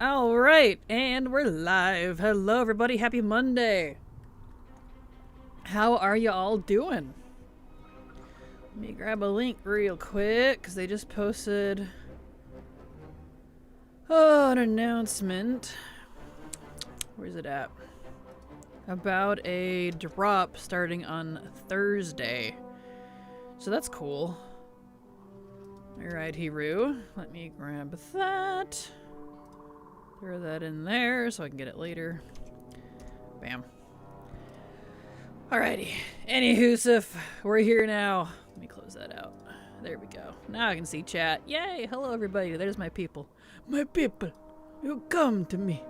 All right, and we're live. Hello, everybody. Happy Monday. How are you all doing? Let me grab a link real quick because they just posted an announcement. Where's it at? About a drop starting on Thursday. So that's cool. All right, Hiru. Let me grab that. Throw that in there so I can get it later. Bam. Alrighty. Anywho, we're here now. Let me close that out. There we go. Now I can see chat. Yay! Hello, everybody. There's my people. My people, you come to me.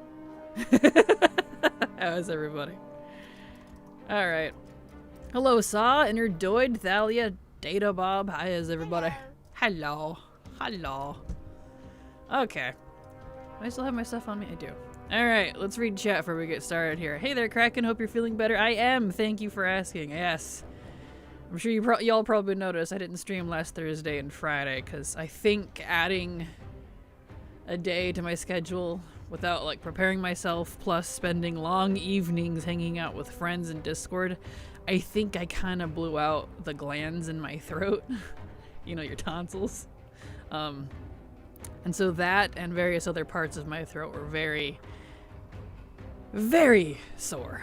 How is everybody? Alright. Hello, Saw, Interdoid, Thalia, Data Bob. Hi, is everybody? Hello. Hello. Okay. Do I still have my stuff on me? I do. Alright, let's read chat before we get started here. Hey there, Kraken. Hope you're feeling better. I am. Thank you for asking. Yes. I'm sure y'all probably noticed I didn't stream last Thursday and Friday because I think adding a day to my schedule without like preparing myself plus spending long evenings hanging out with friends in Discord, I think I kind of blew out the glands in my throat. You know, your tonsils. And so that and various other parts of my throat were very, very sore.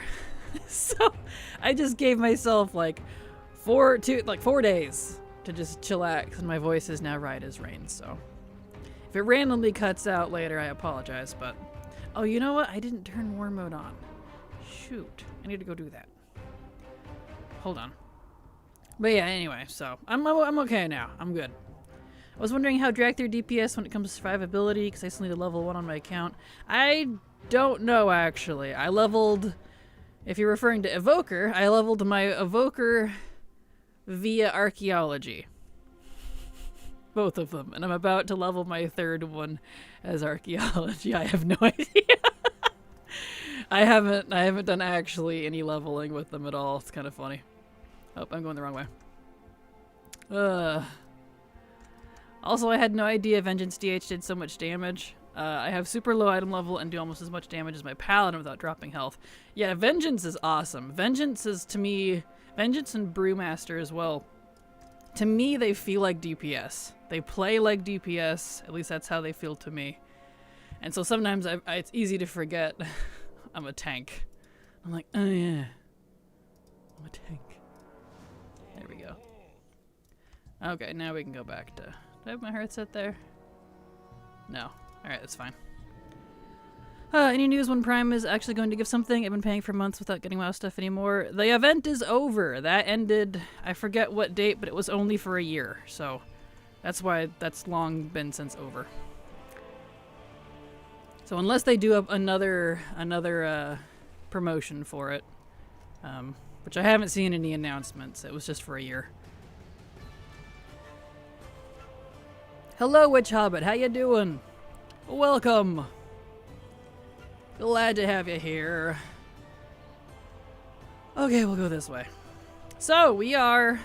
So I just gave myself like 4 days to just chillax, and my voice is now right as rain. So if it randomly cuts out later, I apologize. But oh, you know what? I didn't turn war mode on. Shoot, I need to go do that. Hold on. But yeah, anyway, so I'm okay now. I'm good. I was wondering how drag through DPS when it comes to survivability, because I still need a level 1 on my account. I don't know, actually. I leveled, if you're referring to Evoker, I leveled my Evoker via Archaeology. Both of them. And I'm about to level my third one as Archaeology. I have no idea. I haven't done actually any leveling with them at all. It's kind of funny. Oh, I'm going the wrong way. Also, I had no idea Vengeance DH did so much damage. I have super low item level and do almost as much damage as my Paladin without dropping health. Yeah, Vengeance is awesome. Vengeance is, to me, Vengeance and Brewmaster as well. To me, they feel like DPS. They play like DPS. At least that's how they feel to me. And so sometimes it's easy to forget I'm a tank. I'm like, oh yeah, I'm a tank. There we go. Okay, now we can go back to... Do I have my heart set there? No. Alright, that's fine. Any news when Prime is actually going to give something? I've been paying for months without getting WoW stuff anymore. The event is over. That ended, I forget what date, but it was only for a year. So that's why that's long been since over. So unless they do another promotion for it, which I haven't seen any announcements, it was just for a year. Hello, Witch Hobbit. How you doing? Welcome. Glad to have you here. Okay, we'll go this way. So we are.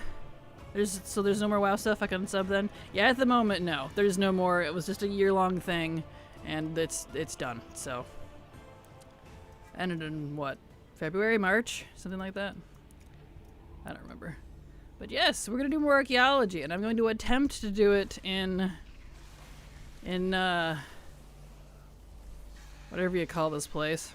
There's no more WoW stuff I can sub then. Yeah, at the moment, no. There's no more. It was just a year-long thing, and it's done. So ended in what? February, March, something like that. I don't remember. But yes, we're gonna do more archaeology, and I'm going to attempt to do it in whatever you call this place.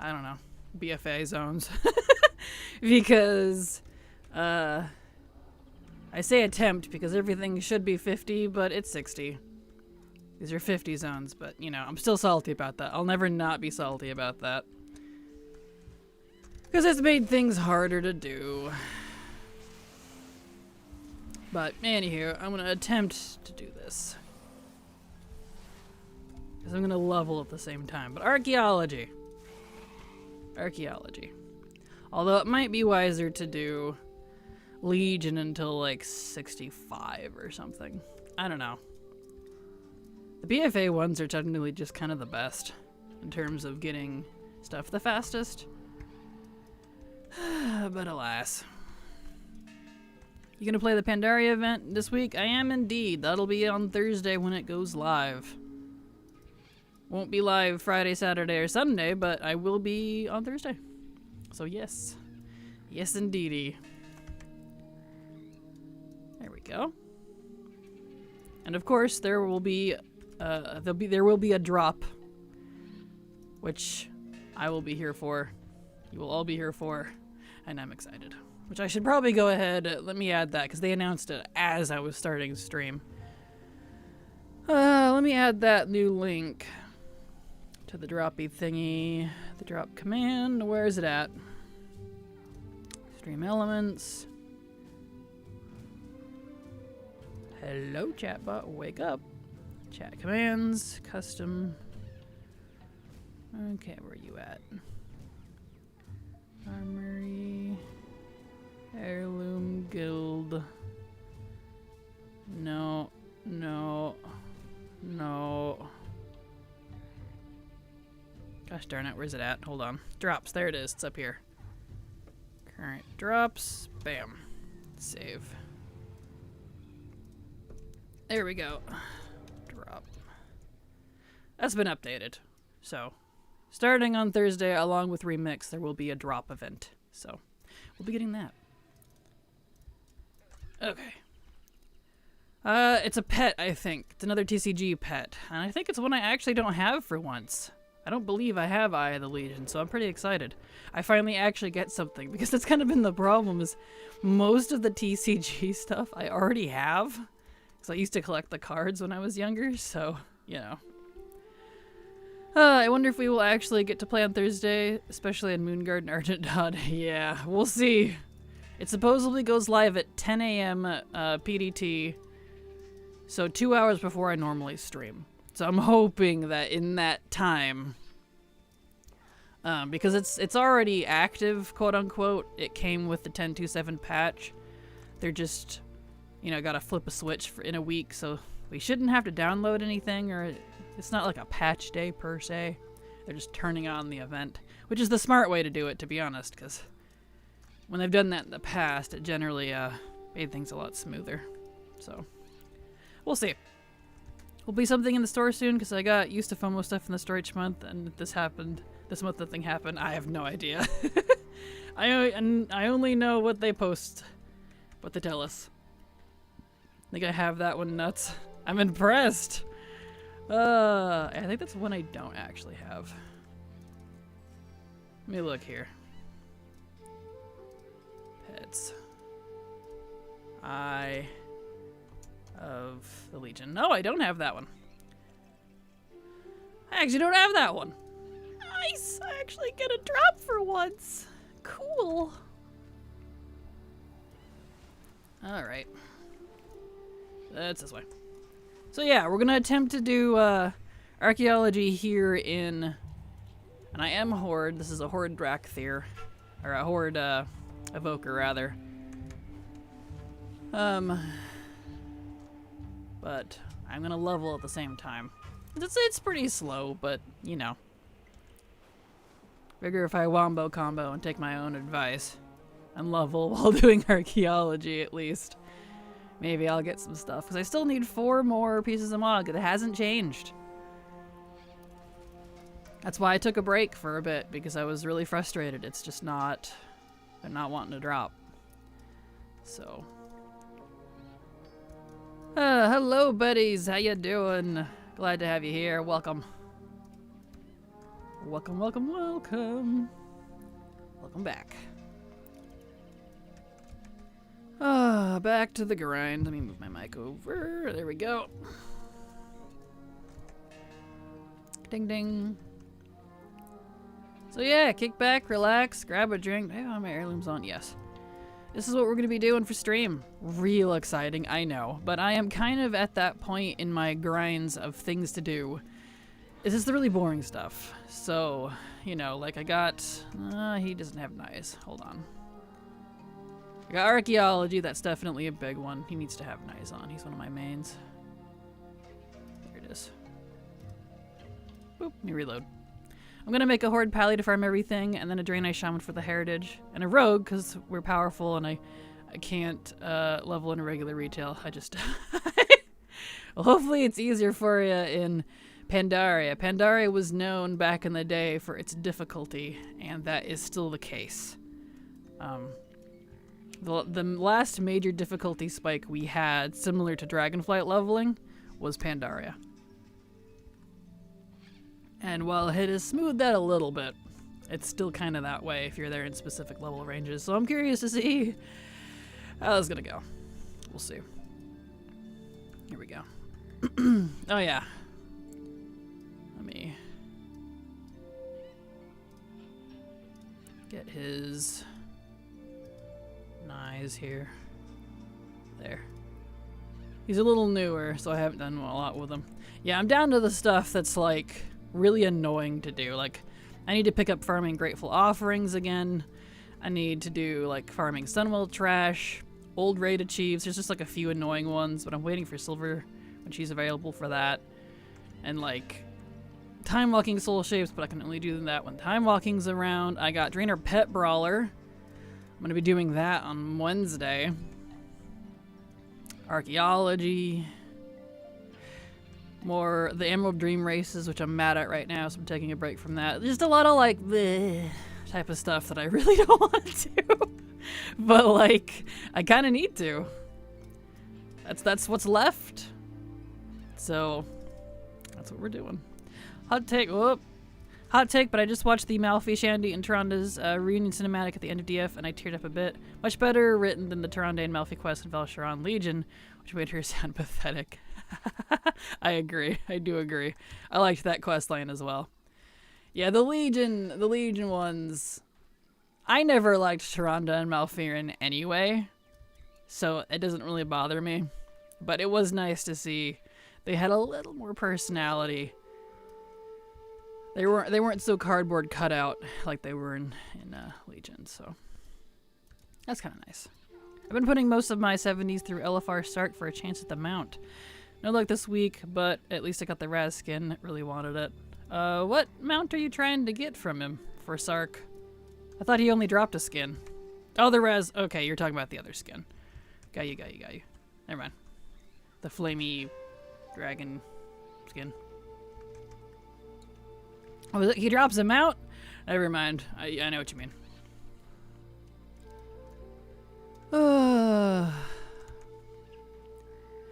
I don't know. BFA zones. Because I say attempt because everything should be 50, but it's 60. These are 50 zones, but you know, I'm still salty about that. I'll never not be salty about that. Because it's made things harder to do. But anywho, I'm going to attempt to do this. Because I'm going to level at the same time. But archaeology. Archaeology. Although it might be wiser to do Legion until like 65 or something. I don't know. The BFA ones are technically just kind of the best in terms of getting stuff the fastest. But alas. You gonna play the Pandaria event this week? I am indeed. That'll be on Thursday when it goes live. Won't be live Friday, Saturday, or Sunday, but I will be on Thursday. So yes. Yes indeedy. There we go. And of course there will be a drop, which I will be here for. You will all be here for, and I'm excited. Which I should probably go ahead, let me add that, because they announced it as I was starting the stream. Let me add that new link to the droppy thingy. The drop command, where is it at? Stream elements. Hello, chatbot, wake up. Chat commands, custom. Okay, where are you at? Armory. Heirloom Guild. No, no, no. Gosh darn it, where's it at? Hold on. Drops, there it is, it's up here. Current drops, bam. Save. There we go. Drop. That's been updated. So, starting on Thursday, along with Remix, there will be a drop event. So, we'll be getting that. Okay. It's a pet, I think. It's another TCG pet. And I think it's one I actually don't have for once. I don't believe I have Eye of the Legion, so I'm pretty excited. I finally actually get something, because that's kind of been the problem, is most of the TCG stuff I already have. Because I used to collect the cards when I was younger, so, you know. I wonder if we will actually get to play on Thursday, especially in Moonguard and Argent Dawn. Yeah, we'll see. It supposedly goes live at 10 a.m. PDT, so 2 hours before I normally stream. So I'm hoping that in that time, because it's already active, quote unquote, it came with the 10.2.7 patch. They're just, you know, gotta flip a switch in a week, so we shouldn't have to download anything, or it's not like a patch day per se. They're just turning on the event, which is the smart way to do it, to be honest, because when they've done that in the past, it generally made things a lot smoother. So, we'll see. Will be something in the store soon, because I got used to FOMO stuff in the store each month, and this happened. This month the thing happened. I have no idea. I only know what they post, what they tell us. I think I have that one nuts. I'm impressed. I think that's one I don't actually have. Let me look here. Pets. Eye of the Legion. No, I don't have that one. I actually don't have that one. Nice! I actually get a drop for once. Cool. Alright. That's this way. So yeah, we're gonna attempt to do archaeology here in... And I am Horde. This is a Horde Drakthir. Or a Horde Evoker, rather. But I'm gonna level at the same time. It's pretty slow, but, you know. Figure if I wombo combo and take my own advice and level while doing archaeology at least, maybe I'll get some stuff. Because I still need 4 more pieces of mod. It hasn't changed. That's why I took a break for a bit, because I was really frustrated. It's just not... They're not wanting to drop. So... hello buddies, how you doing? Glad to have you here. Welcome. Welcome, welcome, welcome. Welcome back. Back to the grind. Let me move my mic over. There we go. Ding ding. So yeah, kick back, relax, grab a drink. Hey, my heirloom's on, yes. This is what we're going to be doing for stream. Real exciting, I know. But I am kind of at that point in my grinds of things to do. This is the really boring stuff. So, you know, like I got... he doesn't have nice. Hold on. I got archaeology. That's definitely a big one. He needs to have nice on. He's one of my mains. There it is. Boop. Let me reload. I'm going to make a Horde Pally to farm everything, and then a Draenei Shaman for the heritage, and a Rogue, because we're powerful, and I I can't level in regular retail. I just well, hopefully it's easier for you in Pandaria. Pandaria was known back in the day for its difficulty, and that is still the case. The last major difficulty spike we had, similar to Dragonflight leveling, was Pandaria. And while it has smoothed that a little bit, it's still kind of that way if you're there in specific level ranges. So I'm curious to see how that's gonna go. We'll see. Here we go. Oh yeah. Let me get his eyes here. There. He's a little newer, so I haven't done a lot with him. Yeah, I'm down to the stuff that's like really annoying to do. Like, I need to pick up farming Grateful Offerings again. I need to do like farming Sunwell Trash, old raid achieves. There's just like a few annoying ones, but I'm waiting for Silver when she's available for that. And like time walking soul shapes, but I can only do that when time walking's around. I got Drainer Pet Brawler. I'm gonna be doing that on Wednesday. Archaeology. More the Emerald Dream races, which I'm mad at right now, so I'm taking a break from that. Just a lot of like bleh type of stuff that I really don't want to do. But like, I kinda need to. That's what's left. So that's what we're doing. Hot take, but I just watched the Malfi, Shandy, and Taranda's reunion cinematic at the end of DF, and I teared up a bit. Much better written than the Taranda and Malfi quest and Valsharan Legion, which made her sound pathetic. I agree. I do agree. I liked that quest line as well. Yeah, the Legion ones, I never liked Taranda and Malfirin anyway, so it doesn't really bother me. But it was nice to see they had a little more personality. They weren't so cardboard cutout like they were in Legion, so that's kind of nice. I've been putting most of my 70s through LFR Stark for a chance at the mount. No luck this week, but at least I got the Raz skin. Really wanted it. What mount are you trying to get from him for Sark? I thought he only dropped a skin. Oh, the Raz. Okay, you're talking about the other skin. Got you. Never mind. The flamey dragon skin. Oh, he drops him out? Never mind. I know what you mean.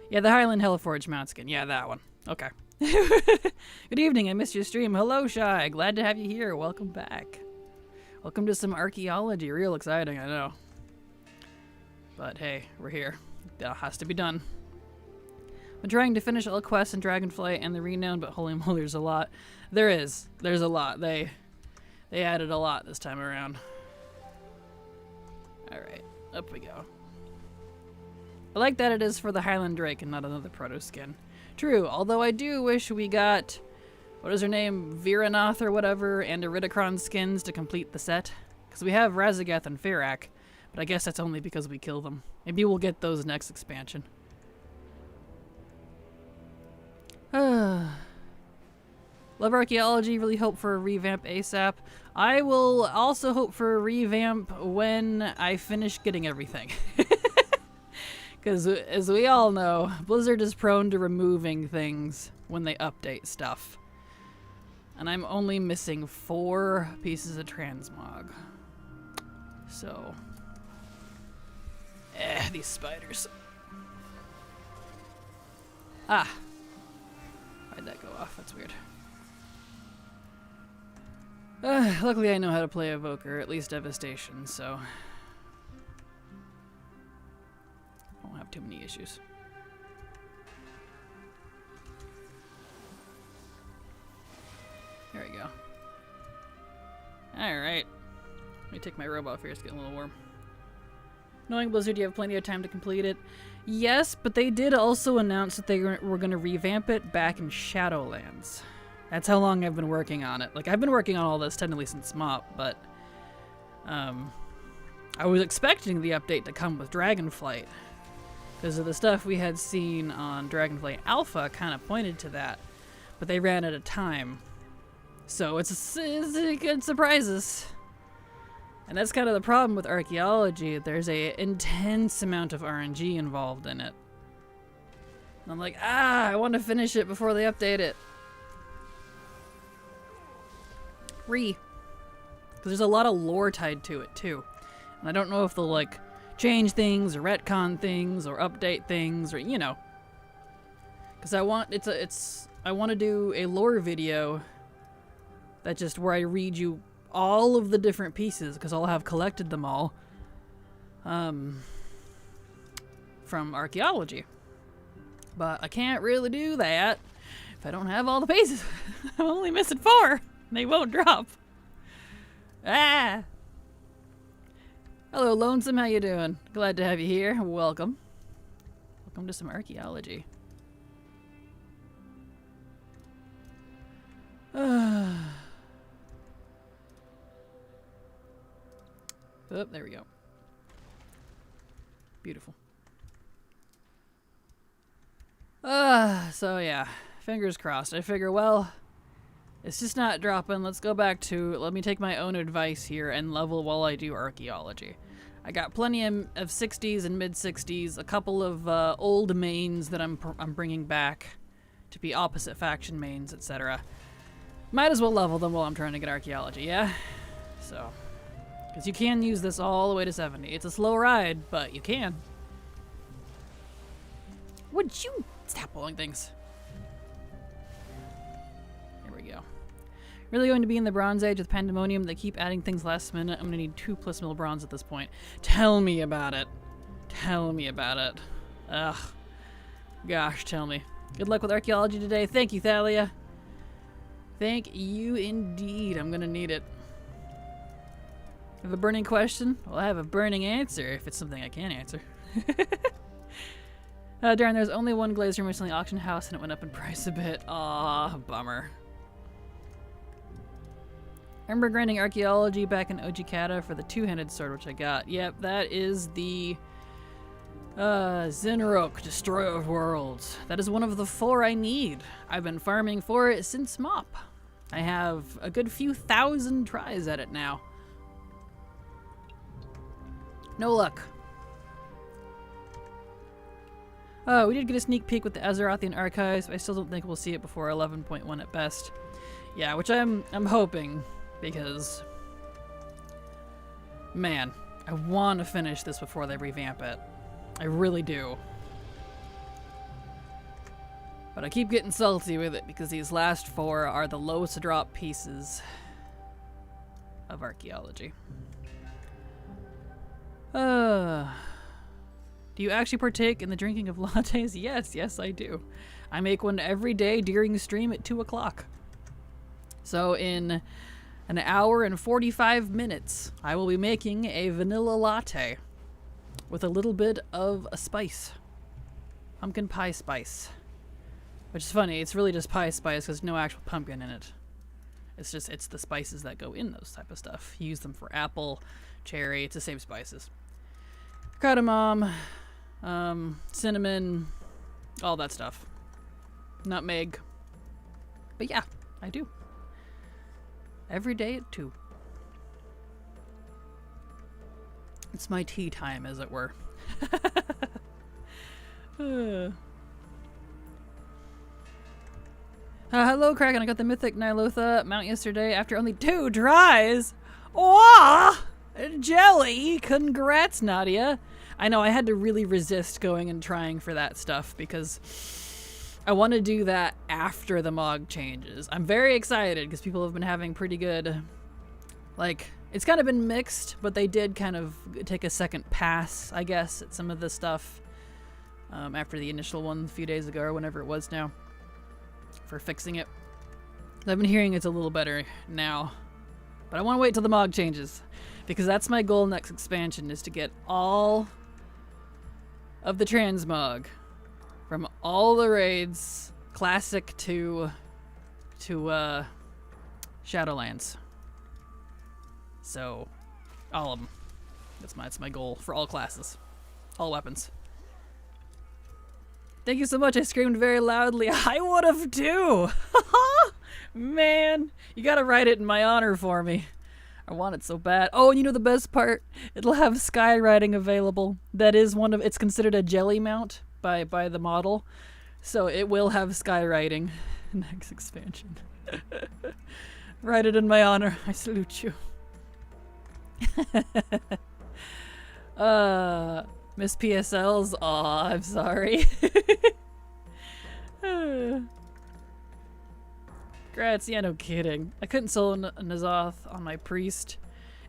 Yeah, the Highland Hellforge mount skin. Yeah, that one. Okay. Good evening. I missed your stream. Hello, Shy. Glad to have you here. Welcome back. Welcome to some archaeology. Real exciting, I know. But hey, we're here. That has to be done. I'm trying to finish all quests in Dragonflight and the Renown, but holy moly, there's a lot. There's a lot. They added a lot this time around. Alright, up we go. I like that it is for the Highland Drake and not another proto skin. True, although I do wish we got, what is her name, Viranath or whatever, and Iridikron skins to complete the set. Because we have Razagath and Firak, but I guess that's only because we kill them. Maybe we'll get those next expansion. Love archaeology, really hope for a revamp ASAP. I will also hope for a revamp when I finish getting everything. Because as we all know, Blizzard is prone to removing things when they update stuff. And I'm only missing 4 pieces of transmog. So, these spiders. Ah. Why'd that go off? That's weird. Luckily I know how to play Evoker, at least Devastation, so I won't have too many issues. There we go. Alright. Let me take my robe off here, it's getting a little warm. Knowing Blizzard, you have plenty of time to complete it. Yes, but they did also announce that they were going to revamp it back in Shadowlands. That's how long I've been working on it. Like, I've been working on all this technically since MOP, but I was expecting the update to come with Dragonflight, because of the stuff we had seen on Dragonflight Alpha kind of pointed to that, but they ran out of time. So it could surprise us. And that's kind of the problem with archaeology. There's a intense amount of RNG involved in it. And I'm like, I want to finish it before they update it. Because there's a lot of lore tied to it too. And I don't know if they'll like change things or retcon things or update things or, you know. Because I want I want to do a lore video that just where I read you all of the different pieces, because I'll have collected them all from archaeology. But I can't really do that if I don't have all the pieces. I'm only missing 4. They won't drop. Ah! Hello, Lonesome. How you doing? Glad to have you here. Welcome. Welcome to some archaeology. Oh, there we go. Beautiful. So yeah, fingers crossed. I figure, well, it's just not dropping. Let's go back to, let me take my own advice here and level while I do archaeology. I got plenty of 60s and mid 60s, a couple of old mains that I'm bringing back to be opposite faction mains, etc. Might as well level them while I'm trying to get archaeology, yeah? So, because you can use this all the way to 70. It's a slow ride, but you can. Would you stop pulling things? Here we go. Really going to be in the Bronze Age with Pandemonium. They keep adding things last minute. I'm going to need 2+ mil bronze at this point. Tell me about it. Tell me about it. Ugh. Gosh, tell me. Good luck with archaeology today. Thank you, Thalia. Thank you indeed. I'm going to need it. Have a burning question? Well, I have a burning answer if it's something I can answer. Darn, there's only one glaze room recently auction house and it went up in price a bit. Aw, bummer. I remember grinding archaeology back in Ojikata for the 2-handed sword, which I got. Yep, that is the Zinrok, Destroyer of Worlds. That is one of the 4 I need. I've been farming for it since MOP. I have a good few thousand tries at it now. No luck. Oh, we did get a sneak peek with the Azerothian archives, but I still don't think we'll see it before 11.1 at best. Yeah, which I'm hoping, because man, I want to finish this before they revamp it. I really do. But I keep getting salty with it because these last 4 are the lowest drop pieces of archaeology. Do you actually partake in the drinking of lattes? Yes, I do. I make one every day during stream at 2 o'clock. So in an hour and 45 minutes, I will be making a vanilla latte with a little bit of a spice. Pumpkin pie spice. Which is funny, it's really just pie spice because there's no actual pumpkin in it. It's the spices that go in those type of stuff. You use them for apple, cherry, it's the same spices. Cardamom, cinnamon, all that stuff. Nutmeg. But yeah, I do. Every day at 2. It's my tea time, as it were. Hello, Kraken. I got the Mythic Nilotha mount yesterday after only 2 tries. Wah! Jelly! Congrats, Nadia. I know, I had to really resist going and trying for that stuff because I want to do that after the MOG changes. I'm very excited because people have been having pretty good, like, it's kind of been mixed, but they did kind of take a second pass, I guess, at some of the stuff after the initial one a few days ago or whenever it was now for fixing it. I've been hearing it's a little better now, but I want to wait till the MOG changes because that's my goal next expansion, is to get all of the transmog from all the raids, classic to Shadowlands. So, all of them. That's my goal for all classes, all weapons. Thank you so much. I screamed very loudly. I would have too. Man, you gotta write it in my honor for me. I want it so bad. Oh, and you know the best part? It'll have skywriting available. That is it's considered a jelly mount by the model. So it will have skywriting next expansion. Write it in my honor. I salute you. Miss PSLs? Aw, I'm sorry. Grats, yeah, no kidding. I couldn't solo N'Zoth on my priest.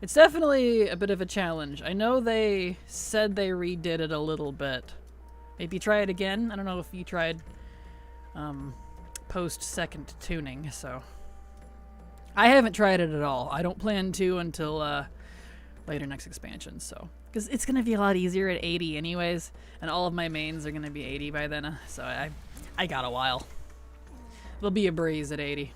It's definitely a bit of a challenge. I know they said they redid it a little bit. Maybe try it again? I don't know if you tried post-second tuning, so... I haven't tried it at all. I don't plan to until later next expansion, so... Because it's going to be a lot easier at 80 anyways, and all of my mains are going to be 80 by then, so I got a while. It'll be a breeze at 80.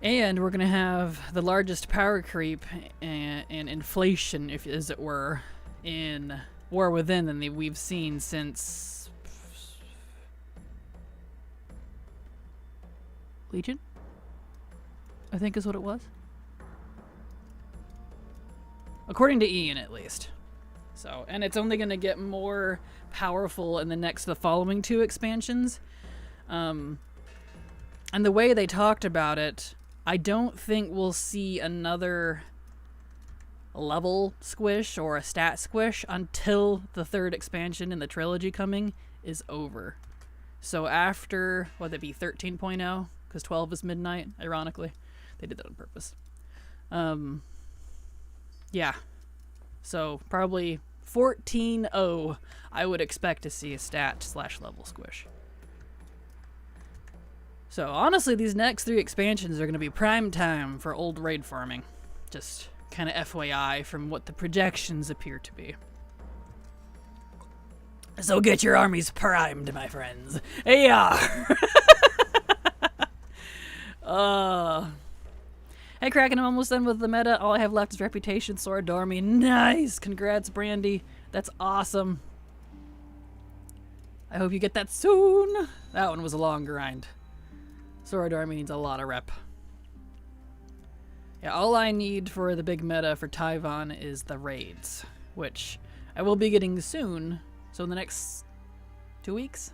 And we're going to have the largest power creep and inflation, as it were, in War Within than we've seen since... Legion? I think is what it was. According to Ian, at least. So, and it's only going to get more powerful in the following 2 expansions. And the way they talked about it, I don't think we'll see another level squish or a stat squish until the 3rd expansion in the trilogy coming is over. So after, what would that be, 13.0? Because 12 is midnight, ironically. They did that on purpose. Yeah. So probably 14.0, I would expect to see a stat/level squish. So honestly, these next 3 expansions are going to be prime time for old raid farming. Just kind of FYI from what the projections appear to be. So get your armies primed, my friends. Yeah. Hey Kraken, I'm almost done with the meta. All I have left is Reputation, Sword Army. Nice! Congrats, Brandy. That's awesome. I hope you get that soon. That one was a long grind. Sword Army needs a lot of rep. Yeah, all I need for the big meta for Tyvon is the raids, which I will be getting soon. So in the next 2 weeks?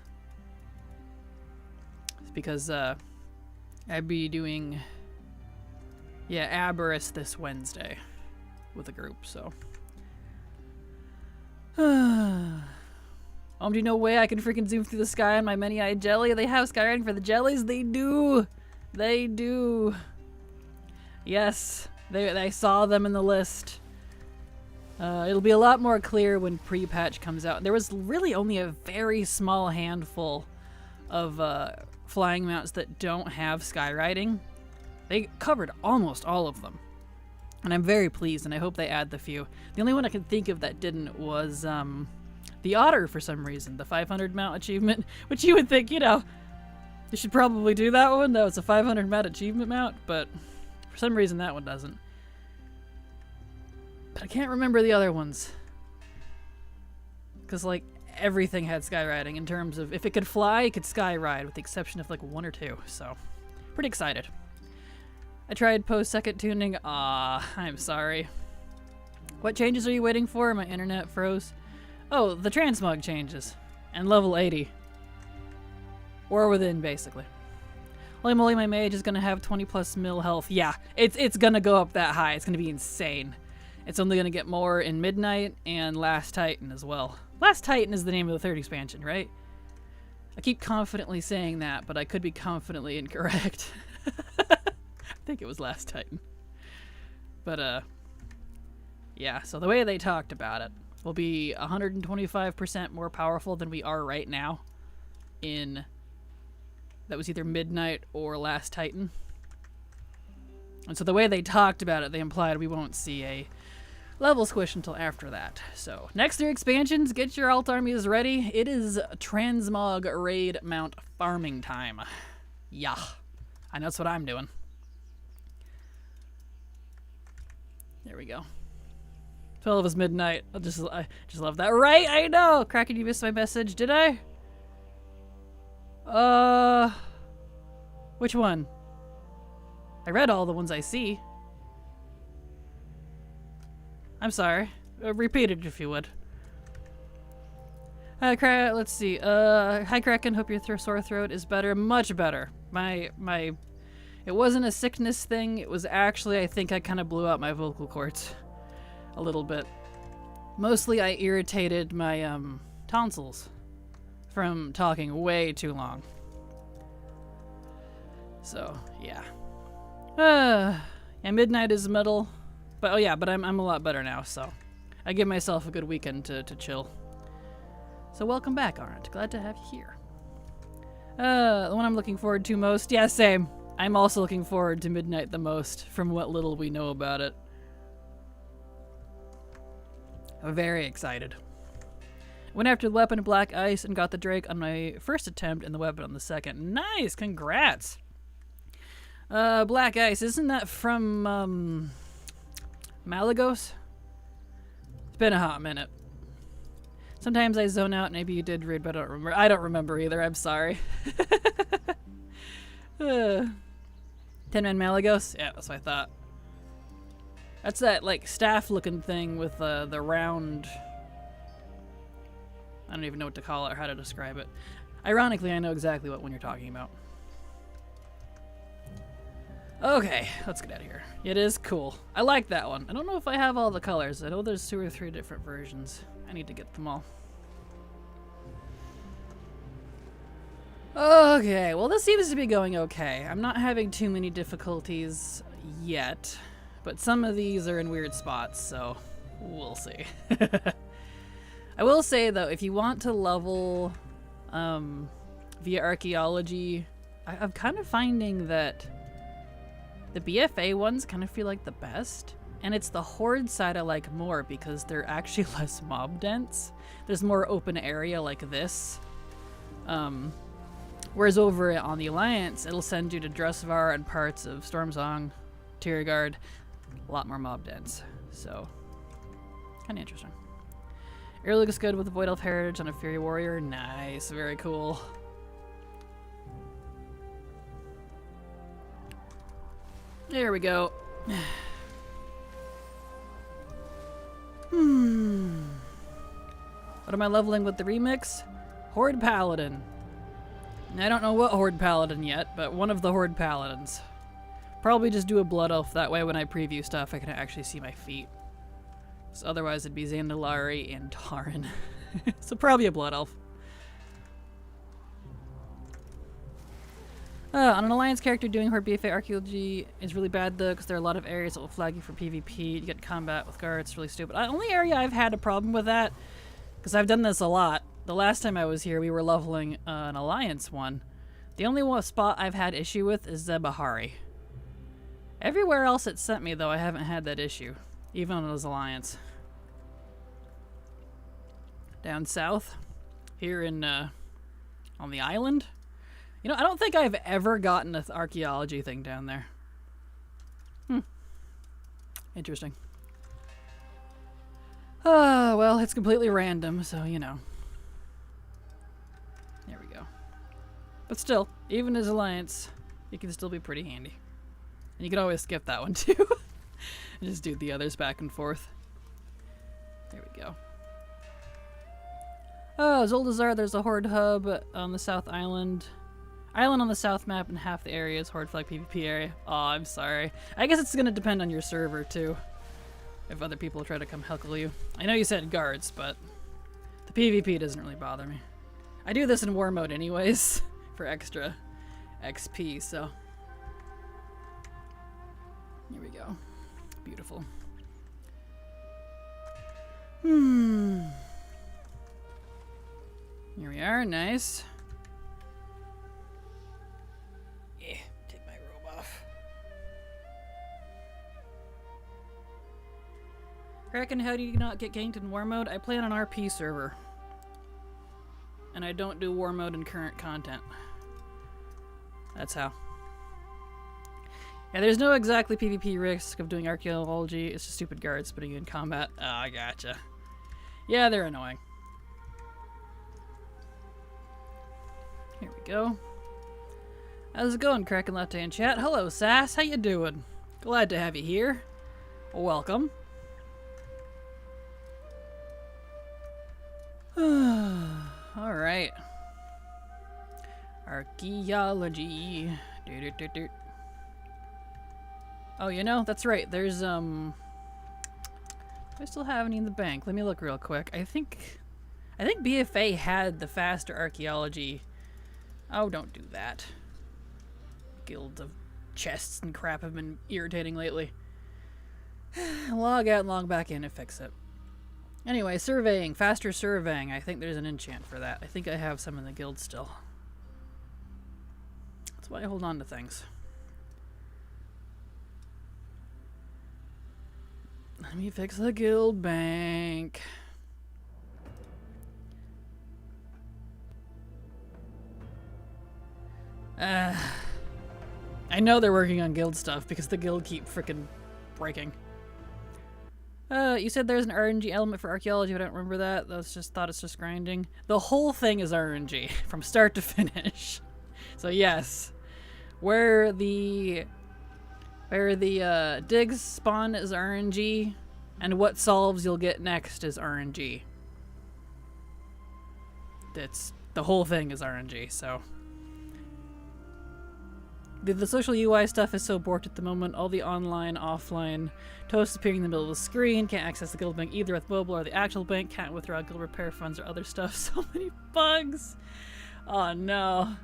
It's because I'd be doing... Yeah, Aberrus this Wednesday with a group, so. Do you know way I can freaking zoom through the sky on my many-eyed jelly? They have skywriting for the jellies? They do! They do! Yes, I saw them in the list. It'll be a lot more clear when pre-patch comes out. There was really only a very small handful of flying mounts that don't have skywriting. They covered almost all of them. And I'm very pleased, and I hope they add the few. The only one I can think of that didn't was the Otter for some reason. The 500 mount achievement, which you would think, you know, you should probably do that one. That was a 500 mount achievement mount, but for some reason that one doesn't. But I can't remember the other ones. Because, like, everything had skywriting in terms of if it could fly, it could skyride, with the exception of, like, 1 or 2. So, pretty excited. I tried post-second tuning. I'm sorry. What changes are you waiting for? My internet froze. Oh, the transmog changes. And level 80. Or within, basically. Holy moly, my mage is going to have 20 plus mil health. Yeah, it's going to go up that high. It's going to be insane. It's only going to get more in Midnight and Last Titan as well. Last Titan is the name of the 3rd expansion, right? I keep confidently saying that, but I could be confidently incorrect. I think it was Last Titan. But, yeah, so the way they talked about it will be 125% more powerful than we are right now in... That was either Midnight or Last Titan. And so the way they talked about it, they implied we won't see a level squish until after that. So, next 3 expansions, get your alt armies ready. It is transmog raid mount farming time. Yeah. I know that's what I'm doing. There we go. 12 is midnight. I just love that. Right? I know! Kraken, you missed my message, did I? Which one? I read all the ones I see. I'm sorry. Repeat it if you would. Let's see. Hi Kraken, hope your sore throat is better. Much better. It wasn't a sickness thing. It was actually, I think I kind of blew out my vocal cords a little bit. Mostly I irritated my tonsils from talking way too long. So, yeah. Yeah, midnight is middle. But oh yeah, but I'm a lot better now, so I give myself a good weekend to chill. So welcome back, Arndt. Glad to have you here. The one I'm looking forward to most. Yeah, same. I'm also looking forward to midnight the most, from what little we know about it. I'm very excited. Went after the weapon of Black Ice and got the Drake on my first attempt and the weapon on the second. Nice! Congrats! Black Ice, isn't that from, Malagos? It's been a hot minute. Sometimes I zone out. Maybe you did read, but I don't remember. I don't remember either. I'm sorry. 10-man Malagos? Yeah, that's what I thought. That's that, like, staff-looking thing with the round... I don't even know what to call it or how to describe it. Ironically, I know exactly what one you're talking about. Okay, let's get out of here. It is cool. I like that one. I don't know if I have all the colors. I know there's 2 or 3 different versions. I need to get them all. Okay, well this seems to be going okay. I'm not having too many difficulties yet, but some of these are in weird spots, so we'll see. I will say though, if you want to level via archaeology, I'm kind of finding that the BFA ones kind of feel like the best, and it's the Horde side I like more because they're actually less mob dense. There's more open area like this. Whereas over on the Alliance, it'll send you to Dressvar and parts of Stormsong, Tiergard, a lot more mob dense. So, kind of interesting. Air looks good with the Void Elf Heritage on a Fury Warrior. Nice, very cool. There we go. What am I leveling with the remix? Horde Paladin. I don't know what Horde Paladin yet, but one of the Horde Paladins. Probably just do a Blood Elf, that way when I preview stuff I can actually see my feet. So otherwise it'd be Zandalari and Taran. So probably a Blood Elf. On an Alliance character, doing Horde BFA Archaeology is really bad though, because there are a lot of areas that will flag you for PvP. You get combat with guards, it's really stupid. The only area I've had a problem with that, because I've done this a lot. The last time I was here, we were leveling an Alliance one. The only one spot I've had issue with is Zebahari. Everywhere else it sent me, though, I haven't had that issue. Even on those Alliance. Down south, here in, on the island. You know, I don't think I've ever gotten an archaeology thing down there. Interesting. Oh, well, it's completely random, so, you know. There we go. But still, even as Alliance, it can still be pretty handy. And you can always skip that one, too. And just do the others back and forth. There we go. Oh, Zoldazar, there's a Horde hub on the South Island. Island on the south map and half the area is Horde flag PvP area. Oh, I'm sorry. I guess it's going to depend on your server, too. If other people try to come heckle you. I know you said guards, but the PvP doesn't really bother me. I do this in war mode anyways, for extra XP, so. Here we go. Beautiful. Here we are, nice. Yeah, take my robe off. Kraken, how do you not get ganked in war mode? I play on an RP server. And I don't do war mode in current content. That's how. Yeah, there's no exactly PvP risk of doing archaeology. It's just stupid guards putting you in combat. Oh, I gotcha. Yeah, they're annoying. Here we go. How's it going, Kraken Latte in chat? Hello, Sass. How you doing? Glad to have you here. Welcome. Alright. Archaeology. Oh, you know, that's right. There's, do I still have any in the bank? Let me look real quick. I think BFA had the faster archaeology. Oh, don't do that. Guilds of chests and crap have been irritating lately. Log out and log back in and fix it. Anyway, surveying. Faster surveying. I think there's an enchant for that. I think I have some in the guild still. That's why I hold on to things. Let me fix the guild bank. I know they're working on guild stuff because the guild keep frickin' breaking. You said there's an RNG element for archaeology, but I don't remember that. Thought it's just grinding. The whole thing is RNG from start to finish. So yes, where the digs spawn is RNG, and what solves you'll get next is RNG. The whole thing is RNG. So. The social UI stuff is so borked at the moment. All the online, offline toast appearing in the middle of the screen. Can't access the guild bank either with mobile or the actual bank. Can't withdraw guild repair funds or other stuff. So many bugs. Oh no.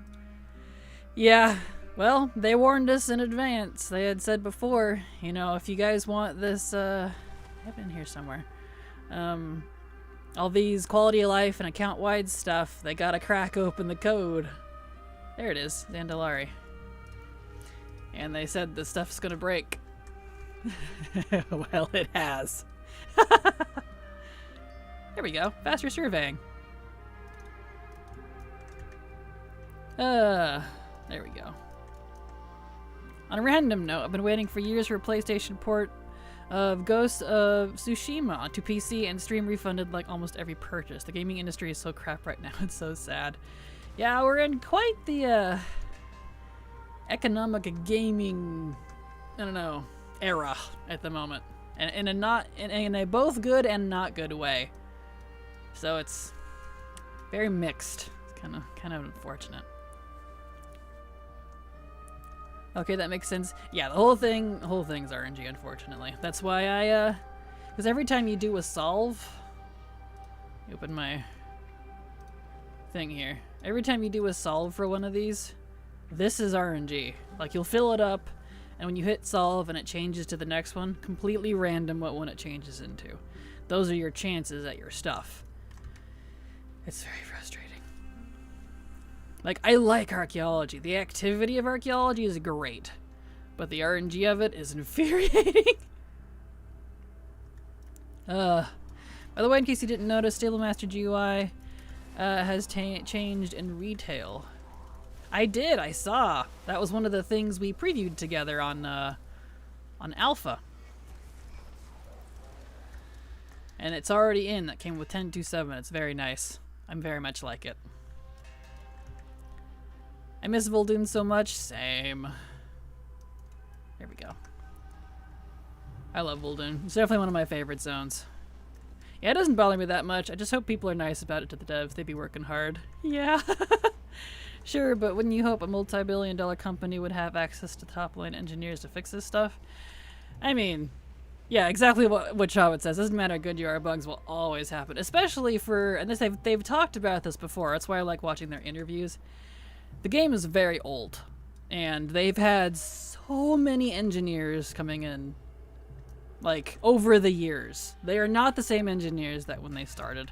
Yeah. Well, they warned us in advance. They had said before, you know, if you guys want this, I have it in here somewhere. All these quality of life and account-wide stuff, they gotta crack open the code. There it is, Zandalari. And they said the stuff's gonna break. Well, it has. There we go. Faster surveying. There we go. On a random note, I've been waiting for years for a PlayStation port of Ghost of Tsushima onto PC and stream refunded like almost every purchase. The gaming industry is so crap right now. It's so sad. Yeah, we're in quite the economic gaming, I don't know, era at the moment, and in a both good and not good way. So it's very mixed. It's kind of unfortunate. Okay, that makes sense. Yeah, the whole thing's RNG, unfortunately. That's why because every time you do a solve, open my thing here. Every time you do a solve for one of these, this is RNG. Like, you'll fill it up, and when you hit solve and it changes to the next one, completely random what one it changes into. Those are your chances at your stuff. It's very frustrating. Like, I like archaeology. The activity of archaeology is great, but the RNG of it is infuriating. By the way, in case you didn't notice, Stable Master GUI has changed in retail. I did. I saw. That was one of the things we previewed together on Alpha. And it's already in. That came with 10.2.7. It's very nice. I'm very much like it. I miss Vol'dun so much. Same. There we go. I love Vol'dun. It's definitely one of my favorite zones. Yeah, it doesn't bother me that much. I just hope people are nice about it to the devs. They'd be working hard. Yeah. Sure, but wouldn't you hope a multi-billion-dollar company would have access to top-line engineers to fix this stuff? I mean, yeah, exactly what Chavit says. Doesn't matter how good you are, bugs will always happen. Especially for, and this they've talked about this before. That's why I like watching their interviews. The game is very old, and they've had so many engineers coming in, like, over the years. They are not the same engineers that when they started,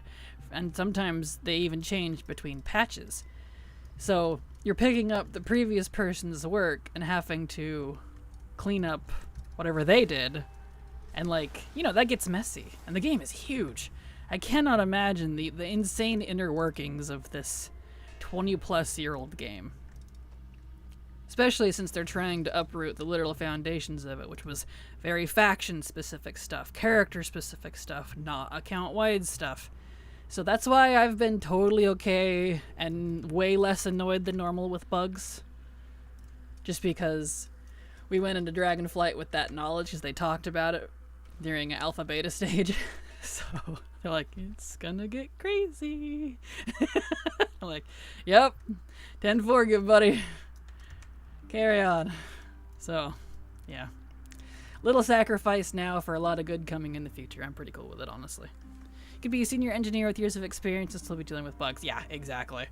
and sometimes they even changed between patches. So you're picking up the previous person's work and having to clean up whatever they did, and, like, you know, that gets messy. And the game is huge. I cannot imagine the insane inner workings of this 20-plus-year-old game. Especially since they're trying to uproot the literal foundations of it, which was very faction-specific stuff, character-specific stuff, not account-wide stuff. So that's why I've been totally okay and way less annoyed than normal with bugs. just because we went into Dragonflight with that knowledge because they talked about it during alpha beta stage. So they're like, it's gonna get crazy. I'm like, yep, 10-4, good buddy. Carry on. So, yeah. Little sacrifice now for a lot of good coming in the future. I'm pretty cool with it, honestly. You could be a senior engineer with years of experience and still be dealing with bugs. Yeah, exactly.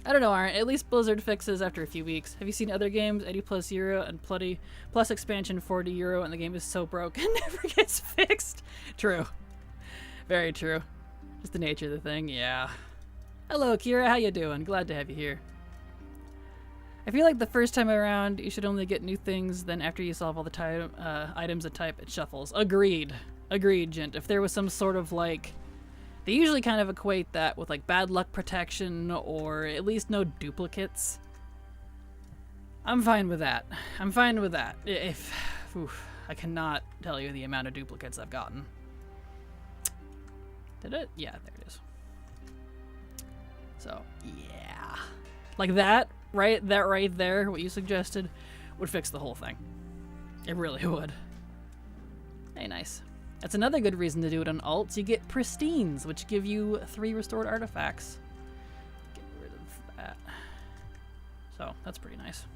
I don't know, Aaron. At least Blizzard fixes after a few weeks. Have you seen other games? 80 plus euro and plus expansion 40 euro and the game is so broke and never gets fixed. True. Very true. Just the nature of the thing, yeah. Hello, Kira. How you doing? Glad to have you here. I feel like the first time around, you should only get new things, then after you solve all the items that type, it shuffles. Agreed. Agreed, Gent. If there was some sort of, like... They usually kind of equate that with, like, bad luck protection or at least no duplicates. I'm fine with that. I'm fine with that. I cannot tell you the amount of duplicates I've gotten. Did it? Yeah, there it is. So, yeah. Like that right there, what you suggested, would fix the whole thing. It really would. Hey, nice. That's another good reason to do it on alts. You get pristines, which give you 3 restored artifacts. Get rid of that. So, that's pretty nice.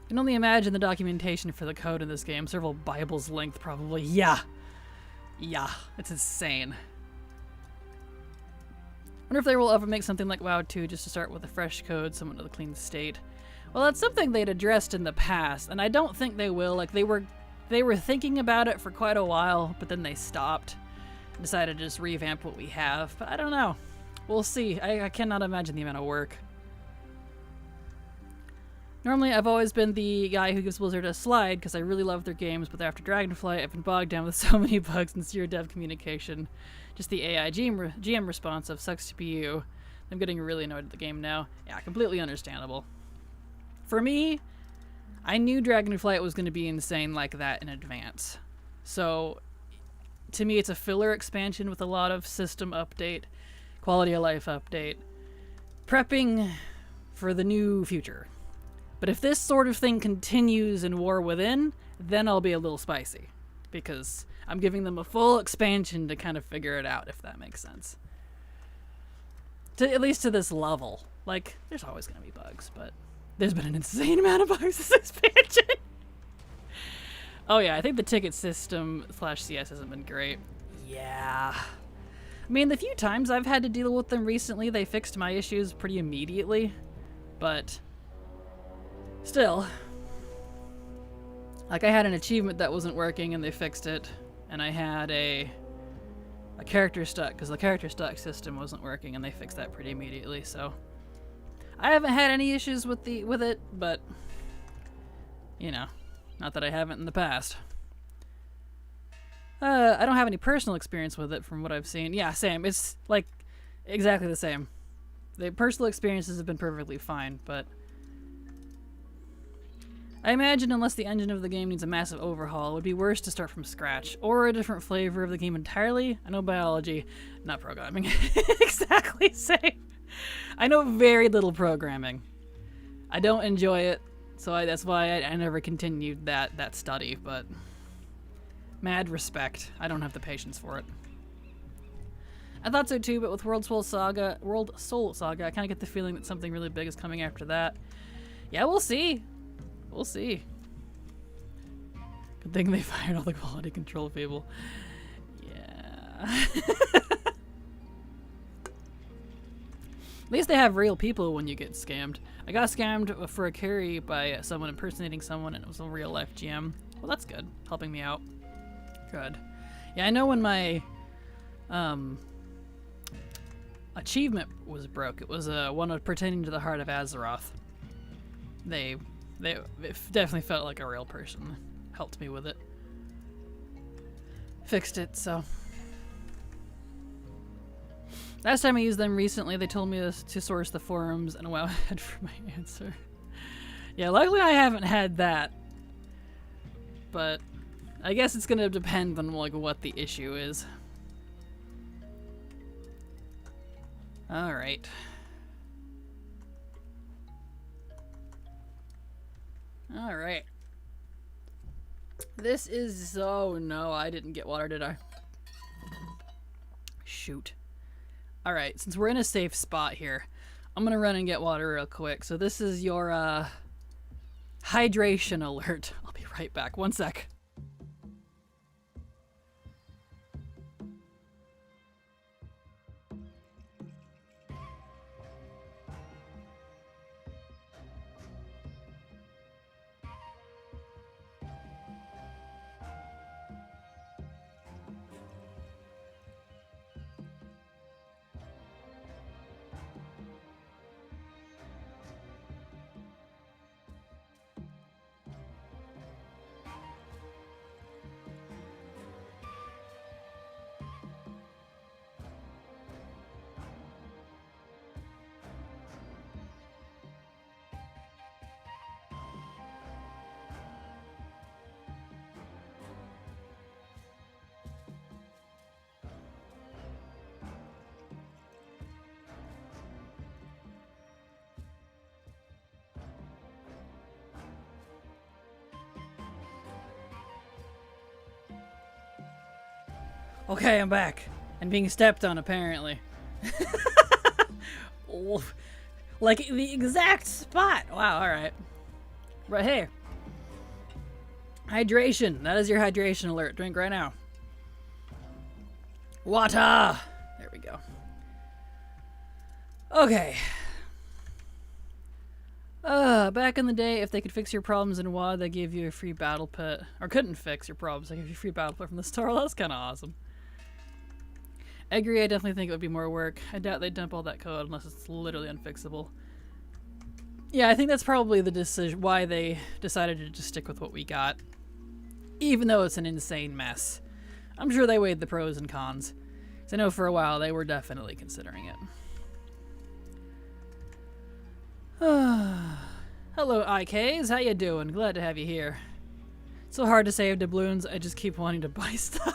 I can only imagine the documentation for the code in this game. Several Bibles length, probably. Yeah. Yeah. It's insane. Wonder if they will ever make something like WoW 2 just to start with a fresh code, somewhat of a clean state. Well, that's something they'd addressed in the past, and I don't think they will. Like, they were thinking about it for quite a while, but then they stopped and decided to just revamp what we have. But I don't know. We'll see. I cannot imagine the amount of work. Normally, I've always been the guy who gives Blizzard a slide because I really love their games, but after Dragonflight, I've been bogged down with so many bugs and zero dev communication. Just the AI GM response of sucks to be you. I'm getting really annoyed at the game now. Yeah, completely understandable. For me, I knew Dragonflight was going to be insane like that in advance. So, to me, it's a filler expansion with a lot of system update, quality of life update, prepping for the new future. But if this sort of thing continues in War Within, then I'll be a little spicy. Because I'm giving them a full expansion to kind of figure it out, if that makes sense. At least to this level. Like, there's always going to be bugs, but there's been an insane amount of bugs this expansion. Oh yeah, I think the ticket system / CS hasn't been great. Yeah. I mean, the few times I've had to deal with them recently, they fixed my issues pretty immediately. But still, like I had an achievement that wasn't working and they fixed it, and I had a character stuck because the character stuck system wasn't working and they fixed that pretty immediately. So I haven't had any issues with it, but you know, not that I haven't in the past. I don't have any personal experience with it from what I've seen. Yeah, same. It's like exactly the same. The personal experiences have been perfectly fine, but I imagine unless the engine of the game needs a massive overhaul, it would be worse to start from scratch, or a different flavor of the game entirely. I know biology, not programming. Exactly same. I know very little programming. I don't enjoy it, so that's why I never continued that study, but mad respect. I don't have the patience for it. I thought so too, but with World Soul Saga, I kind of get the feeling that something really big is coming after that. Yeah, we'll see. We'll see. Good thing they fired all the quality control people. Yeah. At least they have real people when you get scammed. I got scammed for a carry by someone impersonating someone, and it was a real life GM. Well, that's good. Helping me out. Good. Yeah, I know when my achievement was broke. It was one of pertaining to the Heart of Azeroth. It definitely felt like a real person. Helped me with it. Fixed it, so. Last time I used them recently, they told me to source the forums and WoW ahead for my answer. Yeah, luckily I haven't had that. But I guess it's gonna depend on like what the issue is. Alright. Alright. This is... Oh no, I didn't get water, did I? Shoot. Alright, since we're in a safe spot here, I'm gonna run and get water real quick. So this is your, hydration alert. I'll be right back. One sec. Okay, I'm back. And being stepped on, apparently. Like, the exact spot! Wow, alright. Right here. Hydration. That is your hydration alert. Drink right now. Water! There we go. Okay. Back in the day, if they could fix your problems in WoD, they gave you a free battle pit. Or couldn't fix your problems, they gave you a free battle pit from the store. That's kind of awesome. I agree, I definitely think it would be more work. I doubt they'd dump all that code unless it's literally unfixable. Yeah, I think that's probably the decision why they decided to just stick with what we got. Even though it's an insane mess. I'm sure they weighed the pros and cons. 'Cause I know for a while they were definitely considering it. Hello, IKs. How you doing? Glad to have you here. It's so hard to save doubloons, I just keep wanting to buy stuff.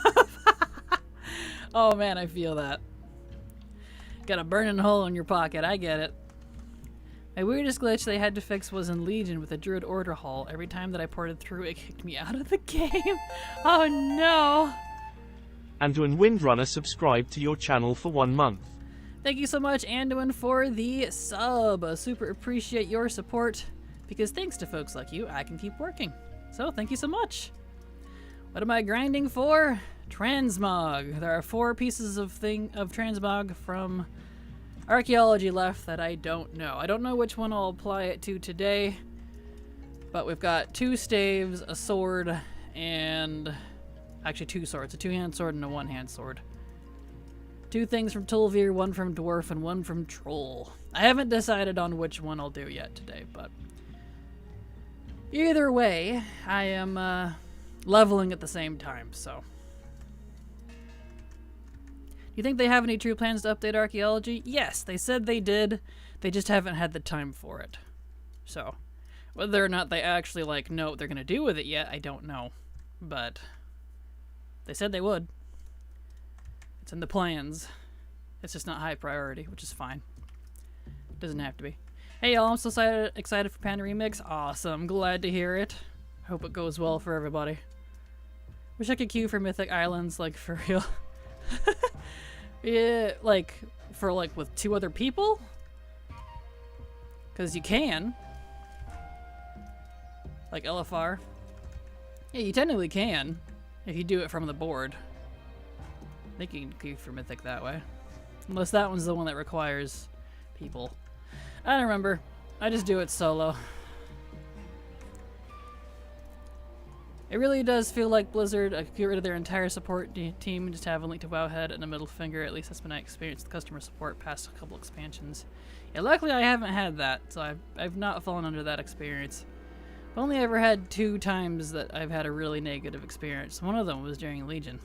Oh man, I feel that. Got a burning hole in your pocket, I get it. My weirdest glitch they had to fix was in Legion with a Druid Order Hall. Every time that I ported through, it kicked me out of the game. Oh no! Anduin Windrunner subscribed to your channel for 1 month. Thank you so much, Anduin, for the sub. I super appreciate your support, because thanks to folks like you, I can keep working. So thank you so much. What am I grinding for? Transmog. There are 4 pieces of transmog from archaeology left that I don't know. I don't know which one I'll apply it to today, but we've got 2 staves, a sword, and actually 2 swords. A 2-hand sword and a 1-hand sword. 2 things from Tulvir, 1 from Dwarf, and 1 from Troll. I haven't decided on which one I'll do yet today, but either way, I am leveling at the same time, so. Do you think they have any true plans to update archaeology? Yes, they said they did. They just haven't had the time for it. So, whether or not they actually, know what they're going to do with it yet, I don't know. But they said they would. It's in the plans. It's just not high priority, which is fine. It doesn't have to be. Hey y'all, I'm so excited for Panda Remix. Awesome, glad to hear it. I hope it goes well for everybody. Wish I could queue for Mythic Islands, for real. Yeah, with 2 other people? Because you can. Like LFR. Yeah, you technically can. If you do it from the board. I think you can queue for Mythic that way. Unless that one's the one that requires people. I don't remember. I just do it solo. It really does feel like Blizzard could get rid of their entire support team and just have a link to Wowhead and a middle finger. At least that's been my experience with customer support past a couple expansions. Yeah, luckily I haven't had that, so I've not fallen under that experience. I've only ever had 2 times that I've had a really negative experience. One of them was during Legion.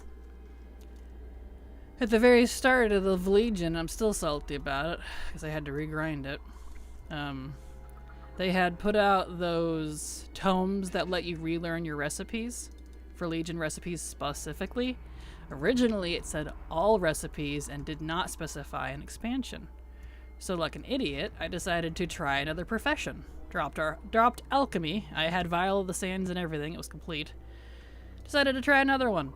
At the very start of the Legion, I'm still salty about it, because I had to regrind it. They had put out those tomes that let you relearn your recipes, for Legion recipes specifically. Originally, it said all recipes and did not specify an expansion. So like an idiot, I decided to try another profession. dropped Alchemy. I had Vial of the Sands and everything. It was complete. Decided to try another one.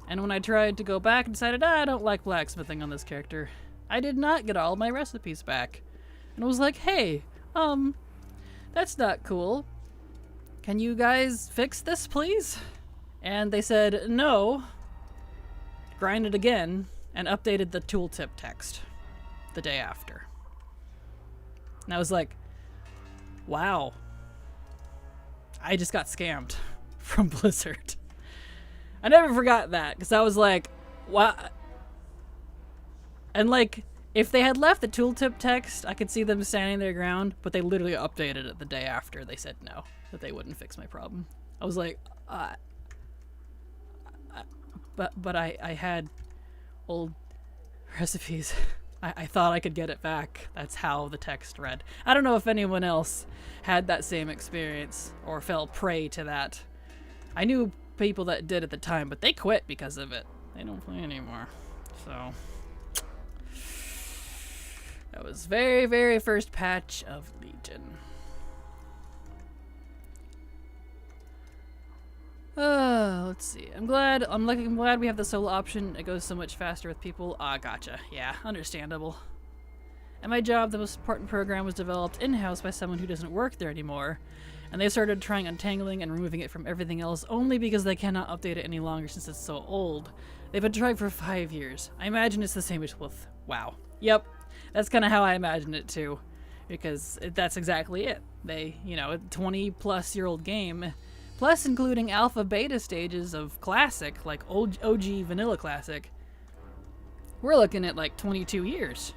And when I tried to go back, decided, I don't like blacksmithing on this character. I did not get all my recipes back. And was like, hey, that's not cool. Can you guys fix this, please? And they said, no. Grind it again, and updated the tooltip text the day after. And I was like, wow. I just got scammed from Blizzard. I never forgot that, because I was like, what? And like, if they had left the tooltip text, I could see them standing their ground, but they literally updated it the day after. They said no, that they wouldn't fix my problem. I was like, but I had old recipes. I thought I could get it back. That's how the text read. I don't know if anyone else had that same experience or fell prey to that. I knew people that did at the time, but they quit because of it. They don't play anymore. So that was very, very first patch of Legion. Let's see. I'm glad we have the solo option. It goes so much faster with people. Gotcha. Yeah, understandable. At my job, the most important program was developed in-house by someone who doesn't work there anymore, and they started trying untangling and removing it from everything else only because they cannot update it any longer since it's so old. They've been trying for 5 years. I imagine it's the same as with WoW. Yep, that's kind of how I imagined it too, because that's exactly it. They, a 20-plus-year-old game, plus including alpha beta stages of classic, like OG vanilla classic, we're looking at like 22 years.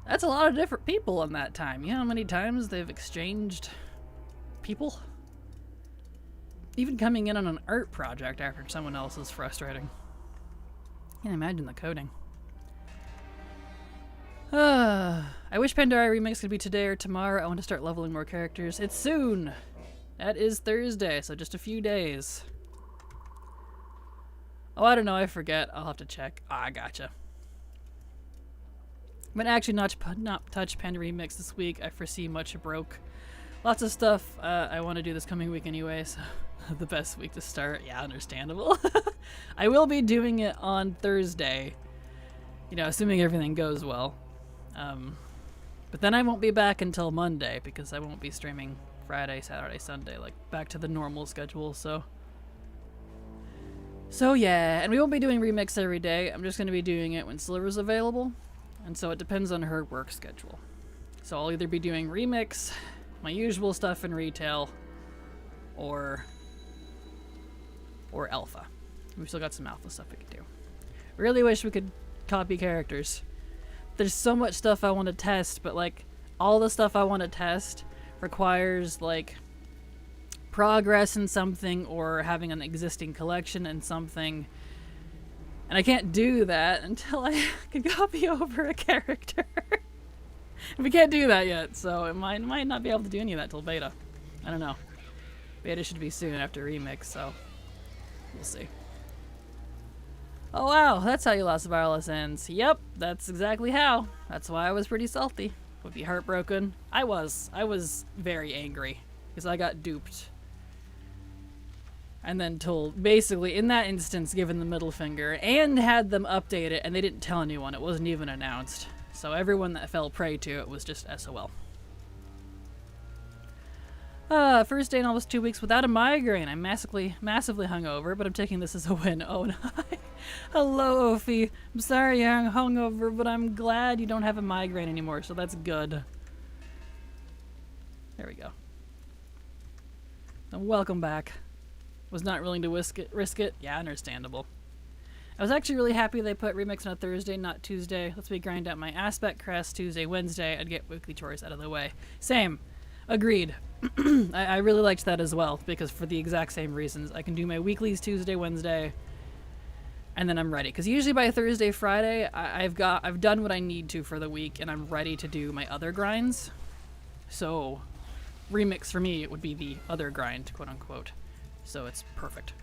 That's a lot of different people in that time. You know how many times they've exchanged people? Even coming in on an art project after someone else is frustrating. Can't imagine the coding. I wish Pandaria Remix could be today or tomorrow. I want to start leveling more characters. It's soon! That is Thursday, so just a few days. Oh, I don't know, I forget. I'll have to check. I gotcha. I'm gonna actually not touch Panda Remix this week. I foresee much broke. Lots of stuff I want to do this coming week anyway, so the best week to start. Yeah, understandable. I will be doing it on Thursday, assuming everything goes well. But then I won't be back until Monday because I won't be streaming Friday, Saturday, Sunday, like back to the normal schedule, so yeah, and we won't be doing Remix every day. I'm just going to be doing it when Sliver's available. And so it depends on her work schedule. So I'll either be doing Remix, my usual stuff in retail, or Alpha. We've still got some Alpha stuff we could do. Really wish we could copy characters. There's so much stuff I want to test, but like all the stuff I want to test requires like progress in something or having an existing collection in something. And I can't do that until I can copy over a character. We can't do that yet, so it might not be able to do any of that till beta. I don't know. Beta should be soon after Remix, so we'll see. Oh wow, that's how you lost Wireless Ends. Yep, that's exactly how. That's why I was pretty salty. Would be heartbroken. I was very angry because I got duped. And then told, basically, in that instance, given the middle finger, and had them update it, and they didn't tell anyone. It wasn't even announced. So everyone that fell prey to it was just SOL. First day in almost 2 weeks without a migraine. I'm massively hungover, but I'm taking this as a win. Oh, no. Hello, Ophi. I'm sorry you're hungover, but I'm glad you don't have a migraine anymore, so that's good. There we go. And welcome back. Was not willing to risk it. Yeah, understandable. I was actually really happy they put Remix on a Thursday, not Tuesday. Lets me grind out my Aspect Crest Tuesday, Wednesday. I'd get weekly chores out of the way. Same. Agreed. I really liked that as well, because for the exact same reasons. I can do my weeklies Tuesday, Wednesday, and then I'm ready. Because usually by Thursday, Friday, I've done what I need to for the week, and I'm ready to do my other grinds. So, Remix for me, it would be the other grind, quote unquote. So it's perfect.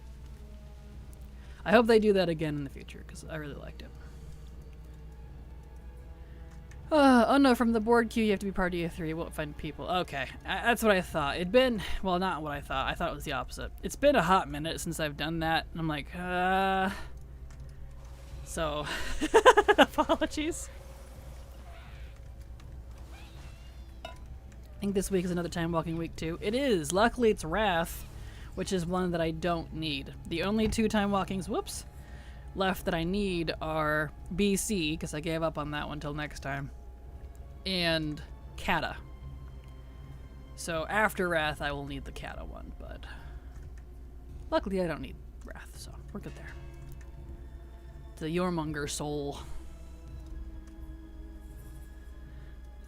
I hope they do that again in the future, because I really liked it. Oh no, from the board queue you have to be party of 3. You won't find people. Okay, that's what I thought. It'd been, well, not what I thought. I thought it was the opposite. It's been a hot minute since I've done that, and I'm like, so, apologies. I think this week is another time walking week too. It is. Luckily it's Wrath, which is one that I don't need. The only 2 time walkings, whoops, left that I need are BC, because I gave up on that one till next time, and Kata. So after Wrath I will need the Kata one, but luckily I don't need Wrath, so we're good there. The Yormonger soul.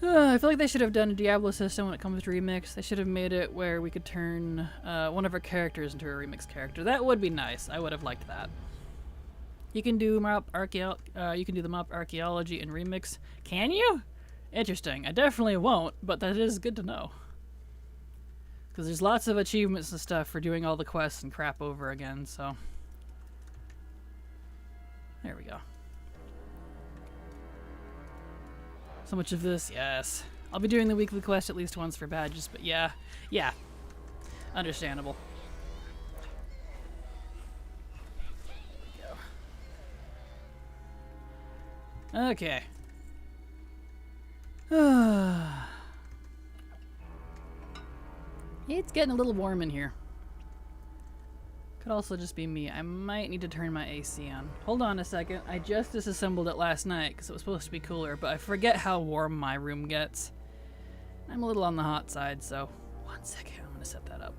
I feel like they should have done a Diablo system when it comes to remix. They should have made it where we could turn one of our characters into a remix character. That would be nice. I would have liked that. You can do map you can do the map archaeology and remix. Can you? Interesting. I definitely won't, but that is good to know. Because there's lots of achievements and stuff for doing all the quests and crap over again, so. There we go. So much of this, yes. I'll be doing the weekly quest at least once for badges, but yeah. Understandable. Okay. It's getting a little warm in here. Could also just be me. I might need to turn my AC on. Hold on a second. I just disassembled it last night because it was supposed to be cooler, but I forget how warm my room gets. I'm a little on the hot side, so 1 second. I'm going to set that up.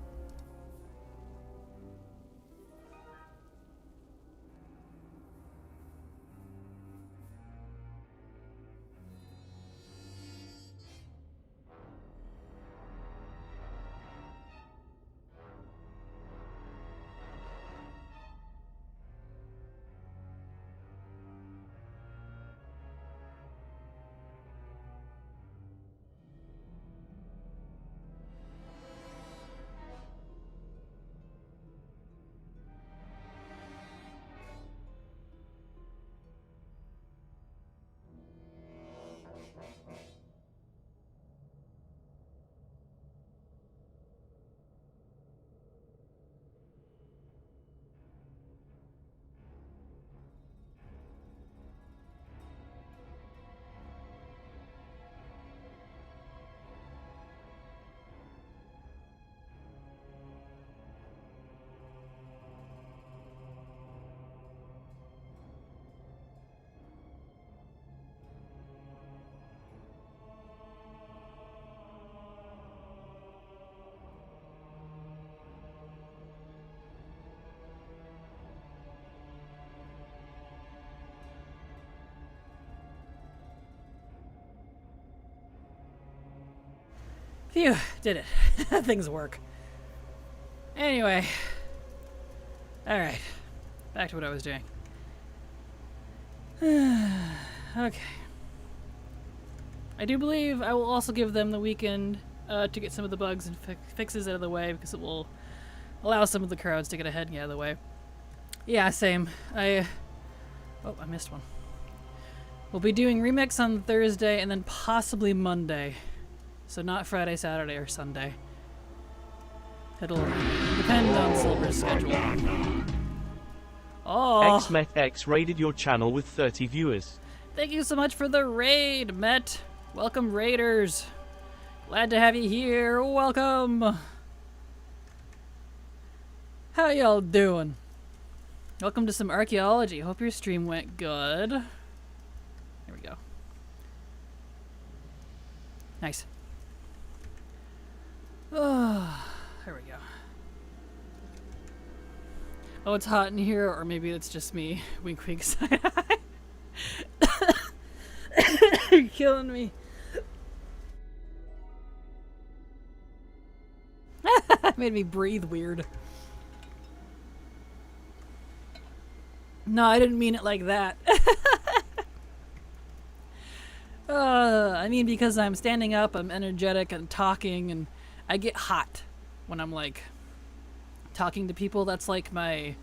Phew, did it. Things work. Anyway. Alright. Back to what I was doing. Okay. I do believe I will also give them the weekend to get some of the bugs and fixes out of the way, because it will allow some of the crowds to get ahead and get out of the way. Yeah, same. Oh, I missed one. We'll be doing remix on Thursday and then possibly Monday. So not Friday, Saturday, or Sunday. It'll depend on Silver's schedule. Oh! XMetX raided your channel with 30 viewers. Thank you so much for the raid, Met. Welcome, raiders. Glad to have you here. Welcome. How y'all doing? Welcome to some archaeology. Hope your stream went good. Here we go. Nice. Oh, there we go. Oh, it's hot in here, or maybe it's just me. Wink, wink, side eye. You're killing me. Made me breathe weird. No, I didn't mean it like that. I mean, because I'm standing up, I'm energetic, and talking, and I get hot when I'm like talking to people. That's like my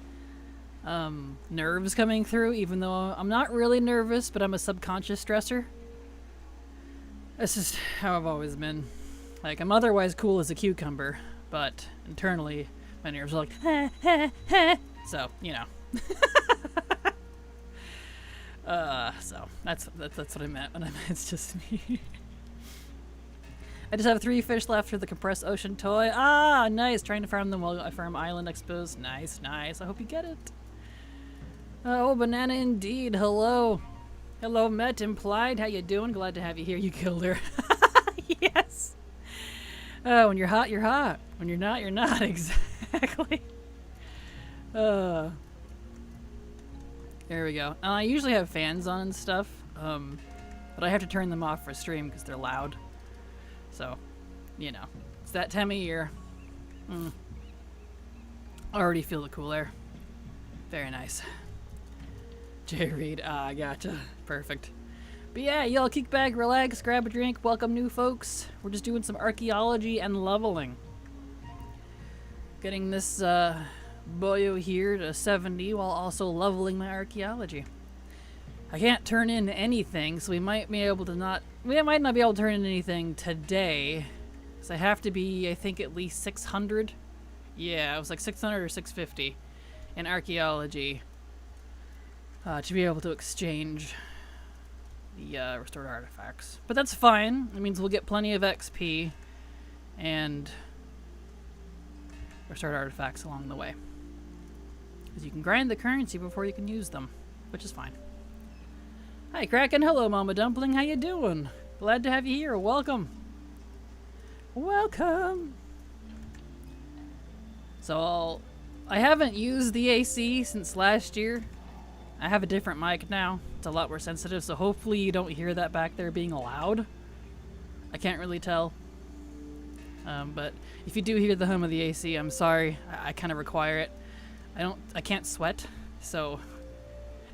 nerves coming through, even though I'm not really nervous, but I'm a subconscious stressor. This is how I've always been. Like, I'm otherwise cool as a cucumber, but internally, my nerves are like, ha, ha, ha. So, you know. So that's what I meant when I meant it's just me. I just have 3 fish left for the compressed ocean toy. Ah, nice. Trying to farm them while I farm island expos. Nice, nice. I hope you get it. Oh, banana indeed. Hello. Hello, Met implied. How you doing? Glad to have you here. You killed her. Yes. When you're hot, you're hot. When you're not, you're not. Exactly. There we go. I usually have fans on and stuff, but I have to turn them off for stream because they're loud. So, you know, it's that time of year. I already feel the cool air. Very nice. Jay Reed, I gotcha. Perfect. But yeah, y'all kick back, relax, grab a drink, welcome new folks. We're just doing some archaeology and leveling. Getting this boyo here to 70 while also leveling my archaeology. I can't turn in anything, so we might not be able to turn in anything today. So I have to be, I think, at least 600. Yeah, it was like 600 or 650 in archaeology to be able to exchange the restored artifacts. But that's fine. It means we'll get plenty of XP and restored artifacts along the way. Because you can grind the currency before you can use them, which is fine. Hi, Kraken. Hello, Mama Dumpling. How you doing? Glad to have you here. Welcome. Welcome. So, I haven't used the AC since last year. I have a different mic now. It's a lot more sensitive, so hopefully you don't hear that back there being loud. I can't really tell. But if you do hear the hum of the AC, I'm sorry. I kind of require it. I can't sweat, so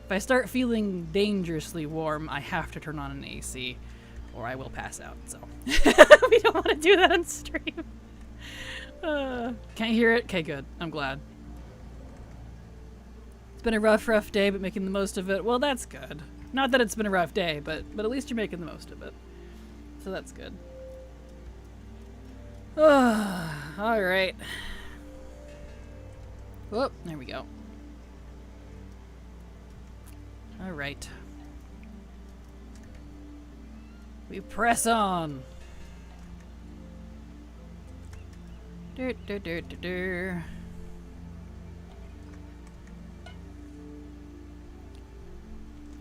if I start feeling dangerously warm, I have to turn on an AC, or I will pass out, so. We don't want to do that on stream. Can't hear it? Okay, good. I'm glad. It's been a rough day, but making the most of it. Well, that's good. Not that it's been a rough day, but at least you're making the most of it. So that's good. Alright. Whoop, there we go. Alright. We press on.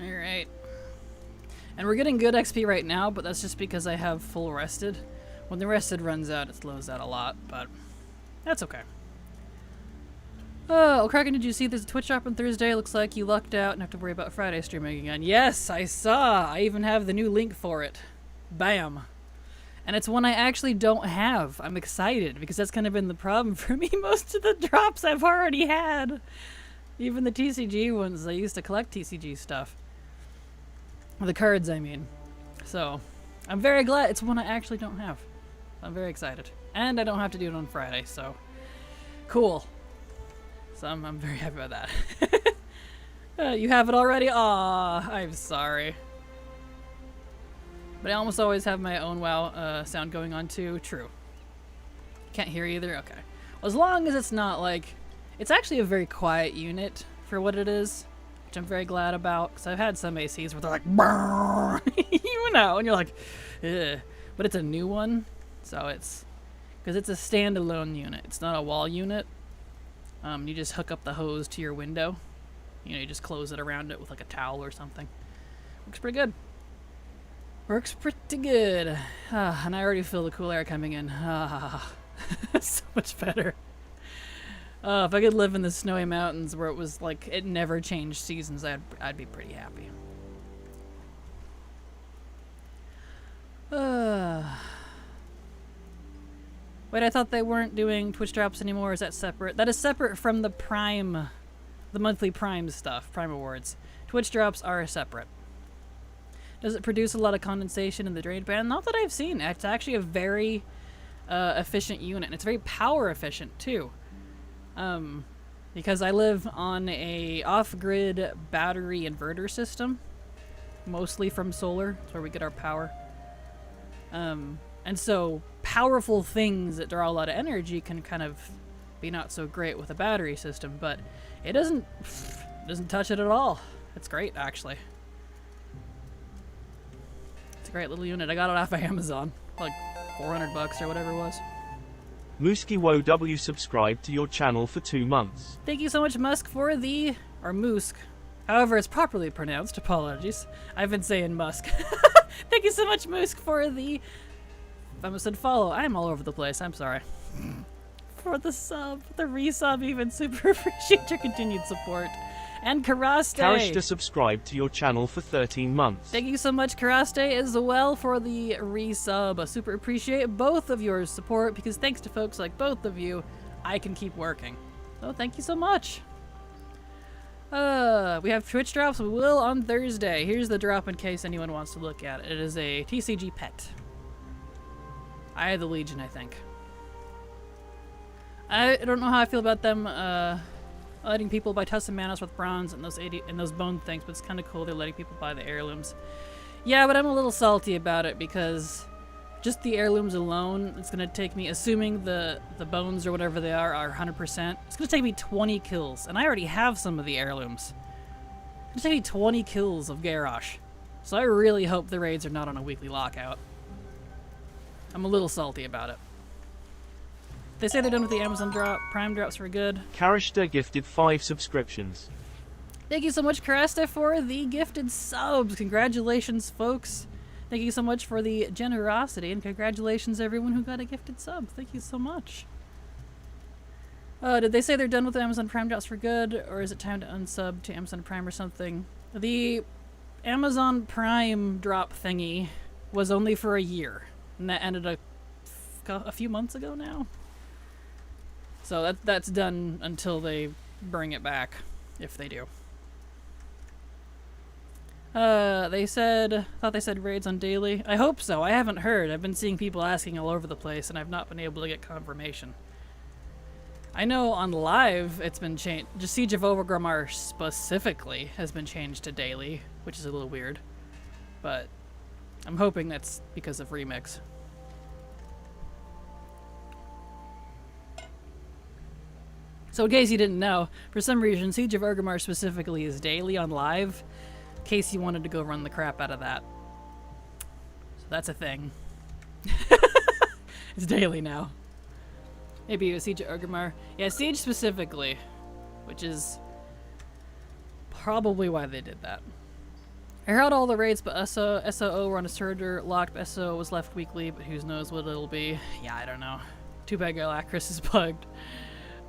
Alright. And we're getting good XP right now, but that's just because I have full rested. When the rested runs out, it slows out a lot, but that's okay. Oh, Kraken, did you see there's a Twitch drop on Thursday? Looks like you lucked out and have to worry about Friday streaming again. Yes, I saw. I even have the new link for it. Bam. And it's one I actually don't have. I'm excited because that's kind of been the problem for me. Most of the drops I've already had. Even the TCG ones. I used to collect TCG stuff. The cards, I mean. So, I'm very glad it's one I actually don't have. I'm very excited. And I don't have to do it on Friday, so cool. So I'm very happy about that. You have it already? Aw, I'm sorry. But I almost always have my own WoW sound going on too. True. Can't hear either? Okay. Well, as long as it's not like... It's actually a very quiet unit for what it is, which I'm very glad about, because I've had some ACs where they're like, you know, and you're like, ugh. But it's a new one, so it's... Because it's a standalone unit. It's not a wall unit. You just hook up the hose to your window. You know, you just close it around it with like a towel or something. Works pretty good. Works pretty good. And I already feel the cool air coming in. So much better. If I could live in the snowy mountains where it was like, it never changed seasons, I'd be pretty happy. Wait, I thought they weren't doing Twitch drops anymore. Is that separate? That is separate from the Prime, the monthly Prime stuff, Prime Awards. Twitch drops are separate. Does it produce a lot of condensation in the drain pan? Not that I've seen. It's actually a very efficient unit, and it's very power efficient too. Because I live on a off-grid battery inverter system, mostly from solar. That's where we get our power. And so powerful things that draw a lot of energy can kind of be not so great with a battery system, but it doesn't touch it at all. It's great, actually. It's a great little unit. I got it off of Amazon, like $400 or whatever it was. MuskiWoW subscribed to your channel for 2 months. Thank you so much, Musk, for the... or Musk. However it's properly pronounced. Apologies. I've been saying Musk. Thank you so much, Musk, for the... I almost said follow. I'm all over the place. I'm sorry. For the sub. The resub even. Super appreciate your continued support. And Karaste. Karashta subscribed to your channel for 13 months. Thank you so much, Karaste, as well, for the resub. I super appreciate both of your support, because thanks to folks like both of you, I can keep working. So thank you so much. We have Twitch drops. We will on Thursday. Here's the drop in case anyone wants to look at it. It is a TCG pet. Eye of the Legion, I think. I don't know how I feel about them letting people buy Tussin Manos with bronze and those bone things, but it's kind of cool they're letting people buy the heirlooms. Yeah, but I'm a little salty about it because just the heirlooms alone, it's going to take me, assuming the bones or whatever they are 100%, it's going to take me 20 kills, and I already have some of the heirlooms. It's going to take me 20 kills of Garrosh, so I really hope the raids are not on a weekly lockout. I'm a little salty about it. They say they're done with the Amazon Prime drops for good. Karashta gifted 5 subscriptions. Thank you so much, Karasta, for the gifted subs. Congratulations, folks. Thank you so much for the generosity, and congratulations everyone who got a gifted sub. Thank you so much. Did they say they're done with the Amazon Prime drops for good, or is it time to unsub to Amazon Prime or something? The Amazon Prime drop thingy was only for a year, and that ended a few months ago now. So that's done until they bring it back, if they do. Thought they said raids on daily. I hope so. I haven't heard. I've been seeing people asking all over the place, and I've not been able to get confirmation. I know on live it's been changed. Just Siege of Overgrimmar specifically has been changed to daily, which is a little weird. But I'm hoping that's because of Remix. So in case you didn't know, for some reason Siege of Orgrimmar specifically is daily on live, in case you wanted to go run the crap out of that. So that's a thing. It's daily now. Maybe it was Siege of Orgrimmar. Yeah, Siege specifically, which is probably why they did that. I heard all the raids, but SOO were on a server locked. SOO was left weekly, but who knows what it'll be. Yeah, I don't know. Too bad Galactus is bugged.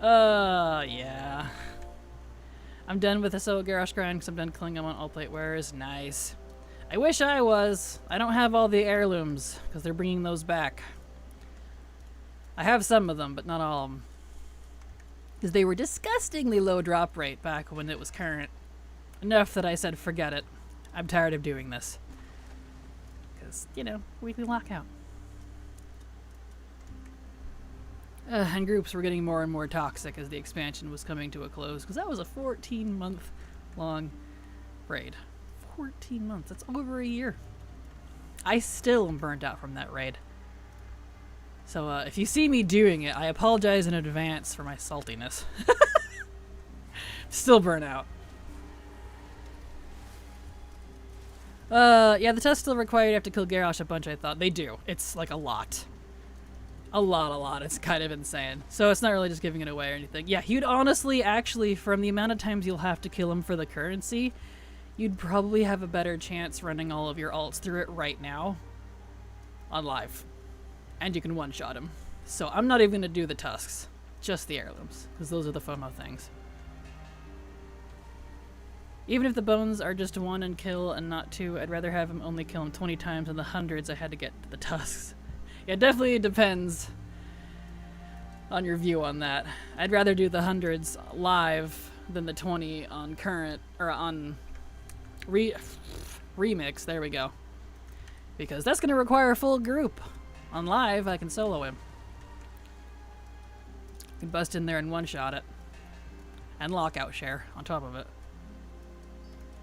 Yeah. I'm done with the SOO Garrosh grind because I'm done killing them on all plate wearers. Nice. I wish I was. I don't have all the heirlooms because they're bringing those back. I have some of them, but not all of them. Because they were disgustingly low drop rate back when it was current. Enough that I said, forget it. I'm tired of doing this. Because, you know, weekly lockout. And groups were getting more and more toxic as the expansion was coming to a close, because that was a 14-month long raid. 14 months. That's over a year. I still am burnt out from that raid. So if you see me doing it, I apologize in advance for my saltiness. Still burnt out. Yeah, the test still required you have to kill Garrosh a bunch, I thought. They do. It's like a lot. A lot. It's kind of insane. So it's not really just giving it away or anything. Yeah, you'd honestly, actually, from the amount of times you'll have to kill him for the currency, you'd probably have a better chance running all of your alts through it right now on live. And you can one-shot him. So I'm not even going to do the tusks. Just the heirlooms. Because those are the FOMO things. Even if the bones are just 1 and kill and not 2, I'd rather have him only kill him 20 times than the hundreds I had to get to the tusks. Yeah, it definitely depends on your view on that. I'd rather do the hundreds live than the 20 on current, or on remix, there we go. Because that's going to require a full group. On live, I can solo him. You can bust in there and one-shot it. And lockout share on top of it.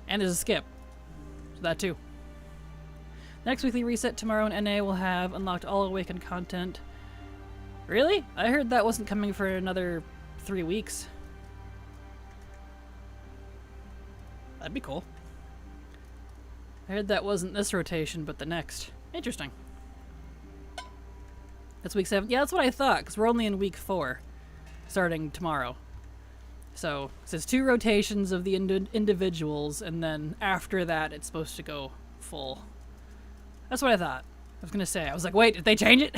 And there's a skip. So that too. Next weekly reset tomorrow in NA will have unlocked all awakened content. Really? I heard that wasn't coming for another 3 weeks. That'd be cool. I heard that wasn't this rotation, but the next. Interesting. That's week 7. Yeah, that's what I thought, because we're only in week 4, starting tomorrow. So, it says 2 rotations of the individuals, and then after that, it's supposed to go full. That's what I thought. I was going to say, I was like, wait, did they change it?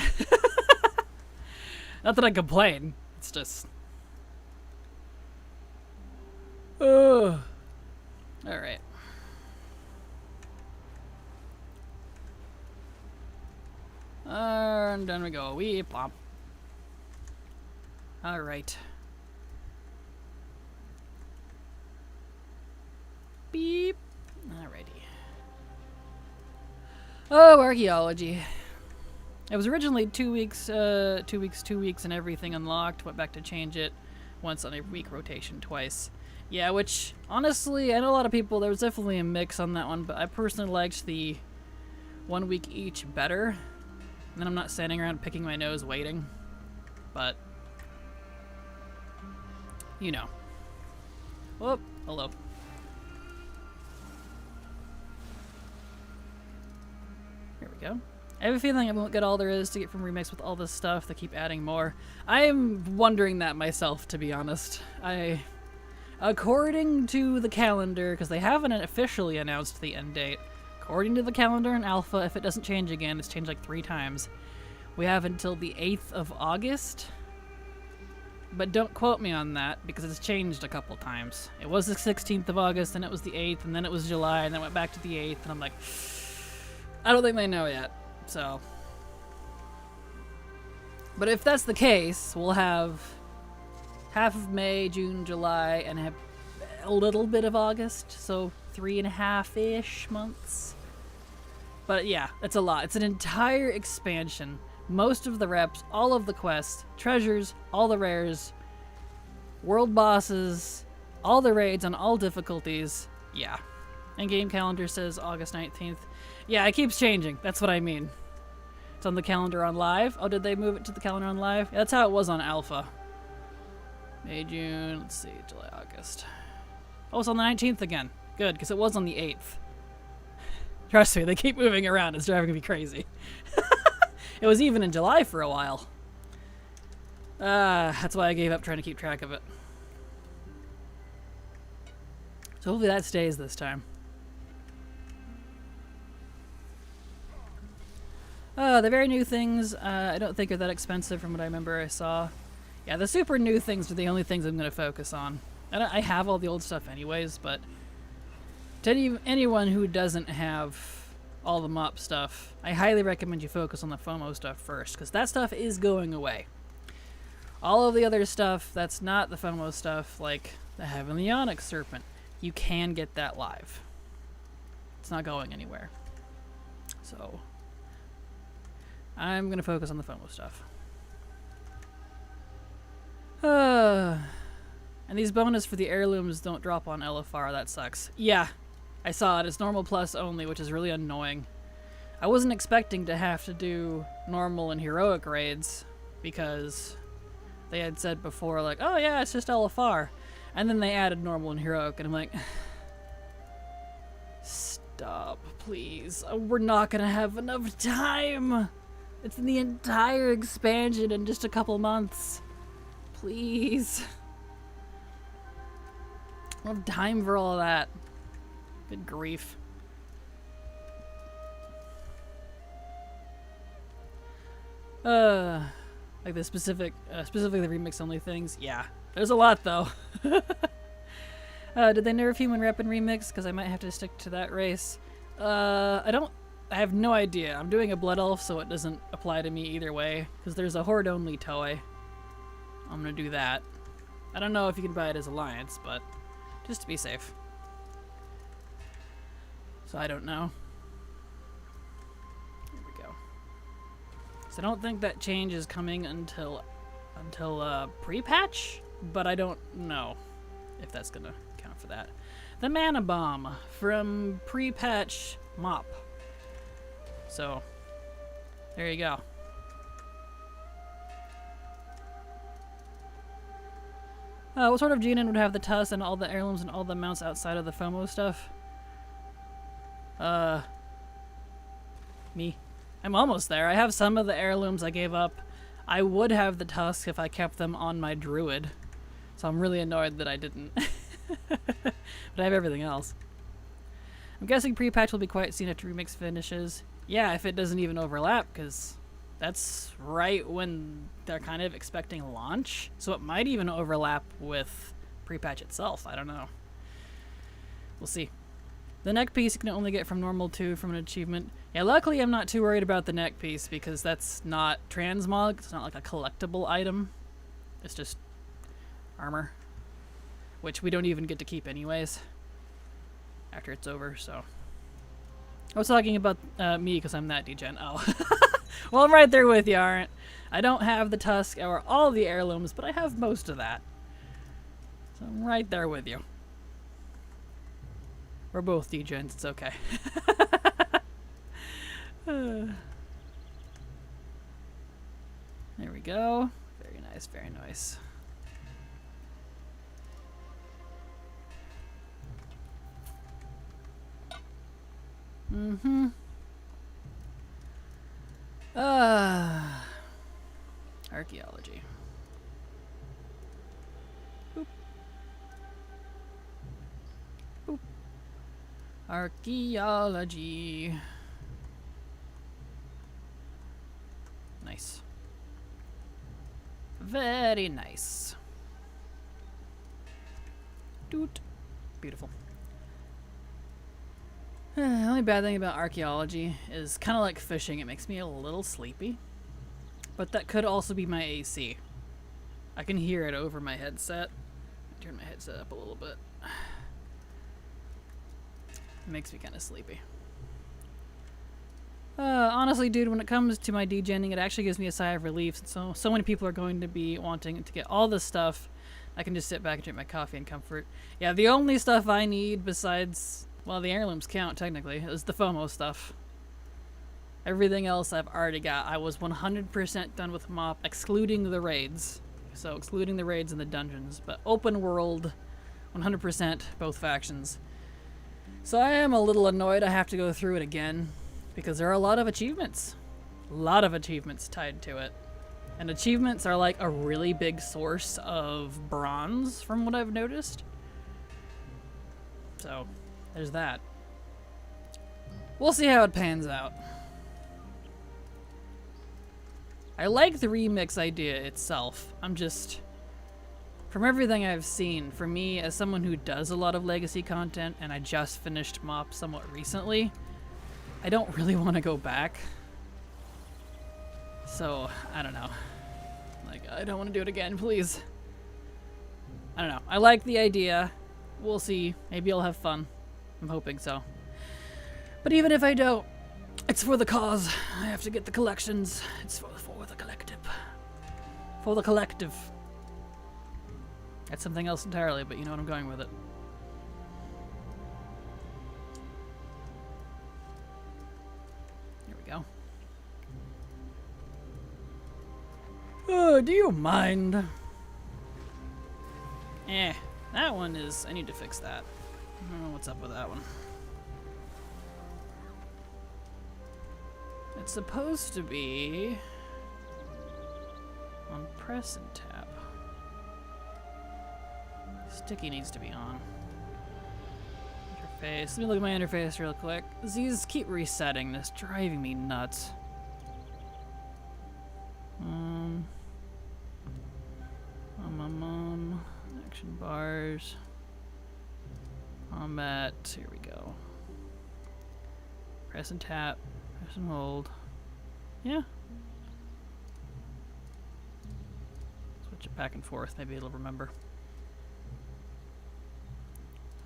Not that I complain. It's just... Ugh. Alright. And then we go. Wee plop. Alright. Beep. Alrighty. Oh, archaeology. It was originally 2 weeks, 2 weeks, and everything unlocked. Went back to change it once on a week rotation twice. Yeah, which, honestly, I know a lot of people, there was definitely a mix on that one, but I personally liked the 1 week each better. And then I'm not standing around picking my nose waiting. But, you know. Whoop, hello. Here we go. I have a feeling I won't get all there is to get from Remix with all this stuff. They keep adding more. I am wondering that myself, to be honest. According to the calendar, because they haven't officially announced the end date, according to the calendar in Alpha, if it doesn't change again, it's changed like 3 times, we have until the 8th of August. But don't quote me on that, because it's changed a couple times. It was the 16th of August, and it was the 8th, and then it was July, and then it went back to the 8th, and I'm like, I don't think they know yet. So, but if that's the case, we'll have half of May, June, July, and have a little bit of August, so 3.5-ish months. But yeah, it's a lot. It's an entire expansion. Most of the reps, all of the quests, treasures, all the rares, world bosses, all the raids on all difficulties. Yeah. And game calendar says August 19th. Yeah, it keeps changing. That's what I mean. It's on the calendar on live. Oh, did they move it to the calendar on live? Yeah, that's how it was on Alpha. May, June, let's see, July, August. Oh, it's on the 19th again. Good, because it was on the 8th. Trust me, they keep moving around. It's driving me crazy. It was even in July for a while. That's why I gave up trying to keep track of it. So hopefully that stays this time. The very new things, I don't think are that expensive from what I remember I saw. Yeah, the super new things are the only things I'm going to focus on. I have all the old stuff anyways, but to anyone who doesn't have all the mop stuff, I highly recommend you focus on the FOMO stuff first, because that stuff is going away. All of the other stuff that's not the FOMO stuff, like the Heavenly Onyx Serpent, you can get that live. It's not going anywhere. So I'm going to focus on the FOMO stuff. And these bonus for the heirlooms don't drop on LFR. That sucks. Yeah, I saw it. It's normal plus only, which is really annoying. I wasn't expecting to have to do normal and heroic raids, because they had said before, like, oh yeah, it's just LFR. And then they added normal and heroic, and I'm like, stop, please. We're not going to have enough time. It's in the entire expansion in just a couple months. Please. I don't have time for all of that. Good grief. Like the specifically the remix only things. Yeah, there's a lot though. Did they nerf human rep in remix? Because I might have to stick to that race. I have no idea. I'm doing a blood elf, so it doesn't apply to me either way. Because there's a horde only toy. I'm gonna do that. I don't know if you can buy it as Alliance, but just to be safe. So I don't know. Here we go. So I don't think that change is coming until pre-patch, but I don't know if that's gonna count for that. The Mana Bomb from pre-patch Mop. So, there you go. What sort of Genin would have the tusk and all the heirlooms and all the mounts outside of the FOMO stuff? Me. I'm almost there. I have some of the heirlooms I gave up. I would have the tusk if I kept them on my druid. So I'm really annoyed that I didn't. But I have everything else. I'm guessing pre-patch will be quite soon after remix finishes. Yeah, if it doesn't even overlap, because that's right when they're kind of expecting launch. So it might even overlap with pre-patch itself. I don't know. We'll see. The neck piece you can only get from normal 2 from an achievement. Yeah, luckily I'm not too worried about the neck piece because that's not transmog. It's not like a collectible item. It's just armor, which we don't even get to keep anyways after it's over, so. I was talking about me because I'm that degen. Oh. Well, I'm right there with you, aren't I? Don't have the tusk or all the heirlooms, but I have most of that. So I'm right there with you. We're both degens, it's okay. There we go. Very nice, very nice. Mm-hmm. Archaeology. Boop. Boop. Archaeology. Nice. Very nice. Doot. Beautiful. The only bad thing about archaeology is kind of like fishing. It makes me a little sleepy. But that could also be my AC. I can hear it over my headset. Turn my headset up a little bit. It makes me kind of sleepy. Honestly, dude, when it comes to my degenning, it actually gives me a sigh of relief. So many people are going to be wanting to get all this stuff. I can just sit back and drink my coffee in comfort. Yeah, the only stuff I need besides, well, the heirlooms count technically, is the FOMO stuff. Everything else I've already got. I was 100% done with MOP, excluding the raids. So excluding the raids and the dungeons, but open world, 100% both factions. So I am a little annoyed I have to go through it again, because there are a lot of achievements. A lot of achievements tied to it. And achievements are like a really big source of bronze, from what I've noticed. So, there's that. We'll see how it pans out. I like the remix idea itself. I'm just, from everything I've seen, for me, as someone who does a lot of legacy content, and I just finished MOP somewhat recently, I don't really want to go back. So, I don't know. Like, I don't want to do it again, please. I don't know. I like the idea. We'll see. Maybe I'll have fun. I'm hoping so. But even if I don't, it's for the cause. I have to get the collections. It's for the collective. For the collective. That's something else entirely, but you know what I'm going with it. Here we go. Oh, do you mind? That one is... I need to fix that. I don't know what's up with that one. It's supposed to be... on press and tap. Sticky needs to be on. Interface. Let me look at my interface real quick. These keep resetting. This driving me nuts. Action bars. Combat. Here we go. Press and tap. Press and hold. Yeah. Switch it back and forth. Maybe it'll remember.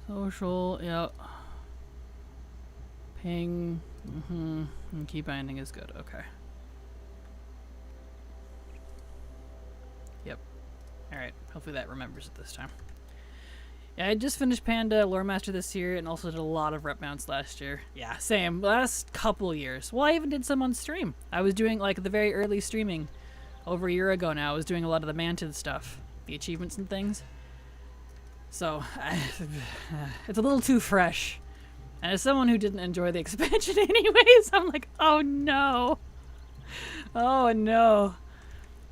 Social. Yep. Ping. And key binding is good. Okay. Yep. Alright. Hopefully that remembers it this time. Yeah, I just finished Panda Lore Master this year and also did a lot of rep mounts last year. Yeah, same. Last couple years. Well, I even did some on stream. I was doing like the very early streaming over a year ago now. I was doing a lot of the Mantid stuff, the achievements and things. So, it's a little too fresh. And as someone who didn't enjoy the expansion anyways, I'm like, oh no. Oh no.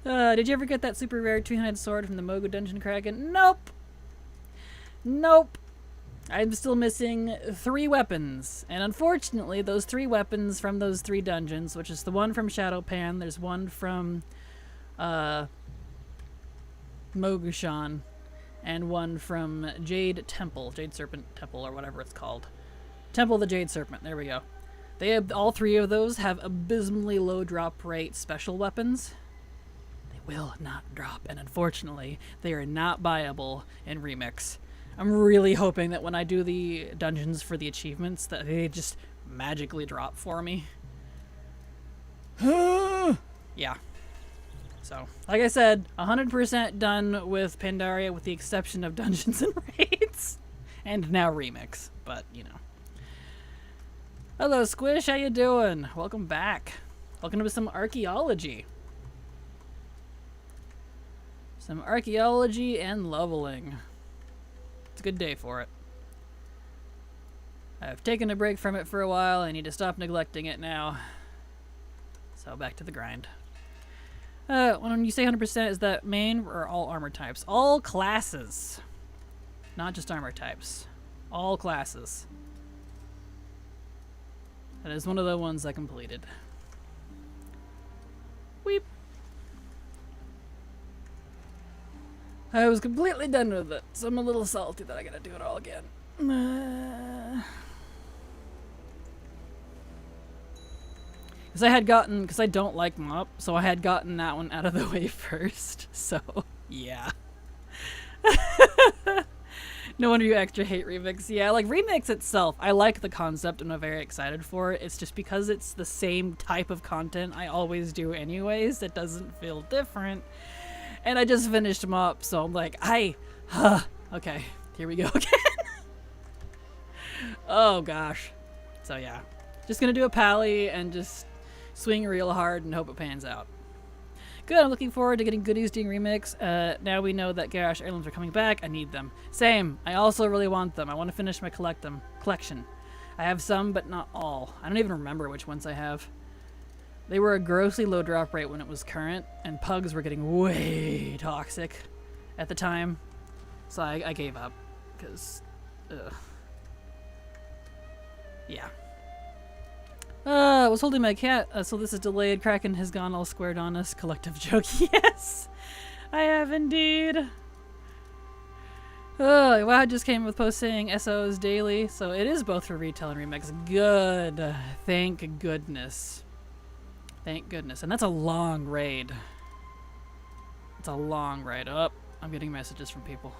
Did you ever get that super rare two-handed sword from the Mogu Dungeon Kraken? Nope. Nope. I'm still missing 3 weapons. And unfortunately, those 3 weapons from those 3 dungeons, which is the one from Shadowpan, there's one from Mogushan, and one from Jade Serpent Temple, or whatever it's called. Temple of the Jade Serpent, there we go. They have, all 3 of those have abysmally low drop rate special weapons. They will not drop, and unfortunately, they are not buyable in Remix. I'm really hoping that when I do the dungeons for the achievements that they just magically drop for me. Yeah. So, like I said, 100% done with Pandaria with the exception of Dungeons and Raids. And now Remix, but, you know. Hello, Squish, how you doing? Welcome back. Welcome to some archaeology. Some archaeology and leveling. It's a good day for it. I've taken a break from it for a while. I need to stop neglecting it now. So back to the grind. When you say 100%, is that main or all armor types? All classes. Not just armor types. All classes. That is one of the ones I completed. Weep. I was completely done with it, so I'm a little salty that I gotta do it all again. Because I don't like Mop, so I had gotten that one out of the way first, so, yeah. No wonder you extra hate Remix. Yeah, like, Remix itself, I like the concept and I'm very excited for it. It's just because it's the same type of content I always do anyways, it doesn't feel different. And I just finished them up, so I'm like, okay, here we go again. Oh gosh. So yeah, just gonna do a pally and just swing real hard and hope it pans out. Good, I'm looking forward to getting goodies doing Remix. Now we know that Garrosh heirlooms are coming back, I need them. Same, I also really want them. I want to finish my collection. I have some, but not all. I don't even remember which ones I have. They were a grossly low drop rate when it was current, and pugs were getting way toxic at the time. So I gave up, because, yeah. I was holding my cat, so this is delayed. Kraken has gone all squared on us. Collective joke, yes! I have indeed. Oh, WoW just came with posting SOs daily, so it is both for retail and Remix. Good. Thank goodness. Thank goodness. And that's a long raid. It's a long raid. Oh, I'm getting messages from people.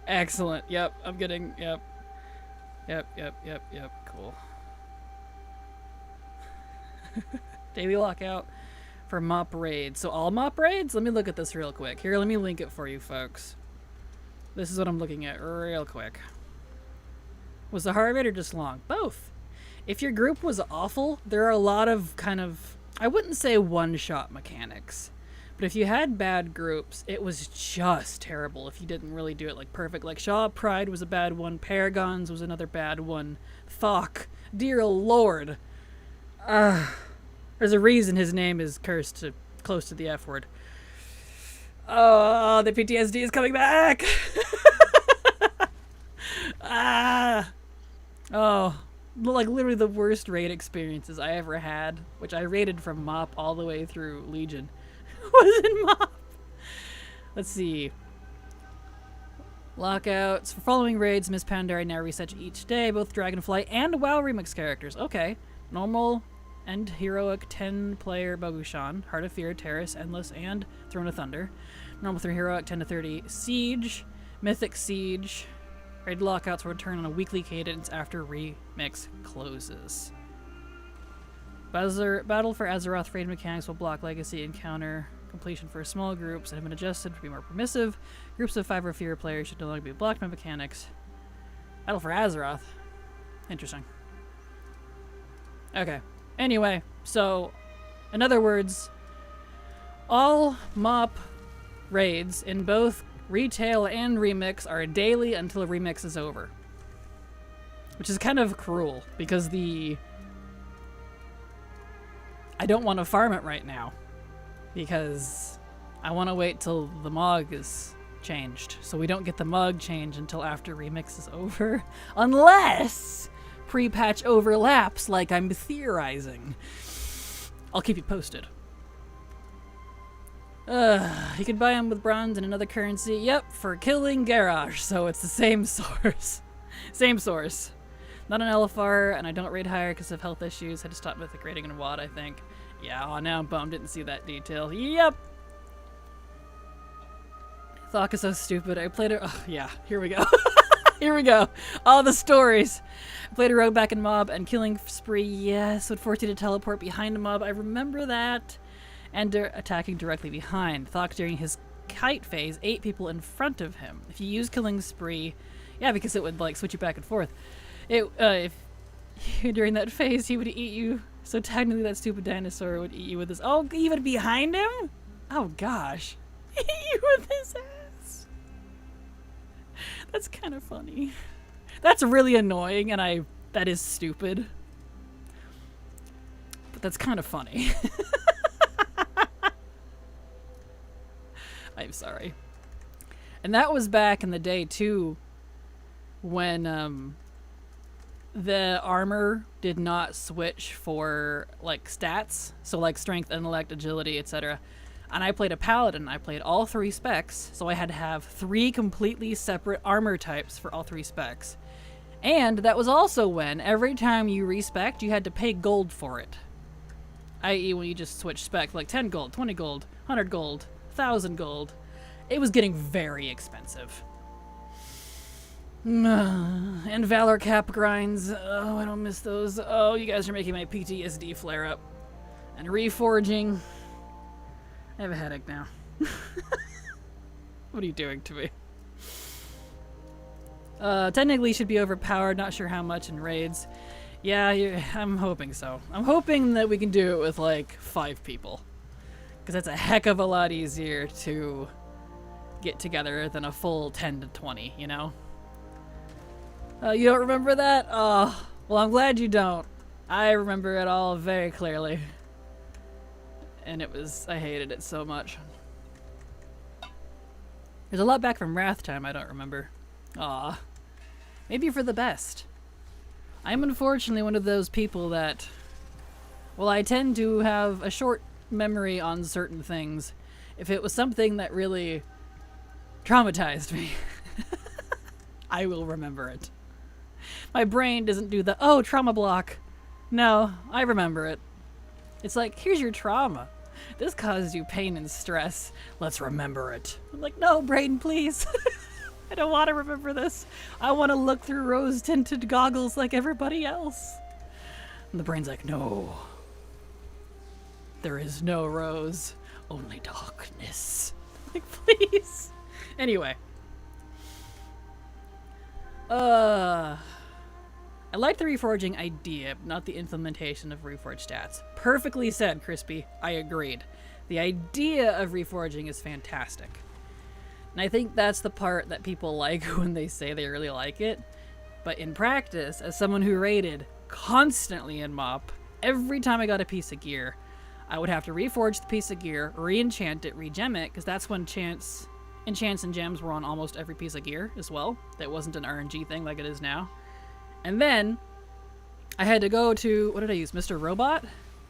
Excellent. Yep, I'm getting, yep. Yep, cool. Daily lockout for mop raids. So all mop raids? Let me look at this real quick. Here, let me link it for you folks. This is what I'm looking at real quick. Was the hard raid or just long? Both. If your group was awful, there are a lot of kind of, I wouldn't say one-shot mechanics, but if you had bad groups, it was just terrible if you didn't really do it like perfect. Like Shaw Pride was a bad one, Paragons was another bad one, Thok, dear lord. There's a reason his name is cursed to close to the F word. Oh, the PTSD is coming back. Oh, like literally the worst raid experiences I ever had, which I raided from Mop all the way through Legion, was in Mop. Let's see. Lockouts. For following raids, Miss Pandaria now reset each day, both Dragonflight and WoW Remix characters. Okay. Normal and heroic 10-player Bogushan, Heart of Fear, Terrace, Endless, and Throne of Thunder. Normal 3 heroic 10 to 30 Siege, Mythic Siege. Raid lockouts will return on a weekly cadence after Remix closes. Battle for Azeroth raid mechanics will block legacy encounter completion for small groups and have been adjusted to be more permissive. Groups of 5 or fewer players should no longer be blocked by mechanics. Battle for Azeroth. Interesting. Okay. Anyway, so, in other words, all MOP raids in both retail and remix are daily until remix is over. Which is kind of cruel, because I don't want to farm it right now, because I want to wait till the MOG is changed. So we don't get the MOG change until after remix is over. Unless pre-patch overlaps like I'm theorizing. I'll keep you posted. You can buy them with bronze and another currency. Yep, for killing Garage. So it's the same source. Same source. Not an LFR, and I don't raid higher because of health issues. Had to stop mythic raiding in WoD, I think. Yeah, oh, now I'm bummed. Didn't see that detail. Yep. Thok is so stupid. I played it. Oh, yeah, here we go. Here we go. All the stories. I played a rogue back in mob and killing spree. Yes, would force you to teleport behind a mob. I remember that. And attacking directly behind. Thok during his kite phase ate people in front of him. If you use killing spree, yeah, because it would like switch you back and forth. If during that phase he would eat you. So technically that stupid dinosaur would eat you with his. Oh, even behind him? Oh gosh, eat you with his ass. That's kind of funny. That's really annoying, and that is stupid. But that's kind of funny. I'm sorry. And that was back in the day too, when the armor did not switch for like stats, so like strength, intellect, agility, etc. And I played a paladin. I played all 3 specs, so I had to have 3 completely separate armor types for all 3 specs. And that was also when every time you respec, you had to pay gold for it. I.e. when you just switch spec, like 10 gold, 20 gold, 100 gold, 1,000 gold. It was getting very expensive. And Valor cap grinds. Oh, I don't miss those. Oh, you guys are making my PTSD flare up. And reforging. I have a headache now. What are you doing to me? Technically should be overpowered. Not sure how much in raids. Yeah, I'm hoping so. I'm hoping that we can do it with like 5 people. Because that's a heck of a lot easier to get together than a full 10 to 20, you know? You don't remember that? Oh, well, I'm glad you don't. I remember it all very clearly. And I hated it so much. There's a lot back from Wrath time I don't remember. Aw. Maybe for the best. I'm unfortunately one of those people that, well, I tend to have a short memory on certain things. If it was something that really traumatized me, I will remember it. My brain doesn't do the, oh, trauma block. No, I remember it. It's like, here's your trauma. This caused you pain and stress. Let's remember it. I'm like, no, brain, please. I don't want to remember this. I want to look through rose-tinted goggles like everybody else. And the brain's like, no. There is no rose, only darkness. Like, please. Anyway. I like the reforging idea, but not the implementation of reforged stats. Perfectly said, Crispy. I agreed. The idea of reforging is fantastic. And I think that's the part that people like when they say they really like it. But in practice, as someone who raided constantly in MOP, every time I got a piece of gear, I would have to reforge the piece of gear, re-enchant it, re-gem it, because that's when enchants and gems were on almost every piece of gear as well. That wasn't an RNG thing like it is now. And then I had to go to, what did I use? Mr. Robot,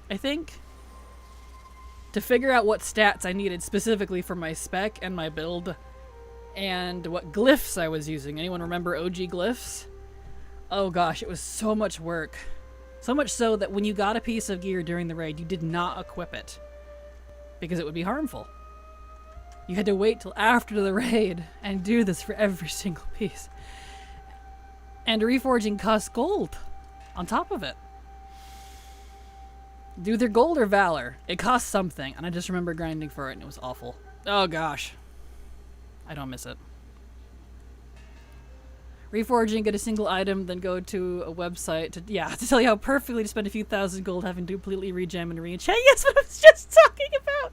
I think, to figure out what stats I needed specifically for my spec and my build and what glyphs I was using. Anyone remember OG glyphs? Oh gosh, it was so much work. So much so that when you got a piece of gear during the raid, you did not equip it because it would be harmful. You had to wait till after the raid and do this for every single piece. And reforging costs gold on top of it. Do either gold or valor. It costs something, and I just remember grinding for it, and it was awful. Oh gosh. I don't miss it. Reforging, get a single item, then go to a website to tell you how perfectly to spend a few thousand gold having to completely regem and re-enchant. Yes, what I was just talking about!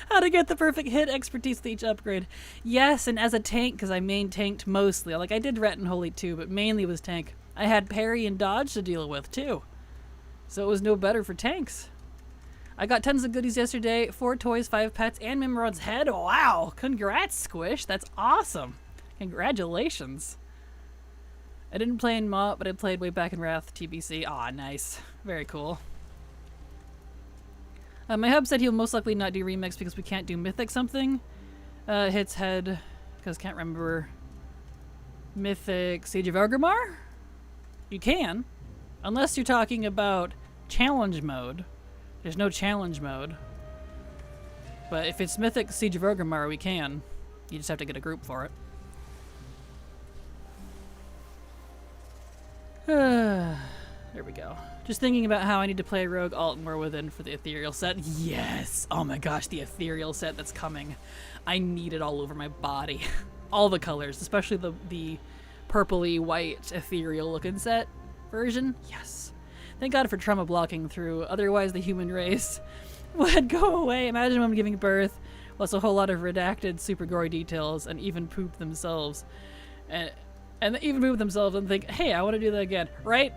How to get the perfect hit expertise with each upgrade. Yes, and as a tank, because I main tanked mostly. Like, I did Ret and Holy too, but mainly was tank. I had parry and dodge to deal with too. So it was no better for tanks. I got tons of goodies yesterday. 4 toys, 5 pets, and Mimrod's head. Wow! Congrats, Squish. That's awesome. Congratulations. I didn't play in MOT, but I played way back in Wrath TBC. Aw, nice. Very cool. My hub said he'll most likely not do remix because we can't do Mythic something. Hits head, because can't remember. Mythic Siege of Orgrimmar? You can. Unless you're talking about challenge mode. There's no challenge mode. But if it's Mythic Siege of Orgrimmar, we can. You just have to get a group for it. There we go. Just thinking about how I need to play Rogue Alt and War Within for the Ethereal set. Yes! Oh my gosh, the Ethereal set that's coming. I need it all over my body. All the colors, especially the purpley white ethereal looking set version. Yes. Thank God for trauma blocking through. Otherwise the human race would go away. Imagine them giving birth, plus a whole lot of redacted super gory details, and even poop themselves. And even move themselves and think, hey, I want to do that again, right?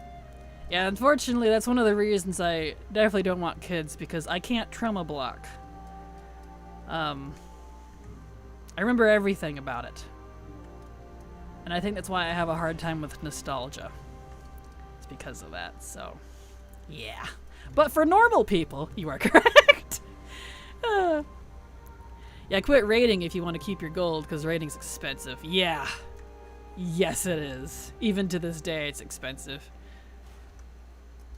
Yeah, unfortunately, that's one of the reasons I definitely don't want kids, because I can't trauma block. I remember everything about it. And I think that's why I have a hard time with nostalgia. It's because of that, so yeah. But for normal people, you are correct. Yeah, quit raiding if you want to keep your gold, because raiding's expensive. Yeah. Yes, it is. Even to this day, it's expensive.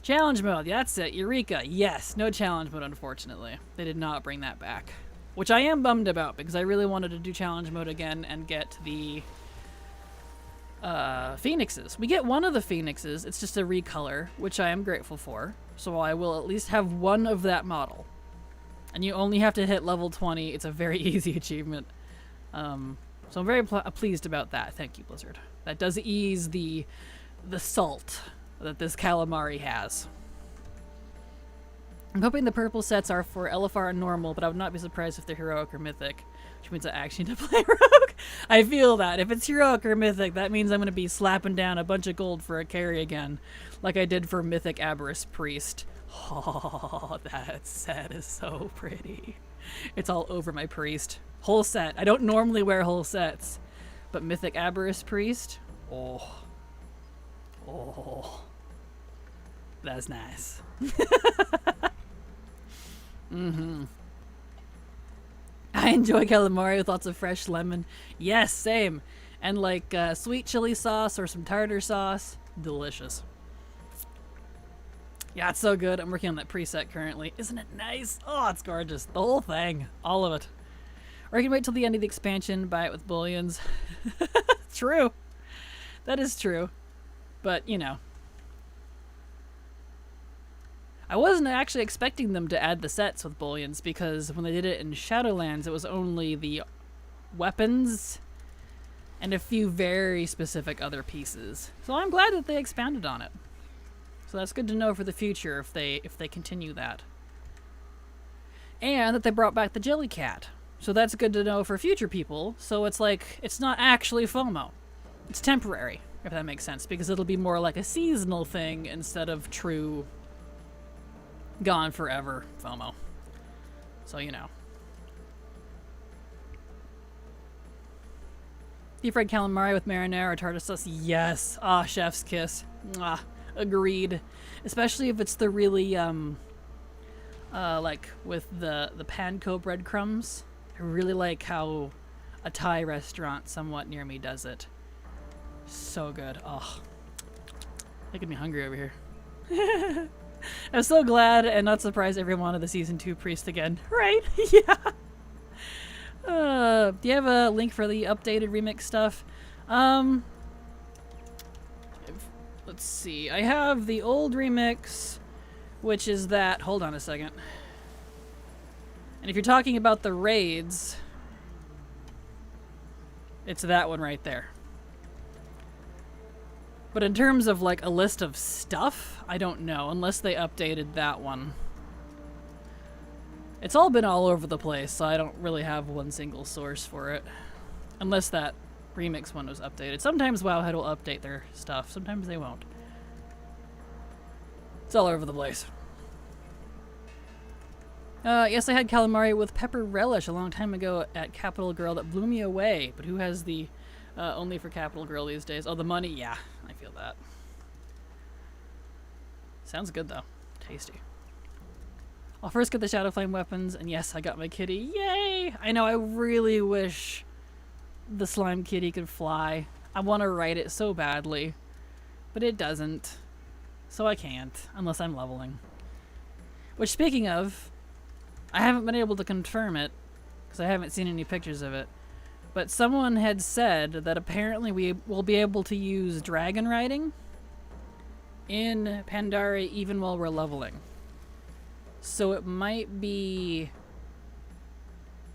Challenge mode, that's it. Eureka, yes. No challenge mode, unfortunately. They did not bring that back. Which I am bummed about, because I really wanted to do challenge mode again and get the phoenixes. We get one of the phoenixes. It's just a recolor, which I am grateful for. So I will at least have one of that model. And you only have to hit level 20. It's a very easy achievement. So I'm very pleased about that. Thank you, Blizzard. That does ease the salt that this calamari has. I'm hoping the purple sets are for LFR and normal, but I would not be surprised if they're heroic or mythic, which means I actually need to play rogue. I feel that. If it's heroic or mythic, that means I'm going to be slapping down a bunch of gold for a carry again, like I did for Mythic Aberrus Priest. Oh, that set is so pretty. It's all over my priest. Whole set. I don't normally wear whole sets, but Mythic Aberrus Priest, oh, that's nice. I enjoy calamari with lots of fresh lemon. Yes, same. And like sweet chili sauce or some tartar sauce. Delicious. Yeah, it's so good. I'm working on that preset currently. Isn't it nice? Oh, it's gorgeous. The whole thing. All of it. Or you can wait till the end of the expansion, buy it with bullions. True. That is true. But, you know. I wasn't actually expecting them to add the sets with bullions, because when they did it in Shadowlands, it was only the weapons and a few very specific other pieces. So I'm glad that they expanded on it. So that's good to know for the future if they continue that. And that they brought back the Jellycat. So that's good to know for future people. So it's like, it's not actually FOMO. It's temporary, if that makes sense, because it'll be more like a seasonal thing instead of true gone forever FOMO. So, you know. Deep fried calamari with marinara or tartar sauce. Yes. Ah, chef's kiss. Mwah. Agreed. Especially if it's the really, like with the panko breadcrumbs. I really like how a Thai restaurant somewhat near me does it. So good. Oh, making me hungry over here. I'm so glad and not surprised everyone wanted the season 2 priest again. Right? Yeah. Do you have a link for the updated remix stuff? Let's see. I have the old remix, which is that. Hold on a second. And if you're talking about the raids, it's that one right there. But in terms of like a list of stuff, I don't know, unless they updated that one. It's all been all over the place, so I don't really have one single source for it. Unless that remix one was updated. Sometimes Wowhead will update their stuff, sometimes they won't. It's all over the place. Yes, I had calamari with pepper relish a long time ago at Capital Girl that blew me away. But who has the only for Capital Girl these days? Oh, the money? Yeah, I feel that. Sounds good, though. Tasty. I'll first get the Shadow Flame weapons, and yes, I got my kitty. Yay! I know, I really wish the slime kitty could fly. I want to ride it so badly, but it doesn't. So I can't, unless I'm leveling. Which, speaking of, I haven't been able to confirm it, because I haven't seen any pictures of it, but someone had said that apparently we will be able to use dragon riding in Pandaria even while we're leveling. So it might be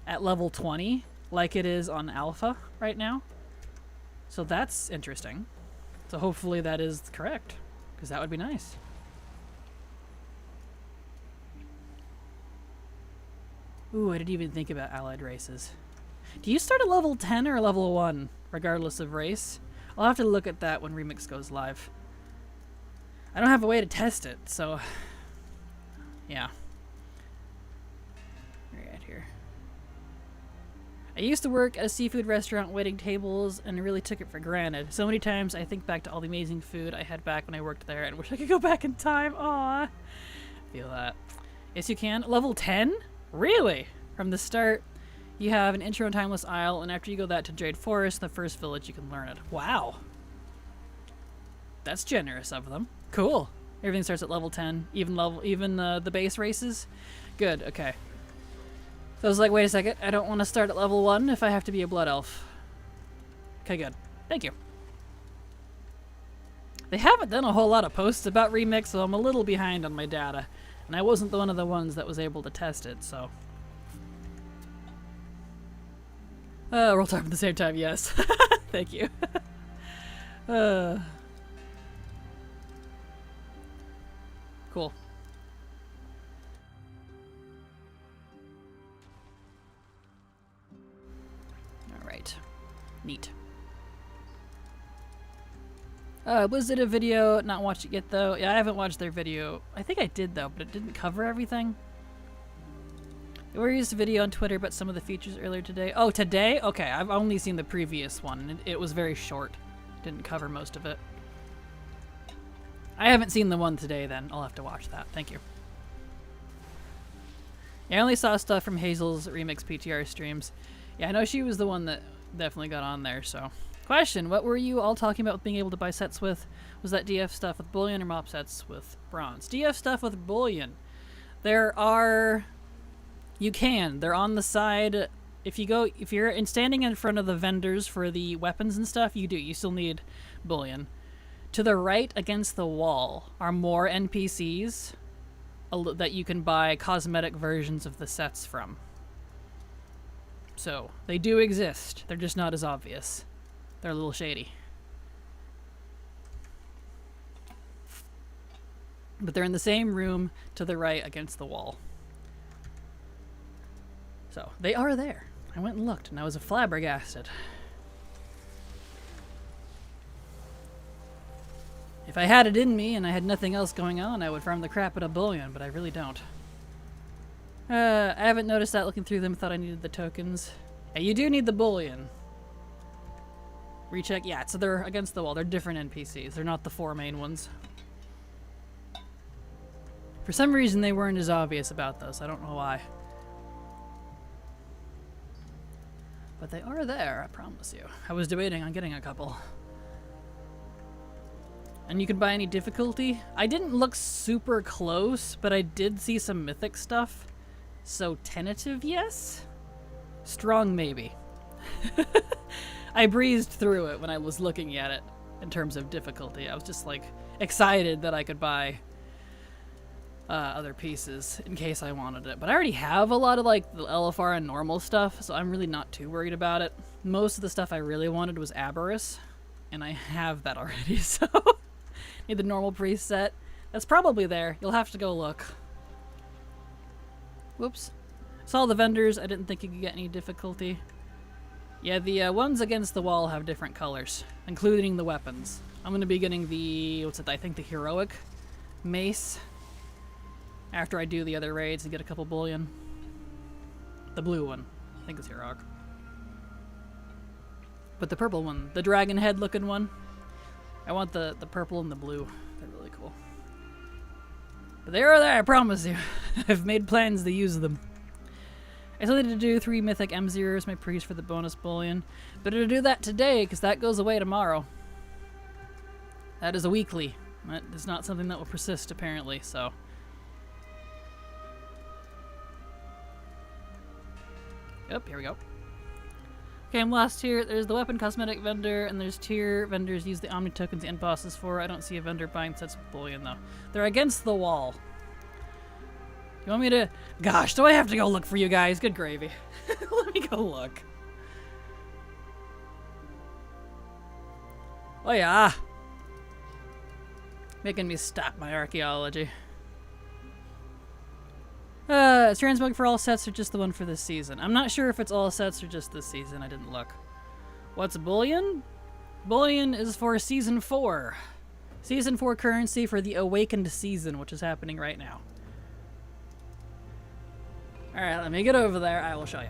at level 20, like it is on Alpha right now. So that's interesting. So hopefully that is correct, because that would be nice. Ooh, I didn't even think about allied races. Do you start at level 10 or level 1, regardless of race? I'll have to look at that when Remix goes live. I don't have a way to test it, so... yeah. Right here. I used to work at a seafood restaurant waiting tables and really took it for granted. So many times I think back to all the amazing food I had back when I worked there and wish I could go back in time. Aww. Feel that. Yes, you can. Level 10? Really? From the start, you have an intro and Timeless Isle, and after you go that to Jade Forest, the first village, you can learn it. Wow. That's generous of them. Cool. Everything starts at level 10, even the base races. Good, okay. So I was like, wait a second, I don't want to start at level 1 if I have to be a Blood Elf. Okay, good. Thank you. They haven't done a whole lot of posts about Remix, so I'm a little behind on my data. And I wasn't one of the ones that was able to test it, so... we're all talking at the same time, yes. Thank you. Cool. Alright. Neat. Blizzard did a video, not watched it yet though. Yeah, I haven't watched their video. I think I did though, but it didn't cover everything. They were used a video on Twitter about some of the features earlier today. Oh, today? Okay, I've only seen the previous one, and it was very short. Didn't cover most of it. I haven't seen the one today then. I'll have to watch that. Thank you. Yeah, I only saw stuff from Hazel's Remix PTR streams. Yeah, I know she was the one that definitely got on there, so... Question, what were you all talking about with being able to buy sets with? Was that DF stuff with bullion or mop sets with bronze? DF stuff with bullion. There are... You can. They're on the side. If you're standing in front of the vendors for the weapons and stuff, you do. You still need bullion. To the right against the wall are more NPCs that you can buy cosmetic versions of the sets from. So, they do exist. They're just not as obvious. They're a little shady. But they're in the same room to the right against the wall. So, they are there. I went and looked, and I was flabbergasted. If I had it in me and I had nothing else going on, I would farm the crap out of bullion, but I really don't. I haven't noticed that looking through them. Thought I needed the tokens. Yeah, you do need the bullion. Recheck. Yeah, so they're against the wall. They're different NPCs. They're not the 4 main ones. For some reason, they weren't as obvious about those. I don't know why. But they are there, I promise you. I was debating on getting a couple. And you can buy any difficulty. I didn't look super close, but I did see some mythic stuff. So tentative, yes? Strong maybe. I breezed through it when I was looking at it in terms of difficulty. I was just like excited that I could buy other pieces in case I wanted it. But I already have a lot of like the LFR and normal stuff, so I'm really not too worried about it. Most of the stuff I really wanted was Aberrus, and I have that already, so need the normal preset. That's probably there. You'll have to go look. Whoops. Saw the vendors. I didn't think you could get any difficulty. Yeah, the ones against the wall have different colors, including the weapons. I'm going to be getting the, what's it, I think the heroic mace after I do the other raids and get a couple bullion. The blue one. I think it's heroic. But the purple one, the dragon head looking one, I want the purple and the blue. They're really cool. But they are there, I promise you. I've made plans to use them. I still need to do 3 mythic M0s, my priest for the bonus bullion. Better to do that today, because that goes away tomorrow. That is a weekly. That is not something that will persist, apparently, so. Yep, here we go. Okay, I'm last here. There's the weapon cosmetic vendor, and there's tier vendors use the Omni tokens the end bosses for. I don't see a vendor buying sets of bullion, though. They're against the wall. You want me to... Gosh, do I have to go look for you guys? Good gravy. Let me go look. Oh yeah. Making me stop my archaeology. Is transmog for all sets or just the one for this season? I'm not sure if it's all sets or just this season. I didn't look. What's bullion? Bullion is for season 4. Season 4 currency for the awakened season, which is happening right now. Alright, let me get over there. I will show you.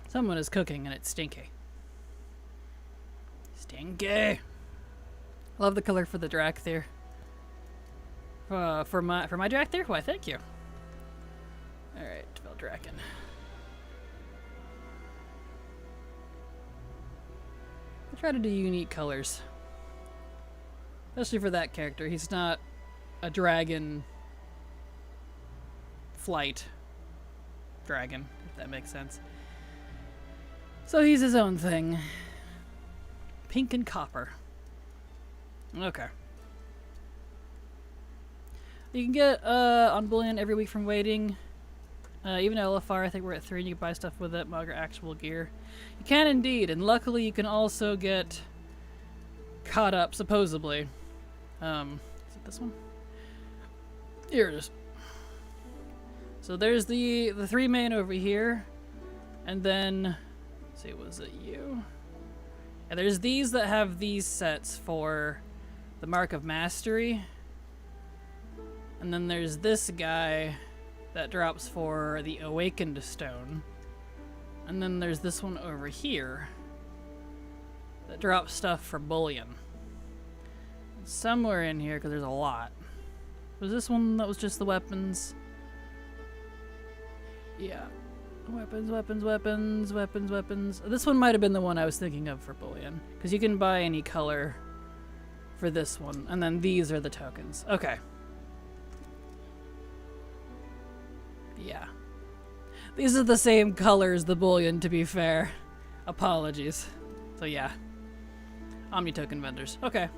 Someone is cooking and it's stinky. Stinky! Love the color for the Drakthir. For my Drakthir? Why, thank you. Alright, Veldraken. I try to do unique colors. Especially for that character. He's not a dragon flight dragon, if that makes sense. So he's his own thing. Pink and copper. Okay. You can get on bullion every week from waiting. Even LFR, I think we're at 3 and you can buy stuff with it, mug or actual gear. You can indeed, and luckily you can also get caught up, supposedly. Is it this one? Here it is. So there's the 3 main over here, and then, let's see, was it you? And there's these that have these sets for the Mark of Mastery. And then there's this guy that drops for the Awakened Stone. And then there's this one over here that drops stuff for bullion. Somewhere in here, because there's a lot. Was this one that was just the weapons? Yeah. Weapons, weapons, weapons, weapons, weapons. This one might have been the one I was thinking of for bullion. Because you can buy any color for this one. And then these are the tokens. Okay. Yeah. These are the same color as the bullion, to be fair. Apologies. So yeah. Omni token vendors. Okay.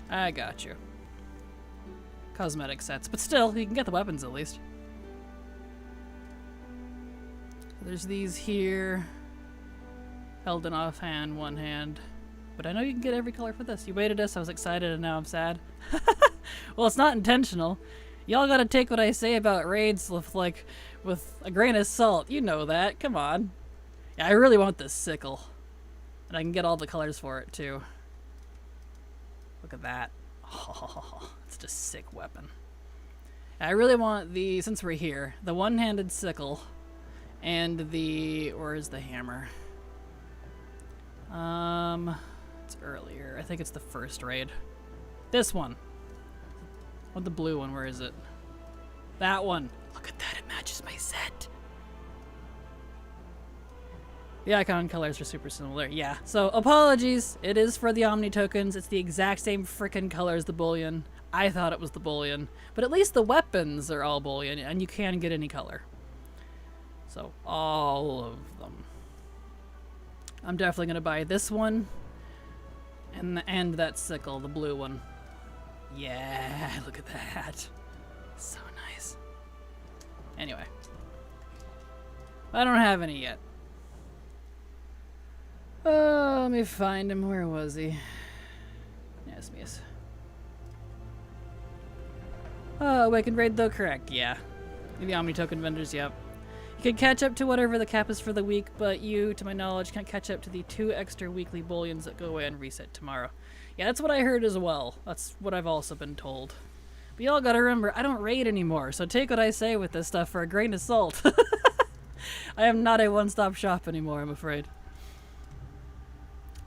I got you. Cosmetic sets. But still, you can get the weapons at least. There's these here. Held in offhand, one hand. But I know you can get every color for this. You waited us, I was excited, and now I'm sad. Well, it's not intentional. Y'all gotta take what I say about raids with a grain of salt. You know that. Come on. Yeah, I really want this sickle. And I can get all the colors for it, too. Look at that. Oh, it's just a sick weapon. I really want the, since we're here, the one-handed sickle. And the, where is the hammer? It's earlier. I think it's the first raid. This one. What the blue one? Where is it? That one. Look at that. It matches my set. The icon colors are super similar. Yeah, so apologies. It is for the Omni tokens. It's the exact same frickin' color as the bullion. I thought it was the bullion. But at least the weapons are all bullion, and you can get any color. So, all of them. I'm definitely going to buy this one. And that sickle, the blue one. Yeah, look at that. So nice. Anyway. I don't have any yet. Oh, let me find him. Where was he? Yes, miss. Oh, awakened raid though? Correct, yeah. The Omni token vendors, yep. You can catch up to whatever the cap is for the week, but you, to my knowledge, can't catch up to the 2 extra weekly bullions that go away and reset tomorrow. Yeah, that's what I heard as well. That's what I've also been told. But y'all gotta remember, I don't raid anymore, so take what I say with this stuff for a grain of salt. I am not a one-stop shop anymore, I'm afraid.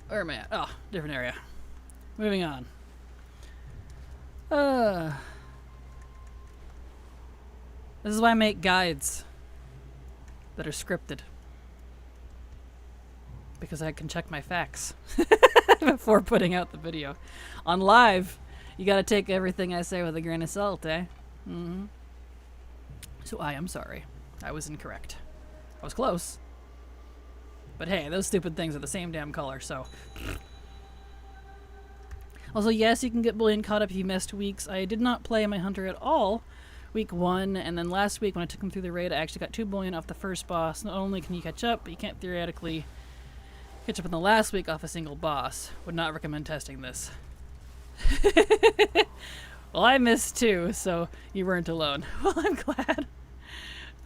Where am I at? Oh, different area. Moving on. This is why I make guides that are scripted. Because I can check my facts before putting out the video. On live, you gotta take everything I say with a grain of salt, eh? Mm-hmm. So I am sorry. I was incorrect. I was close. But hey, those stupid things are the same damn color, so. Also, yes, you can get bullion caught up if you missed weeks. I did not play my hunter at all week 1, and then last week when I took him through the raid, I actually got 2 bullion off the first boss. Not only can you catch up, but you can't theoretically catch up in the last week off a single boss. Would not recommend testing this. Well, I missed 2, so you weren't alone. Well, I'm glad.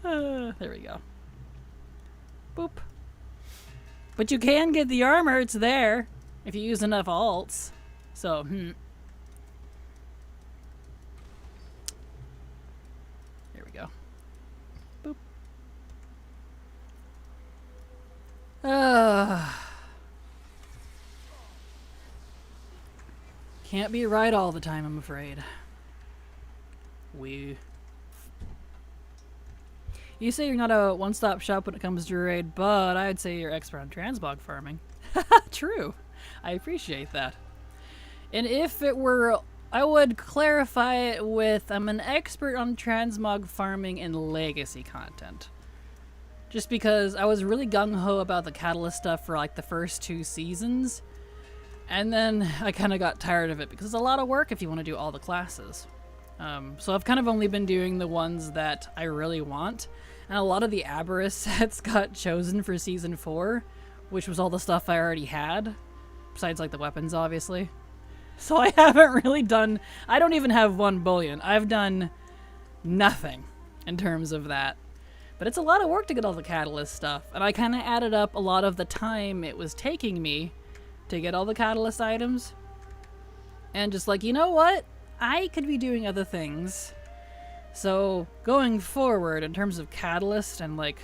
There we go. Boop. But you can get the armor, it's there, if you use enough alts. So, There we go. Boop. Can't be right all the time, I'm afraid. You say you're not a one-stop shop when it comes to raid, but I'd say you're expert on transmog farming. True. I appreciate that. And if it were, I would clarify it with, I'm an expert on transmog farming and legacy content. Just because I was really gung-ho about the catalyst stuff for like the first 2 seasons. And then I kind of got tired of it because it's a lot of work if you want to do all the classes. So I've kind of only been doing the ones that I really want. And a lot of the Aberrus sets got chosen for Season 4, which was all the stuff I already had. Besides, like, the weapons, obviously. So I haven't really done... I don't even have 1 bullion. I've done nothing in terms of that. But it's a lot of work to get all the catalyst stuff. And I kind of added up a lot of the time it was taking me to get all the catalyst items. And just like, you know what? I could be doing other things. So going forward in terms of catalyst and like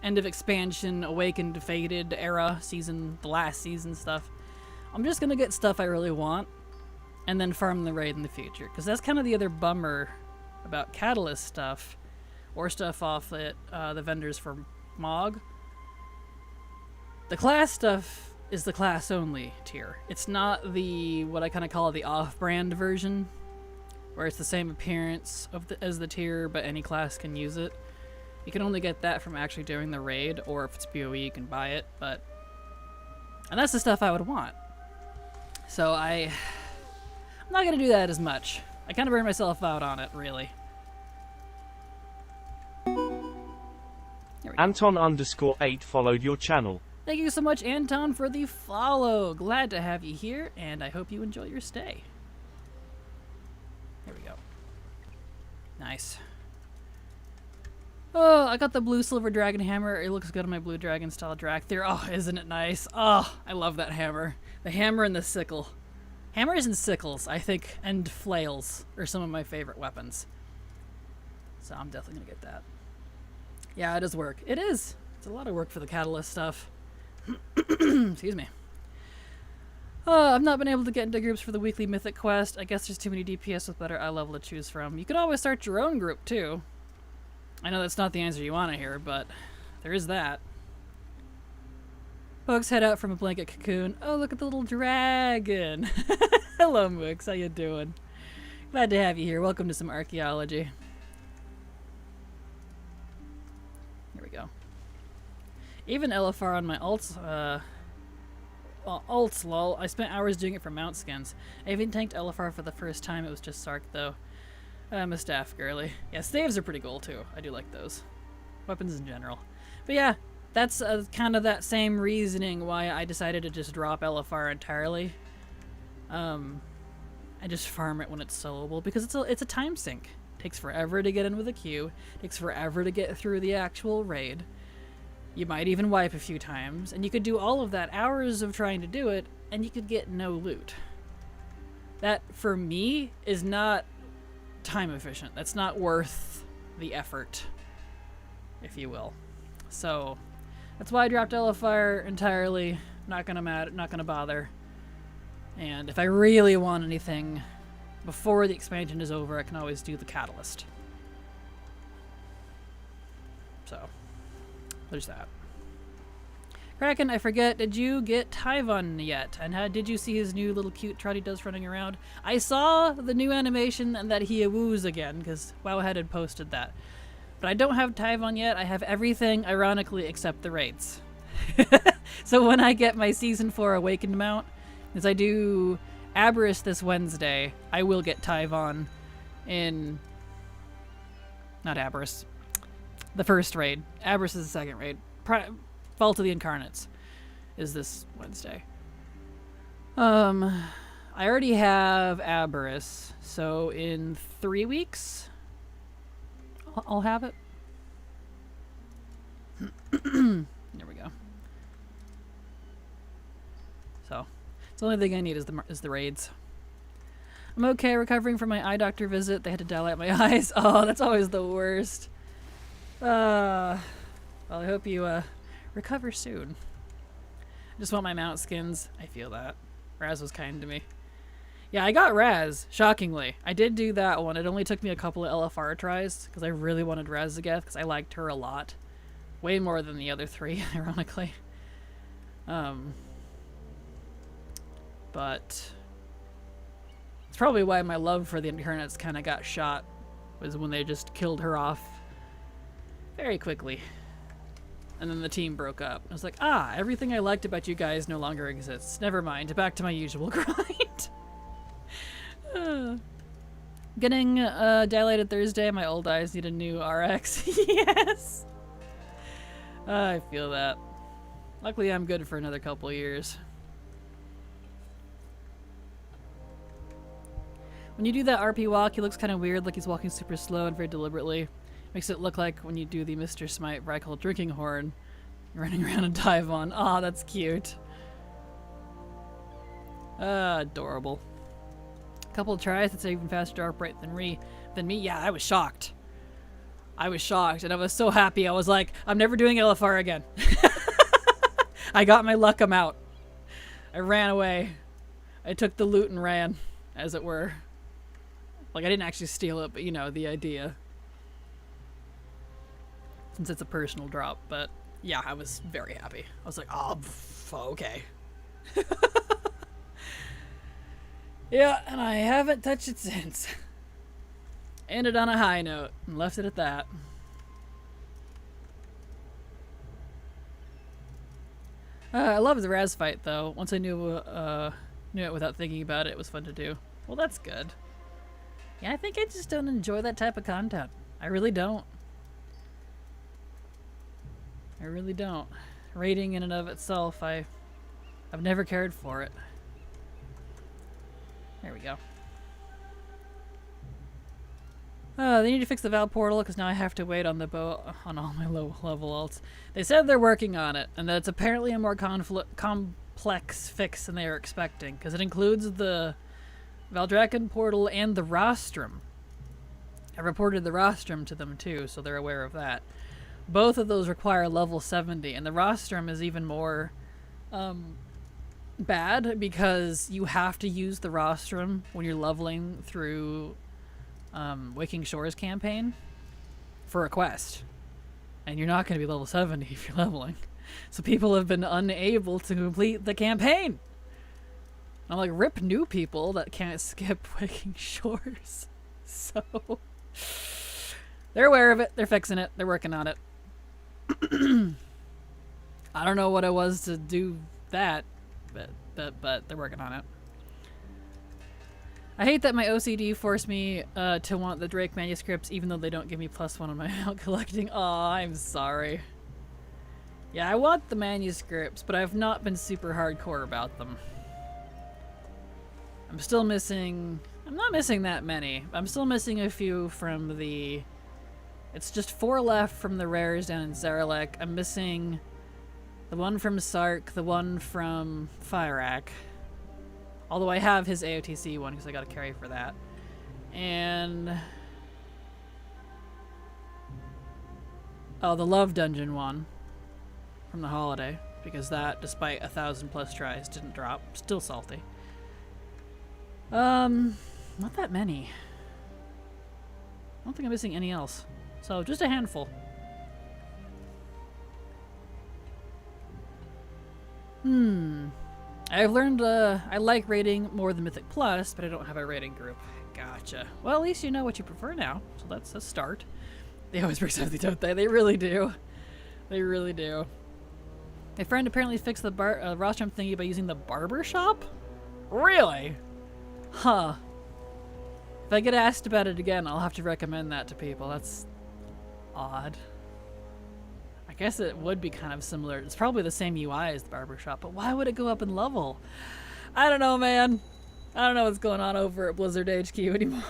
end of expansion, awakened, faded era season, the last season stuff, I'm just gonna get stuff I really want and then farm the raid in the future, because that's kind of the other bummer about catalyst stuff or stuff off at the vendors for Mog. The class stuff is the class only tier. It's not the what I kind of call the off-brand version, where it's the same appearance as the tier, but any class can use it. You can only get that from actually doing the raid, or if it's PoE, you can buy it. And that's the stuff I would want. So I'm not gonna do that as much. I kind of burned myself out on it, really. Anton_8 followed your channel. Thank you so much, Anton, for the follow. Glad to have you here, and I hope you enjoy your stay. There we go. Nice. Oh, I got the blue silver dragon hammer. It looks good on my blue dragon style Drakthir. Oh, isn't it nice? Oh, I love that hammer. The hammer and the sickle. Hammers and sickles, I think, and flails are some of my favorite weapons. So I'm definitely gonna get that. Yeah, it does work. It is. It's a lot of work for the catalyst stuff. Excuse me. I've not been able to get into groups for the weekly mythic quest. I guess there's too many DPS with better eye level to choose from. You could always start your own group too. I know that's not the answer you want to hear, but there is that. Folks head out from a blanket cocoon. Oh, look at the little dragon. Hello, Mooks. How you doing? Glad to have you here. Welcome to some archaeology. Here we go. Even LFR on my alts, lol. I spent hours doing it for mount skins. I even tanked LFR for the first time. It was just Sark, though. I'm a staff girly. Yeah, staves are pretty cool, too. I do like those. Weapons in general. But yeah, that's kind of that same reasoning why I decided to just drop LFR entirely. I just farm it when it's soloable, because it's a time sink. It takes forever to get in with a queue. It takes forever to get through the actual raid. You might even wipe a few times, and you could do all of that, hours of trying to do it, and you could get no loot. That, for me, is not time efficient. That's not worth the effort, if you will. So that's why I dropped LFR entirely. Not gonna bother. And if I really want anything before the expansion is over, I can always do the catalyst. So there's that. Kraken, I forget, did you get Tyvon yet? And did you see his new little cute trot he does running around? I saw the new animation and that he woos again, because Wowhead had posted that. But I don't have Tyvon yet. I have everything, ironically, except the raids. So when I get my Season 4 Awakened mount, as I do Aberrus this Wednesday, I will get Tyvon in... Not Aberrus. The first raid. Aberrus is the second raid. Fall to the Incarnates is this Wednesday. I already have Aberrus, so in 3 weeks, I'll have it. There we go. So, the only thing I need is the raids. I'm okay recovering from my eye doctor visit. They had to dilate my eyes. Oh, that's always the worst. Well, I hope you recover soon. I just want my mount skins. I feel that. Raz was kind to me. Yeah, I got Raz, shockingly. I did do that one. It only took me a couple of LFR tries, because I really wanted Raz to get, because I liked her a lot. Way more than the other three, ironically. But it's probably why my love for the Incarnates kind of got shot, was when they just killed her off very quickly. And then the team broke up. I was like, everything I liked about you guys no longer exists. Never mind, back to my usual grind. Getting dilated Thursday. My old eyes need a new RX. Yes! I feel that. Luckily, I'm good for another couple years. When you do that RP walk, he looks kind of weird, like he's walking super slow and very deliberately. Makes it look like when you do the Mr. Smite Vrykul drinking horn, running around in Tyvon. Aw, that's cute. Adorable. A couple of tries, it's even faster drop rate than me. Yeah, I was shocked. I was shocked, and I was so happy. I was like, I'm never doing LFR again. I got my luck, I'm out. I ran away. I took the loot and ran, as it were. Like, I didn't actually steal it, but you know, the idea. Since it's a personal drop, but yeah, I was very happy. I was like, oh, okay. Yeah, and I haven't touched it since. Ended on a high note and left it at that. I love the Raz fight though. Once I knew it without thinking about it, it was fun to do. Well, that's good. Yeah, I think I just don't enjoy that type of content. I really don't. I really don't. Raiding in and of itself, I've never cared for it. There we go. They need to fix the Val portal because now I have to wait on the bow on all my low level alts. They said they're working on it, and that it's apparently a more complex fix than they were expecting, because it includes the Valdrakken portal and the rostrum. I reported the rostrum to them too, so they're aware of that. Both of those require level 70, and the rostrum is even more bad because you have to use the rostrum when you're leveling through Waking Shores campaign for a quest. And you're not going to be level 70 if you're leveling. So people have been unable to complete the campaign. I'm like, rip new people that can't skip Waking Shores. So they're aware of it. They're fixing it. They're working on it. I don't know what it was to do that, but they're working on it. I hate that my OCD forced me to want the Drake manuscripts, even though they don't give me +1 on my out collecting. Aw, I'm sorry. Yeah, I want the manuscripts, but I've not been super hardcore about them. I'm still missing... I'm not missing that many. I'm still missing a few from the... It's just 4 left from the rares down in Zaralek. I'm missing the one from Sark, the one from Firak. Although I have his AOTC one because I got to carry for that. And... oh, the Love Dungeon one from the Holiday. Because that, despite 1,000+ tries, didn't drop. Still salty. Not that many. I don't think I'm missing any else. So, just a handful. I've learned I like raiding more than Mythic Plus, but I don't have a raiding group. Gotcha. Well, at least you know what you prefer now, so that's a start. They always bring something, don't they? They really do. They really do. My friend apparently fixed the rostrum thingy by using the barber shop? Really? Huh. If I get asked about it again, I'll have to recommend that to people. That's odd. I guess it would be kind of similar. It's probably the same UI as the barbershop, but why would it go up in level? I don't know, man. I don't know what's going on over at Blizzard HQ anymore.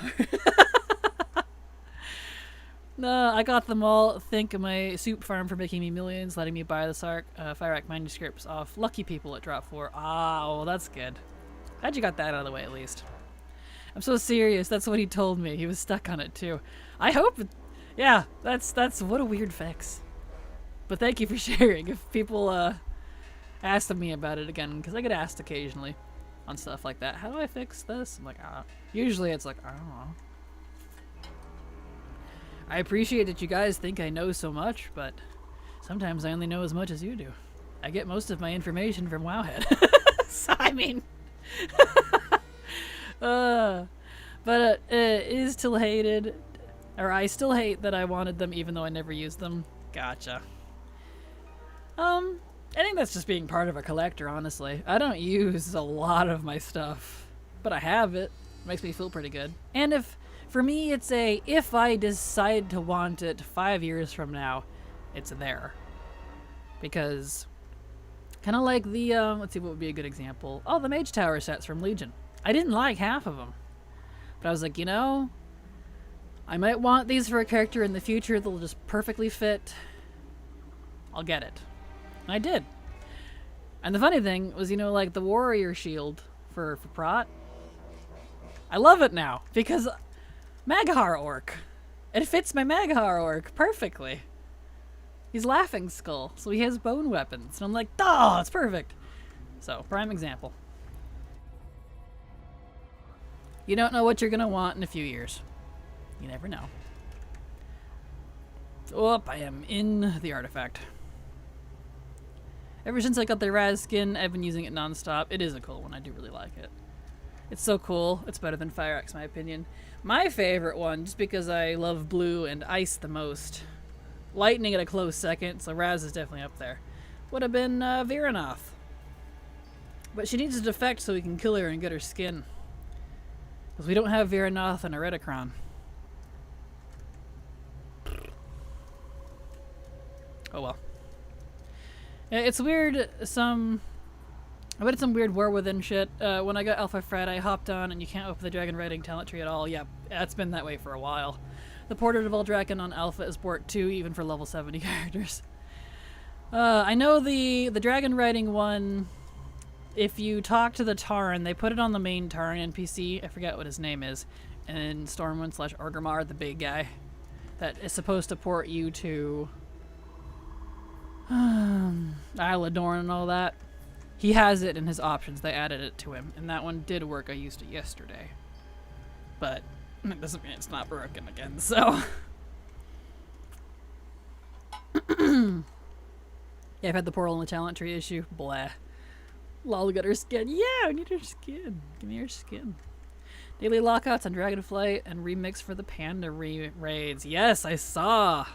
No, I got them all. Thank my soup farm for making me millions, letting me buy the Firak manuscripts off lucky people at Drop 4. Ah, well, that's good. Glad you got that out of the way, at least. I'm so serious. That's what he told me. He was stuck on it, too. I hope... yeah, that's what a weird fix. But thank you for sharing. If people ask me about it again, because I get asked occasionally on stuff like that. How do I fix this? I'm like, usually it's like, I don't know. I appreciate that you guys think I know so much, but sometimes I only know as much as you do. I get most of my information from Wowhead. So, I mean... but it is still hated, or I still hate that I wanted them even though I never used them. Gotcha. I think that's just being part of a collector, honestly. I don't use a lot of my stuff, but I have it. It makes me feel pretty good. And for me, it's if I decide to want it 5 years from now, it's there. Because, kind of like the, let's see what would be a good example. Oh, the Mage Tower sets from Legion. I didn't like half of them. But I was like, you know, I might want these for a character in the future that'll just perfectly fit. I'll get it. And I did. And the funny thing was, you know, like the Warrior Shield for Prot. I love it now because Maghar Orc. It fits my Maghar Orc perfectly. He's Laughing Skull, so he has bone weapons. And I'm like, oh, it's perfect. So, prime example. You don't know what you're going to want in a few years. You never know. Oh, I am in the artifact. Ever since I got the Raz skin, I've been using it nonstop. It is a cool one. I do really like it. It's so cool. It's better than Firex, in my opinion. My favorite one, just because I love blue and ice the most. Lightning at a close second, so Raz is definitely up there. Would have been Viranoth. But she needs a defect so we can kill her and get her skin. Because we don't have Viranoth and Eredicron. Oh well. It's weird, I bet some weird War Within shit. When I got Alpha Fred, I hopped on and you can't open the Dragon Riding talent tree at all. Yep, it's been that way for a while. The Portrait of Eldraken on Alpha is port 2, even for level 70 characters. I know the Dragon Riding one, if you talk to the Tauren, they put it on the main Tauren NPC, I forget what his name is, in Stormwind / Orgrimmar, the big guy, that is supposed to port you to Isle of Dorn and all that. He has it in his options. They added it to him, and that one did work. I used it yesterday. But it doesn't mean it's not broken again, so. Yeah, I've had the portal and the talent tree issue. Blah. Lol got her skin. Yeah, I need her skin. Give me her skin. Daily lockouts on Dragonflight and remix for the Panda raids. Yes, I saw.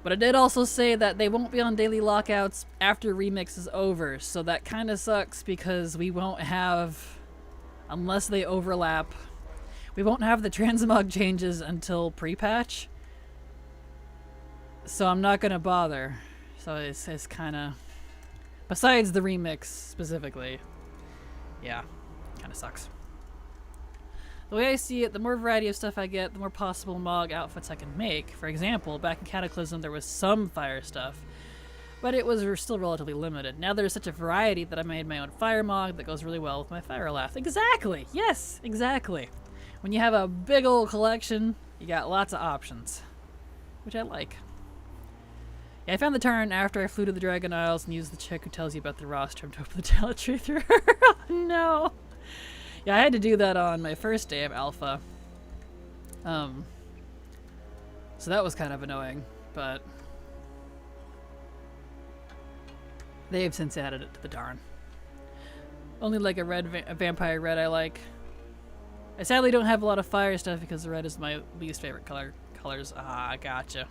But I did also say that they won't be on daily lockouts after remix is over. So that kind of sucks because we won't have, unless they overlap, we won't have the transmog changes until pre-patch. So I'm not going to bother. So it's kind of, besides the remix specifically, yeah, kind of sucks. The way I see it, the more variety of stuff I get, the more possible Mog outfits I can make. For example, back in Cataclysm there was some fire stuff, but it was still relatively limited. Now there's such a variety that I made my own fire Mog that goes really well with my fire laugh. Exactly! Yes, exactly. When you have a big old collection, you got lots of options, which I like. Yeah, I found the turn after I flew to the Dragon Isles and used the chick who tells you about the rostrum to open the talent tree through her. Oh, no! Yeah, I had to do that on my first day of alpha. So that was kind of annoying, but they've since added it to the darn. Only like a red vampire red I like. I sadly don't have a lot of fire stuff because the red is my least favorite colors. Ah, gotcha.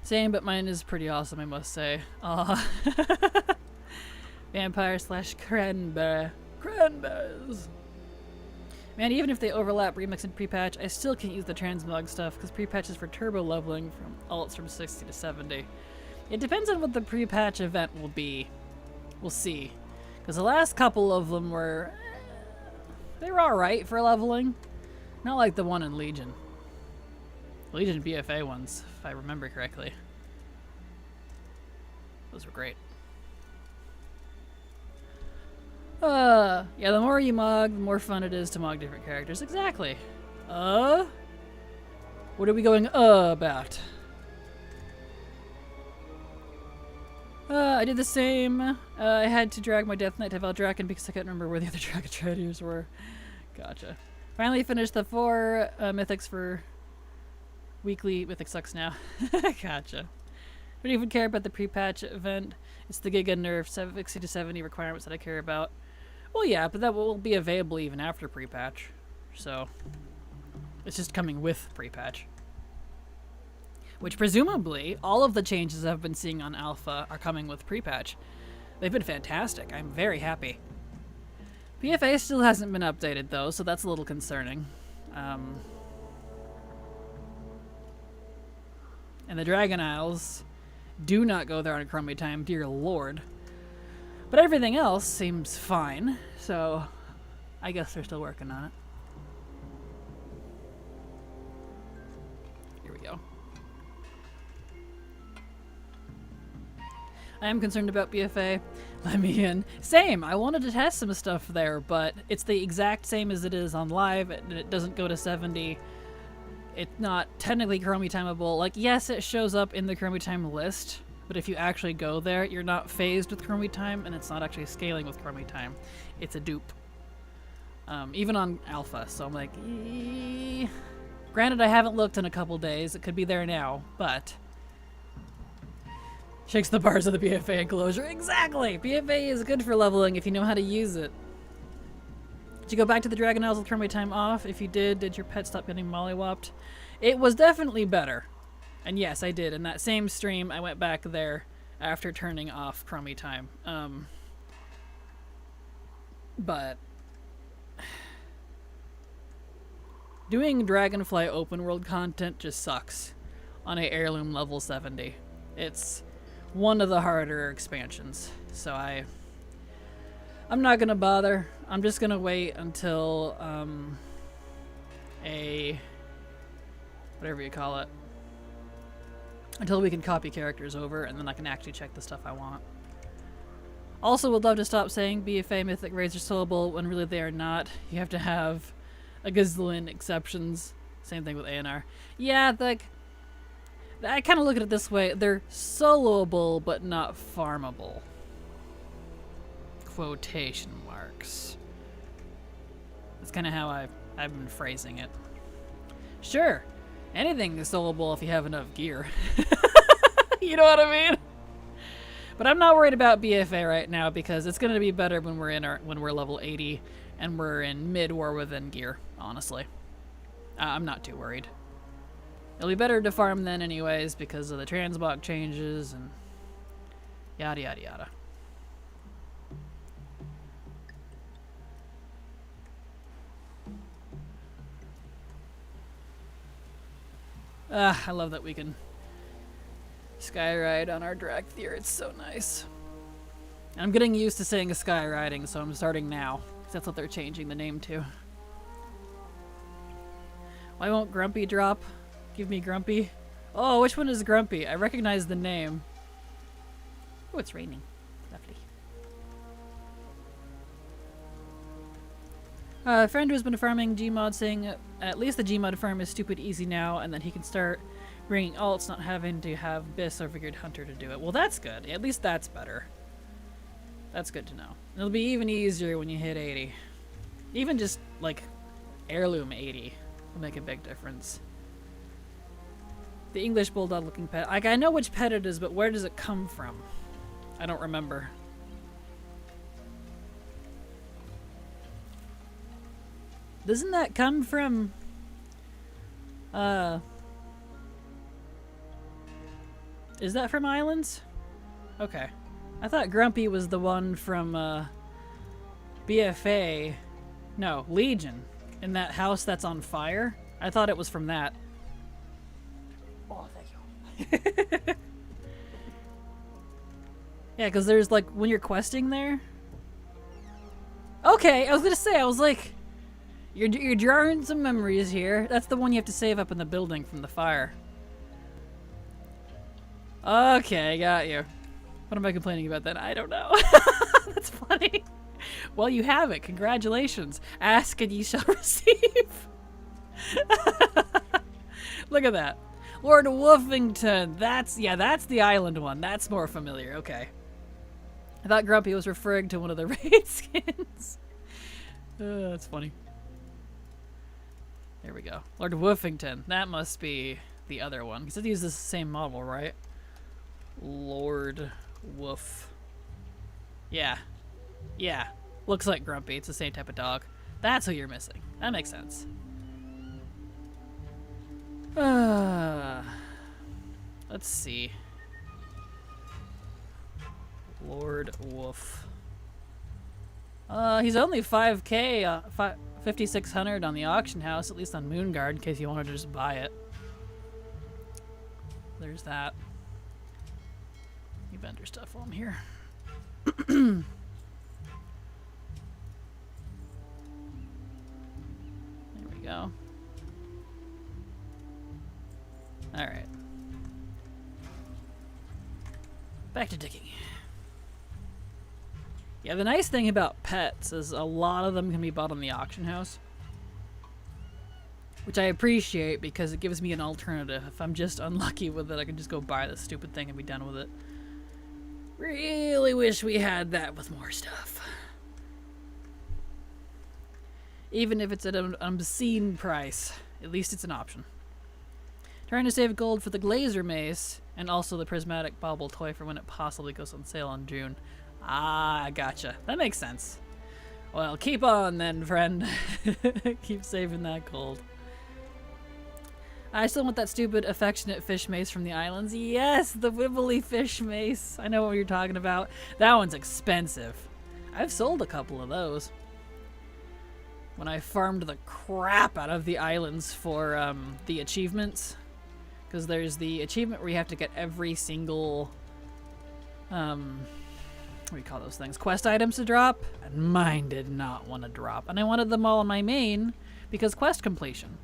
Same, but mine is pretty awesome, I must say. Vampire slash cranberry. Cranberries! Man, even if they overlap remix and pre-patch, I still can't use the transmog stuff because pre-patch is for turbo leveling from alts from 60 to 70. It depends on what the pre-patch event will be. We'll see. Because the last couple of them were... they were alright for leveling. Not like the one in Legion. Legion BFA ones, if I remember correctly. Those were great. Yeah, the more you Mog, the more fun it is to Mog different characters. Exactly. What are we going about? I did the same. I had to drag my Death Knight to Valdrakken because I couldn't remember where the other Dragon Traders were. Gotcha. Finally finished the 4 mythics for weekly. Mythic sucks now. Gotcha. Don't even care about the pre-patch event. It's the Giga Nerf 60 to 70 requirements that I care about. Well, yeah, but that will be available even after pre-patch. So, it's just coming with pre-patch. Which presumably, all of the changes I've been seeing on Alpha are coming with pre-patch. They've been fantastic. I'm very happy. PFA still hasn't been updated though, so that's a little concerning. And the Dragon Isles, do not go there on a crummy time, dear lord. But everything else seems fine, so I guess they're still working on it. Here we go. I am concerned about BFA. Let me in. Same! I wanted to test some stuff there, but it's the exact same as it is on live, and it doesn't go to 70. It's not technically Chromie timeable. Like, yes, it shows up in the Chromie time list, but if you actually go there, you're not phased with Chromie time, and it's not actually scaling with Chromie time. It's a dupe. Even on Alpha, so I'm like, eee. Granted, I haven't looked in a couple days. It could be there now, but... shakes the bars of the BFA enclosure. Exactly! BFA is good for leveling if you know how to use it. Did you go back to the Dragon Isles with Chromie time off? If you did your pet stop getting mollywopped? It was definitely better. And yes, I did. In that same stream, I went back there after turning off Chromie time. But... doing Dragonflight open world content just sucks on a heirloom level 70. It's one of the harder expansions. So I'm not gonna bother. I'm just gonna wait until whatever you call it, until we can copy characters over, and then I can actually check the stuff I want. Also, would love to stop saying BFA mythic raids are soloable when really they are not. You have to have a gazillion exceptions. Same thing with ANR. Yeah, like, I kind of look at it this way. They're soloable, but not farmable. Quotation marks. That's kind of how I've been phrasing it. Sure, Anything is sellable if you have enough gear. You know what I mean? But I'm not worried about BFA right now because it's going to be better when we're level 80 and we're in mid war within gear, honestly. I'm not too worried. It'll be better to farm then anyways because of the transmog changes and yada yada yada. I love that we can skyride on our Dragthier. It's so nice. I'm getting used to saying skyriding, so I'm starting now. That's what they're changing the name to. Why won't Grumpy drop? Give me Grumpy. Oh, which one is Grumpy? I recognize the name. Oh, it's raining. Lovely. A friend who's been farming Gmod saying at least the Gmod farm is stupid easy now, and then he can start bringing alts, not having to have Biss or Figured Hunter to do it. Well, that's good. At least that's better. That's good to know. It'll be even easier when you hit 80. Even just, like, heirloom 80 will make a big difference. The English Bulldog looking pet. Like, I know which pet it is, but where does it come from? I don't remember. Doesn't that come from... Is that from Islands? Okay. I thought Grumpy was the one from, BFA. No, Legion. In that house that's on fire. I thought it was from that. Oh, thank you. Yeah, because there's, like, when you're questing there... Okay, I was gonna say, I was like... You're drawing some memories here. That's the one you have to save up in the building from the fire. Okay, got you. What am I complaining about then? I don't know. That's funny. Well, you have it. Congratulations. Ask and ye shall receive. Look at that. Lord Woofington. That's the island one. That's more familiar. Okay. I thought Grumpy was referring to one of the raid skins. That's funny. There we go. Lord Woofington. That must be the other one. Because it uses the same model, right? Lord Woof. Yeah. Yeah. Looks like Grumpy. It's the same type of dog. That's who you're missing. That makes sense. Let's see. Lord Woof. He's only 5k, 5,600 on the auction house, at least on Moonguard, in case you wanted to just buy it. There's that. You vendor stuff while I'm here. There we go. Alright. Back to digging. Yeah, the nice thing about pets is a lot of them can be bought on the auction house. Which I appreciate because it gives me an alternative. If I'm just unlucky with it, I can just go buy this stupid thing and be done with it. Really wish we had that with more stuff. Even if it's at an obscene price, at least it's an option. Trying to save gold for the Glazer Mace and also the Prismatic Bauble toy for when it possibly goes on sale in June. Ah, gotcha. That makes sense. Well, keep on then, friend. Keep saving that gold. I still want that stupid affectionate fish mace from the islands. Yes, the wibbly fish mace. I know what you're talking about. That one's expensive. I've sold a couple of those. When I farmed the crap out of the islands for the achievements. Because there's the achievement where you have to get every single... what do you call those things? Quest items to drop. And mine did not want to drop. And I wanted them all in my main because quest completion.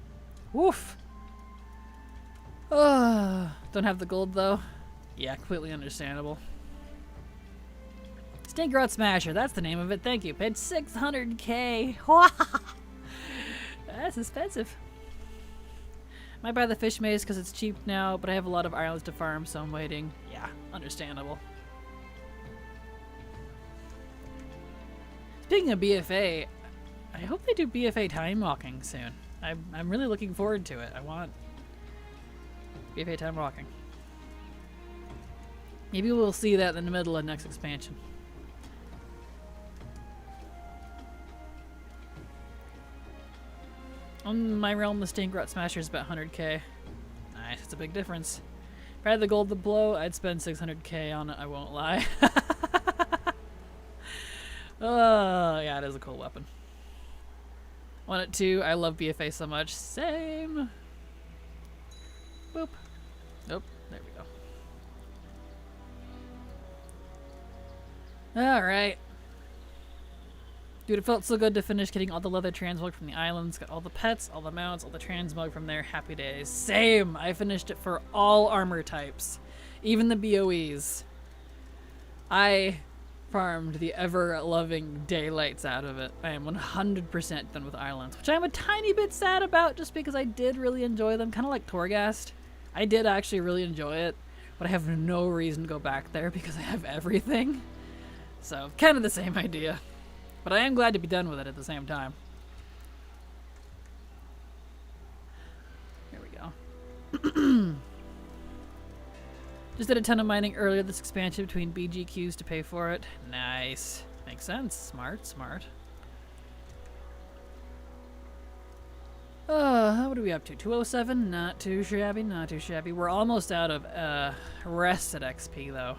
Woof. Don't have the gold though. Yeah, completely understandable. Stinkrot Smasher, that's the name of it. Thank you. Paid 600k. That's expensive. Might buy the fish maze because it's cheap now, but I have a lot of islands to farm, so I'm waiting. Yeah, understandable. Speaking of BFA, I hope they do BFA time walking soon. I'm really looking forward to it. I want BFA time walking. Maybe we'll see that in the middle of next expansion. On my realm, the Stink Rot Smasher is about 100k. Nice, it's a big difference. If I had the gold to blow, I'd spend 600k on it, I won't lie. Oh, yeah, it is a cool weapon. Want it too. I love BFA so much. Same. Boop. Nope. There we go. Alright. Dude, it felt so good to finish getting all the leather transmog from the islands. Got all the pets, all the mounts, all the transmog from there. Happy days. Same! I finished it for all armor types. Even the BOEs. I farmed the ever-loving daylights out of it. I am 100% done with islands, which I'm a tiny bit sad about just because I did really enjoy them. Kind of like Torghast. I did actually really enjoy it, but I have no reason to go back there because I have everything. So, kind of the same idea. But I am glad to be done with it at the same time. Here we go. Just did a ton of mining earlier this expansion between BGQs to pay for it. Nice. Makes sense. Smart, smart. What are we up to? 207? Not too shabby, not too shabby. We're almost out of rested XP though,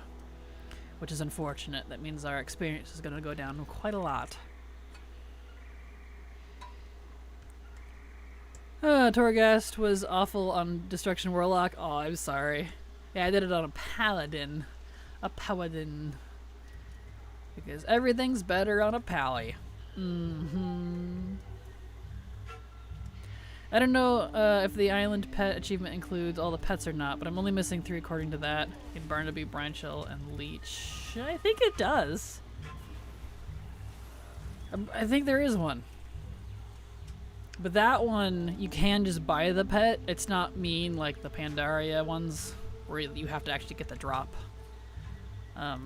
which is unfortunate. That means our experience is going to go down quite a lot. Torghast was awful on Destruction Warlock. Oh, I'm sorry. Yeah, I did it on a paladin. A paladin. Because everything's better on a pally. I don't know if the island pet achievement includes all the pets or not, but I'm only missing 3 according to that. In Barnaby, Brindshell, and Leech. I think it does. I think there is one. But that one, you can just buy the pet. It's not mean like the Pandaria ones, where you have to actually get the drop. I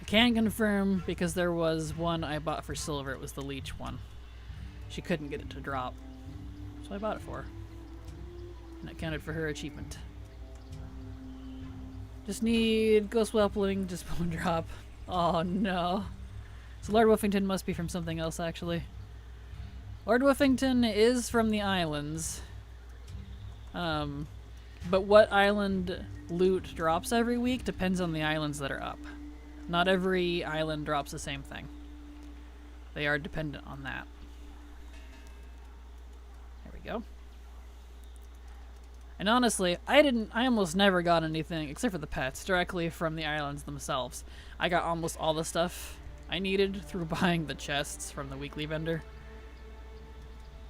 can confirm because there was one I bought for silver. It was the Leech one. She couldn't get it to drop, so I bought it for her. And it counted for her achievement. Just need Ghost Whelpling, just one drop. Oh no. So Lord Woofington must be from something else actually. Lord Woofington is from the islands. But what island loot drops every week depends on the islands that are up. Not every island drops the same thing. They are dependent on that. There we go. And honestly, I almost never got anything, except for the pets, directly from the islands themselves. I got almost all the stuff I needed through buying the chests from the weekly vendor.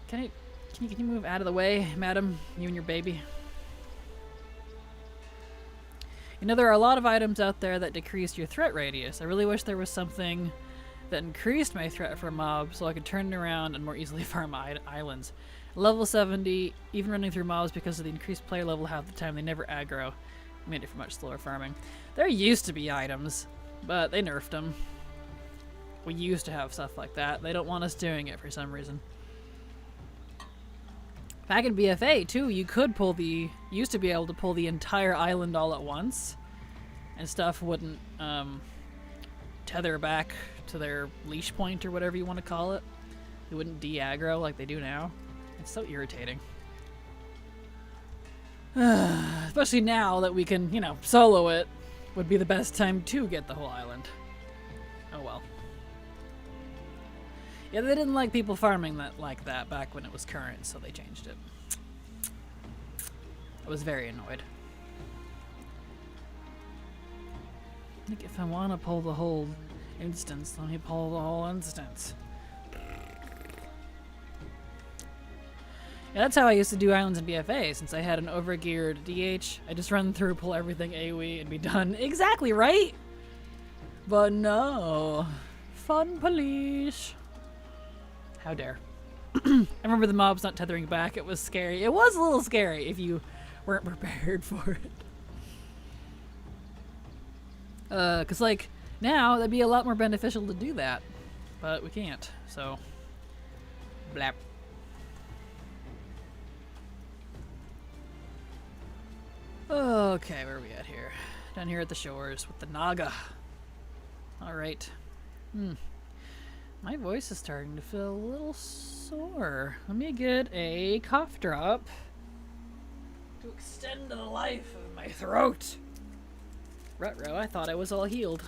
Can you move out of the way, madam? You and your baby. You know, there are a lot of items out there that decrease your threat radius. I really wish there was something that increased my threat for mobs so I could turn it around and more easily farm islands. Level 70, even running through mobs because of the increased player level half the time, they never aggro. Made it for much slower farming. There used to be items, but they nerfed them. We used to have stuff like that. They don't want us doing it for some reason. Back in BFA, too, you could pull used to be able to pull the entire island all at once, and stuff wouldn't tether back to their leash point or whatever you want to call it. They wouldn't de-aggro like they do now. It's so irritating. Especially now that we can, solo it, would be the best time to get the whole island. Oh well. Yeah, they didn't like people farming like that back when it was current, so they changed it. I was very annoyed. I think if I want to pull the whole instance, let me pull the whole instance. Yeah, that's how I used to do islands in BFA, since I had an overgeared DH. I just run through, pull everything AoE, and be done. Exactly, right? But no. Fun police. How dare. I remember the mobs not tethering back. It was scary. It was a little scary if you weren't prepared for it. Cause like, now that'd be a lot more beneficial to do that. But we can't, so. Blap. Okay, where are we at here? Down here at the shores with the Naga. Alright. My voice is starting to feel a little sore. Let me get a cough drop to extend the life of my throat. Ruh-roh, I thought I was all healed.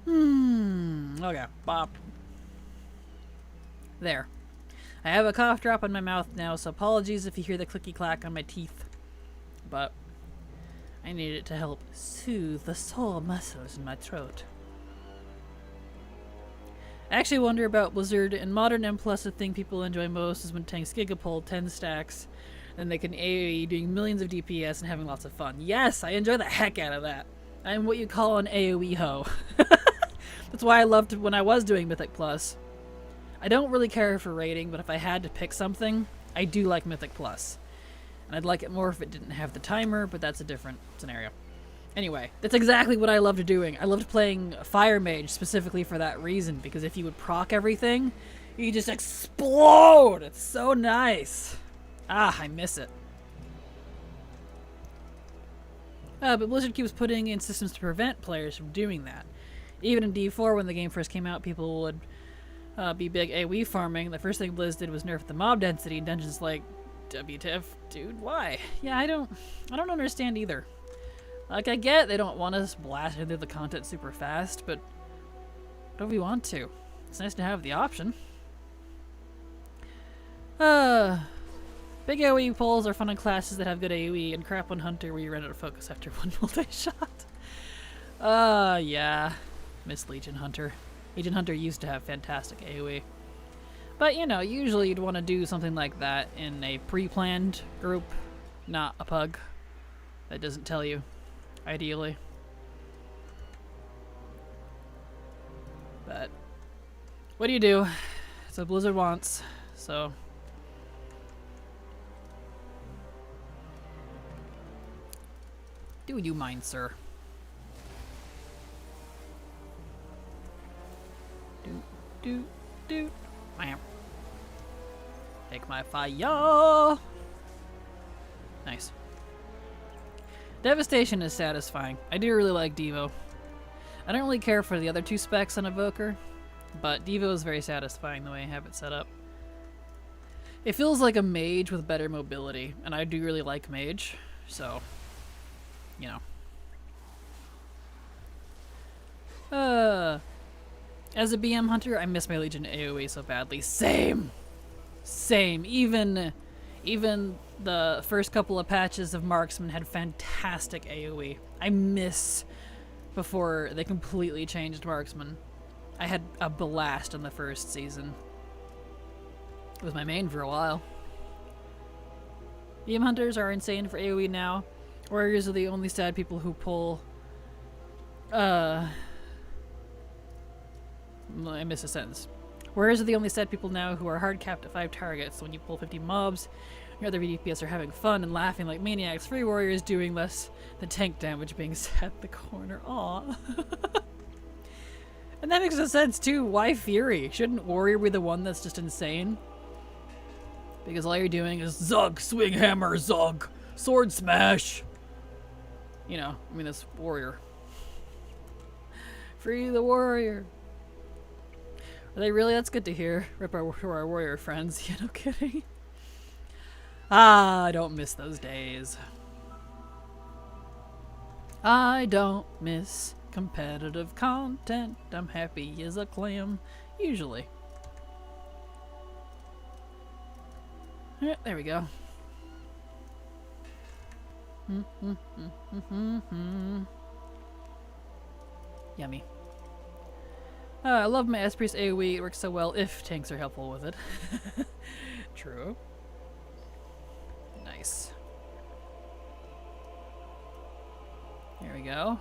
Okay, bop. There. I have a cough drop in my mouth now, so apologies if you hear the clicky clack on my teeth. But I need it to help soothe the sore muscles in my throat. I actually wonder about Blizzard. In modern M+, the thing people enjoy most is when tanks gigapole 10 stacks, and they can AoE doing millions of DPS and having lots of fun. Yes, I enjoy the heck out of that. I'm what you call an AoE hoe. That's why I loved when I was doing Mythic Plus. I don't really care for rating, but if I had to pick something, I do like Mythic Plus. And I'd like it more if it didn't have the timer, but that's a different scenario. Anyway, that's exactly what I loved doing. I loved playing Fire Mage specifically for that reason, because if you would proc everything, you just explode! It's so nice! Ah, I miss it. But Blizzard keeps putting in systems to prevent players from doing that. Even in D4, when the game first came out, people would be big AoE farming. The first thing Blizz did was nerf the mob density in dungeons like WTF. Dude, why? Yeah, I don't understand either. Like, I get they don't want us blasting through the content super fast, but don't we want to? It's nice to have the option. Big AoE pulls are fun in classes that have good AoE, and crap on Hunter where you run out of focus after one multi-shot. Yeah. Miss Legion Hunter. Legion Hunter used to have fantastic AoE. But, you know, usually you'd want to do something like that in a pre-planned group, not a pug that doesn't tell you, ideally. But what do you do? It's what Blizzard wants, so... Do you mind, sir? Do. Wham. Take my fire. Nice. Devastation is satisfying. I do really like Devo. I don't really care for the other two specs on Evoker, but Devo is very satisfying the way I have it set up. It feels like a mage with better mobility, and I do really like mage, so, you know. As a BM hunter, I miss my Legion AoE so badly. Same! Even the first couple of patches of Marksman had fantastic AoE. I miss before they completely changed Marksman. I had a blast in the first season. It was my main for a while. BM hunters are insane for AoE now. Warriors are the only sad people who pull... I missed a sentence. Warriors are the only sad people now who are hard capped at 5 targets. So when you pull 50 mobs, your other DPS are having fun and laughing like maniacs. Free warriors doing less than tank damage being sad in the corner. Aw. And that makes no sense too. Why Fury? Shouldn't warrior be the one that's just insane? Because all you're doing is Zug, swing hammer, Zug, sword smash. You know, I mean, that's warrior. Free the warrior. Are they really? That's good to hear. Rip our warrior friends. Yeah, no kidding. I don't miss those days. I don't miss competitive content. I'm happy as a clam. Usually. Yeah, there we go. Yummy. I love my S-Priest AoE. It works so well if tanks are helpful with it. True. Nice. There we go.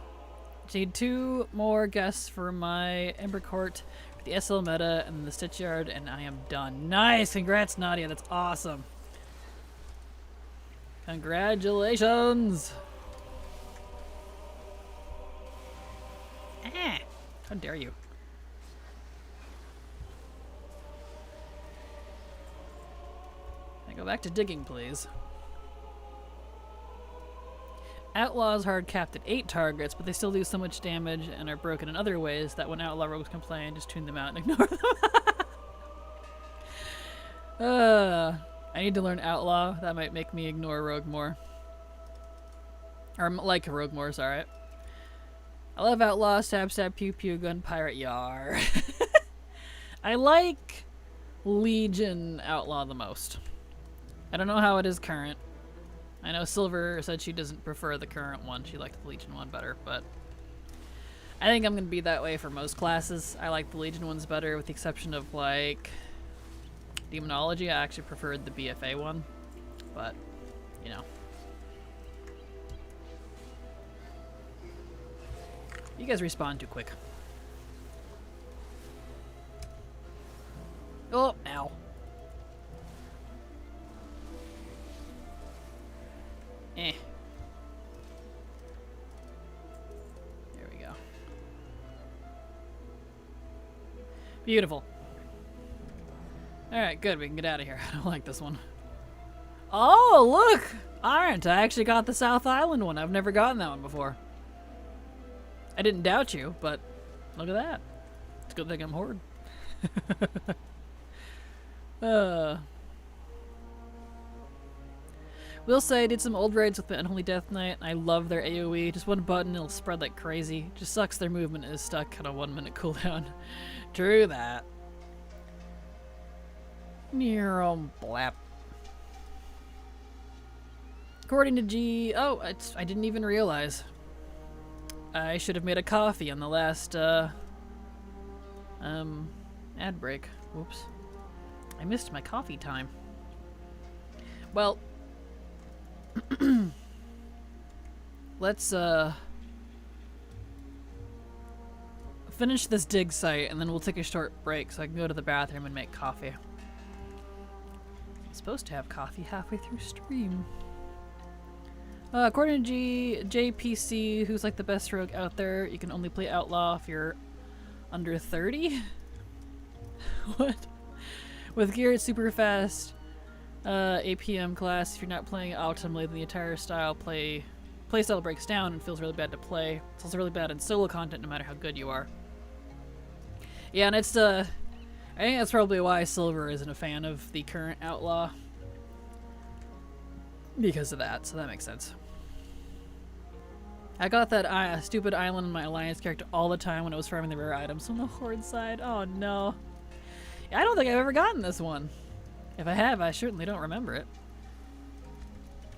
Just need 2 more guests for my Ember Court, for the SL meta, and the Stitch Yard, and I am done. Nice! Congrats, Nadia. That's awesome. Congratulations! Ah! How dare you? Go back to digging, please. Outlaws hard capped at 8 targets, but they still do so much damage and are broken in other ways that when outlaw rogues complain, just tune them out and ignore them. I need to learn outlaw. That might make me ignore rogue more. Or like a rogue more, sorry. I love outlaw, stab, stab, pew, pew, gun, pirate, yar. I like Legion outlaw the most. I don't know how it is current. I know Silver said she doesn't prefer the current one. She liked the Legion one better, but I think I'm going to be that way for most classes. I like the Legion ones better, with the exception of, like, Demonology. I actually preferred the BFA one, but, you know. You guys respawn too quick. Oh, ow. Eh. There we go. Beautiful. Alright, good. We can get out of here. I don't like this one. Oh, look! Aren't I actually got the South Island one. I've never gotten that one before. I didn't doubt you, but look at that. It's a good thing I'm Horde. Will say I did some old raids with the Unholy Death Knight, and I love their AoE. Just one button, it'll spread like crazy. Just sucks their movement is stuck on a 1 minute cooldown. True that. Nero blap. According to G... Oh, I didn't even realize. I should have made a coffee on the last, ad break. Whoops. I missed my coffee time. Well... let's finish this dig site and then we'll take a short break so I can go to the bathroom and make coffee. I'm supposed to have coffee halfway through stream. According to JPC, who's like the best rogue out there, you can only play outlaw if you're under 30. What? With gear, it's super fast. APM class, if you're not playing optimally, then the entire playstyle breaks down and feels really bad to play. It's also really bad in solo content no matter how good you are. Yeah, and it's I think that's probably why Silver isn't a fan of the current outlaw. Because of that, so that makes sense. I got that stupid island in my alliance character all the time when I was farming the rare items on the Horde side. Oh no. Yeah, I don't think I've ever gotten this one. If I have, I certainly don't remember it.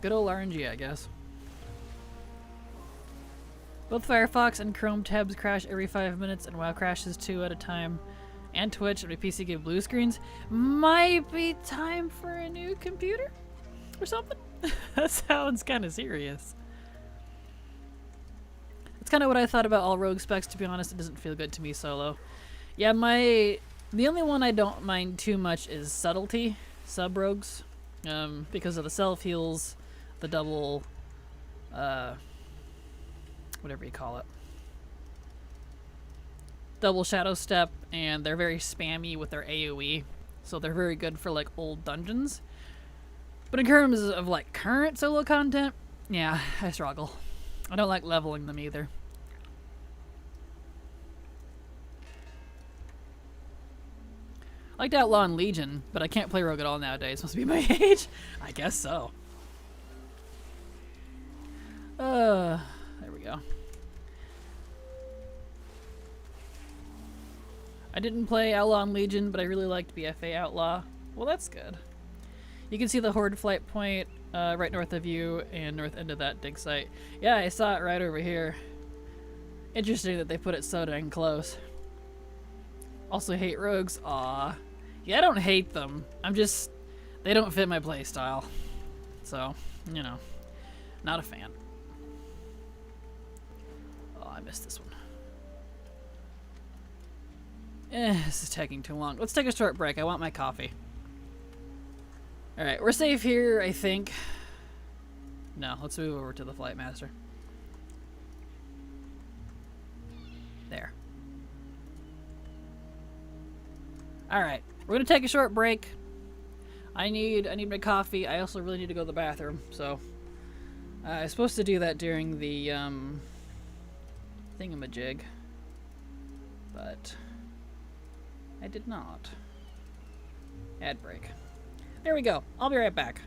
Good old RNG, I guess. Both Firefox and Chrome tabs crash every 5 minutes, and WoW crashes 2 at a time. And Twitch, and my PC gave blue screens. Might be time for a new computer? Or something? That sounds kind of serious. That's kind of what I thought about all rogue specs, to be honest. It doesn't feel good to me solo. Yeah, the only one I don't mind too much is Subtlety. Sub-rogues, because of the self-heals, the double, whatever you call it, double shadow step, and they're very spammy with their AoE, so they're very good for, like, old dungeons. But in terms of, like, current solo content, yeah, I struggle. I don't like leveling them either. I liked Outlaw and Legion, but I can't play Rogue at all nowadays. Must be my age? I guess so. There we go. I didn't play Outlaw and Legion, but I really liked BFA Outlaw. Well, that's good. You can see the Horde flight point right north of you and north end of that dig site. Yeah, I saw it right over here. Interesting that they put it so dang close. Also hate rogues. Aw. Yeah, I don't hate them. I'm just... they don't fit my playstyle. So, you know. Not a fan. Oh, I missed this one. This is taking too long. Let's take a short break. I want my coffee. Alright, we're safe here, I think. No, let's move over to the Flight Master. There. Alright, we're going to take a short break. I need my coffee. I also really need to go to the bathroom. So I was supposed to do that during the thingamajig, but I did not. Ad break. There we go. I'll be right back.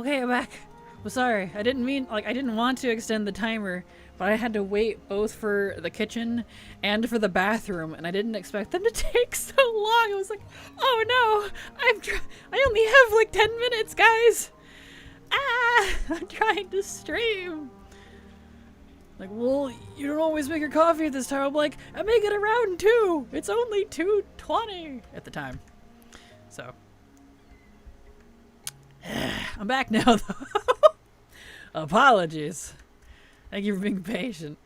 Okay, I'm back. Well, sorry. I didn't want to extend the timer, but I had to wait both for the kitchen and for the bathroom, and I didn't expect them to take so long. I was like, oh no, I only have like 10 minutes, guys. I'm trying to stream. Like, well, you don't always make your coffee at this time. I'm like, I make it around 2. It's only 2:20 at the time. So, I'm back now, though. Apologies. Thank you for being patient.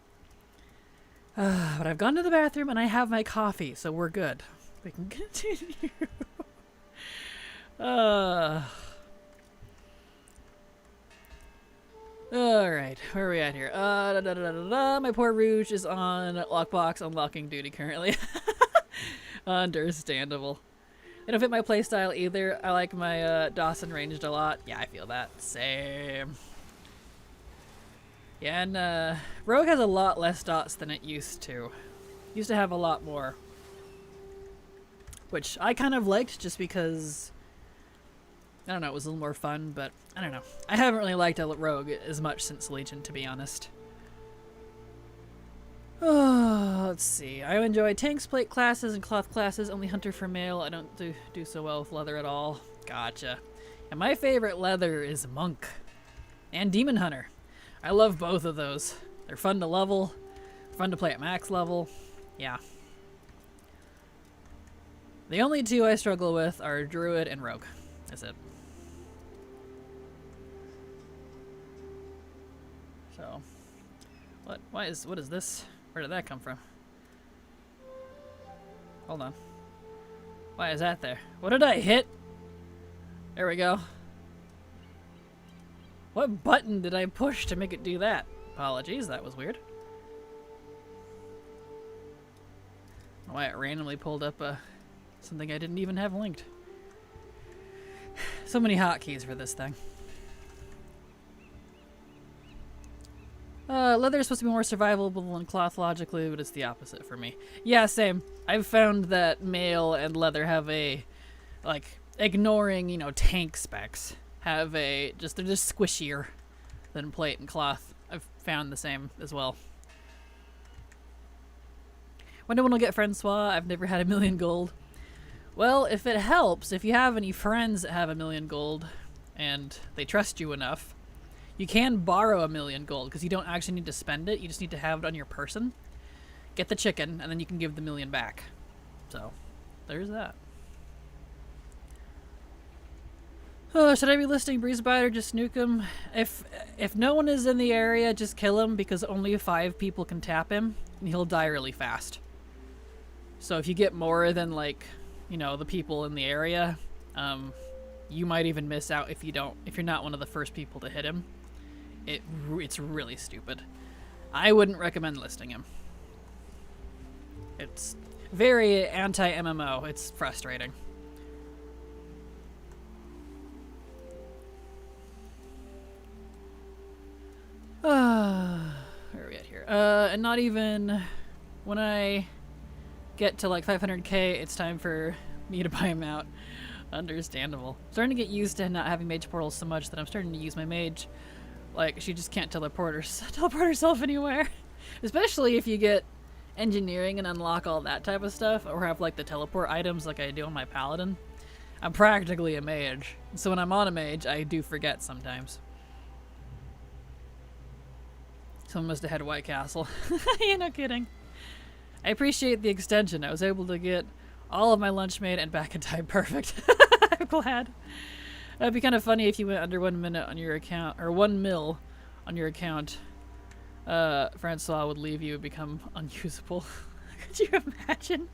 But I've gone to the bathroom and I have my coffee, so we're good. We can continue. Alright, where are we at here? My poor Rouge is on lockbox unlocking duty currently. Understandable. They don't fit my playstyle either. I like my Dawson ranged a lot. Yeah, I feel that. Same. Yeah, and Rogue has a lot less dots than it used to. Used to have a lot more. Which I kind of liked just because, I don't know, it was a little more fun, but I don't know. I haven't really liked a Rogue as much since Legion, to be honest. Oh, let's see. I enjoy tanks, plate classes, and cloth classes. Only hunter for male. I don't do so well with leather at all. Gotcha. And my favorite leather is monk. And demon hunter. I love both of those. They're fun to level. Fun to play at max level. Yeah. The only two I struggle with are druid and rogue. That's it. So, what is this? Where did that come from? Hold on. Why is that there? What did I hit? There we go. What button did I push to make it do that? Apologies, that was weird. Why it randomly pulled up something I didn't even have linked. So many hotkeys for this thing. Leather is supposed to be more survivable than cloth logically, but it's the opposite for me. Yeah, same. I've found that mail and leather have a, like, ignoring, you know, tank specs, have a, they're just squishier than plate and cloth. I've found the same as well. When no one will get Francois, I've never had 1,000,000 gold. Well, if it helps, if you have any friends that have 1,000,000 gold and they trust you enough, you can borrow 1,000,000 gold because you don't actually need to spend it. You just need to have it on your person. Get the chicken, and then you can give the 1,000,000 back. So, there's that. Should I be listing Breezebite or just nuke him? If no one is in the area, just kill him because only 5 people can tap him, and he'll die really fast. So if you get more than, like, you know, the people in the area, you might even miss out if you're not one of the first people to hit him. It's really stupid. I wouldn't recommend listing him. It's very anti-MMO. It's frustrating. Where are we at here? And not even when I get to like 500k, it's time for me to buy him out. Understandable. Starting to get used to not having mage portals so much that I'm starting to use my mage. Like, she just can't teleport herself anywhere. Especially if you get engineering and unlock all that type of stuff, or have like the teleport items like I do on my paladin. I'm practically a mage, so when I'm on a mage, I do forget sometimes. Someone must have had White Castle. Yeah, no kidding. I appreciate the extension. I was able to get all of my lunch made and back in time perfect. I'm glad. It'd be kind of funny if you went under 1 minute on your account, or 1 mil on your account. Francois would leave you and become unusable. Could you imagine?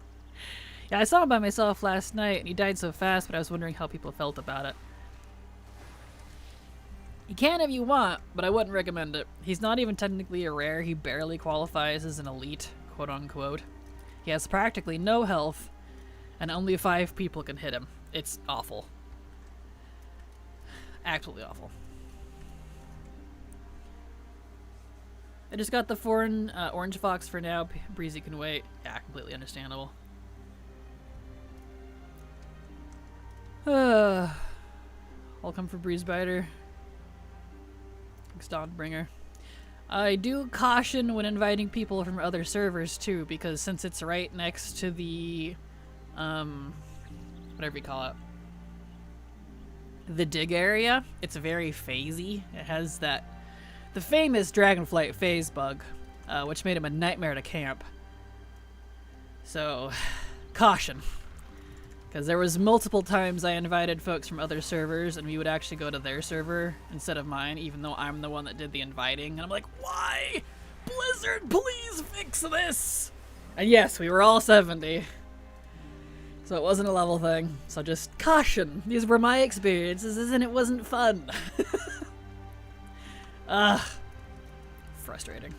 Yeah, I saw him by myself last night, and he died so fast, but I was wondering how people felt about it. You can if you want, but I wouldn't recommend it. He's not even technically a rare. He barely qualifies as an elite, quote-unquote. He has practically no health, and only 5 people can hit him. It's awful. Absolutely awful. I just got the foreign orange fox for now. Breezy can wait. Yeah, completely understandable. I'll come for Breezebiter. Thanks, Dawnbringer. I do caution when inviting people from other servers too, because since it's right next to the, whatever you call it, the dig area, it's very phasey. It has the famous Dragonflight phase bug, which made him a nightmare to camp. So, caution. Because there was multiple times I invited folks from other servers and we would actually go to their server instead of mine, even though I'm the one that did the inviting. And I'm like, why? Blizzard, please fix this! And yes, we were all 70. So it wasn't a level thing. So just caution. These were my experiences and it wasn't fun. Frustrating.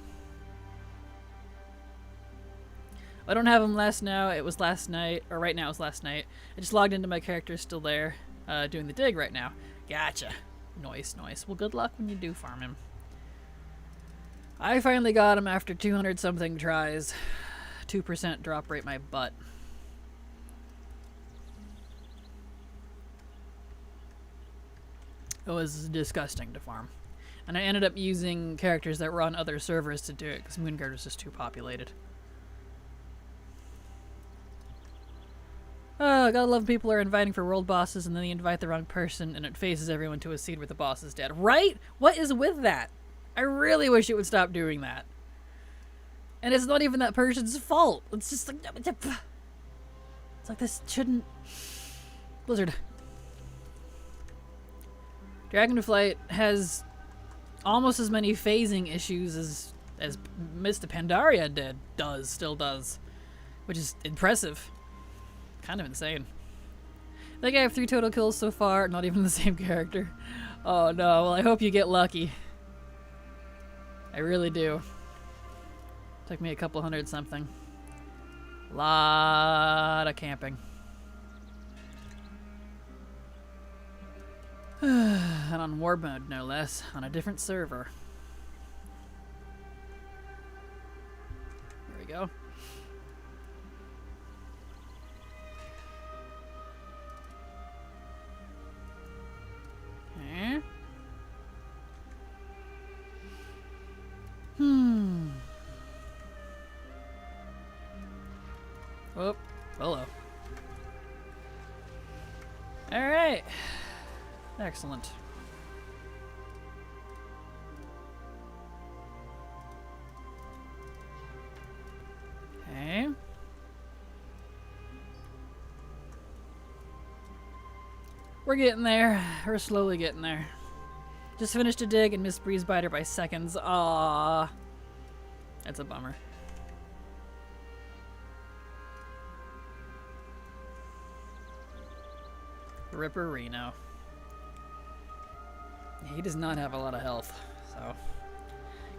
I don't have them now. It was last night, or right now it's last night. I just logged into my character, still there, doing the dig right now. Gotcha. Nice. Well, good luck when you do farm him. I finally got him after 200 something tries. 2% drop rate my butt. It was disgusting to farm. And I ended up using characters that were on other servers to do it, because Moonguard was just too populated. Oh, gotta love people are inviting for world bosses and then they invite the wrong person and it faces everyone to a seed where the boss is dead. Right? What is with that? I really wish it would stop doing that. And it's not even that person's fault. It's just like... It's like this shouldn't... Blizzard. Dragonflight has almost as many phasing issues as Mr. Pandaria still does. Which is impressive. Kind of insane. I think I have 3 total kills so far, not even the same character. Oh no, well I hope you get lucky. I really do. Took me a couple hundred something. Lot of camping. And on war mode, no less, on a different server. There we go. Oh, hello. Alright. Excellent. Okay. We're getting there. We're slowly getting there. Just finished a dig and missed Breeze Biter by seconds. Aww. That's a bummer. Ripper Reno. He does not have a lot of health, so.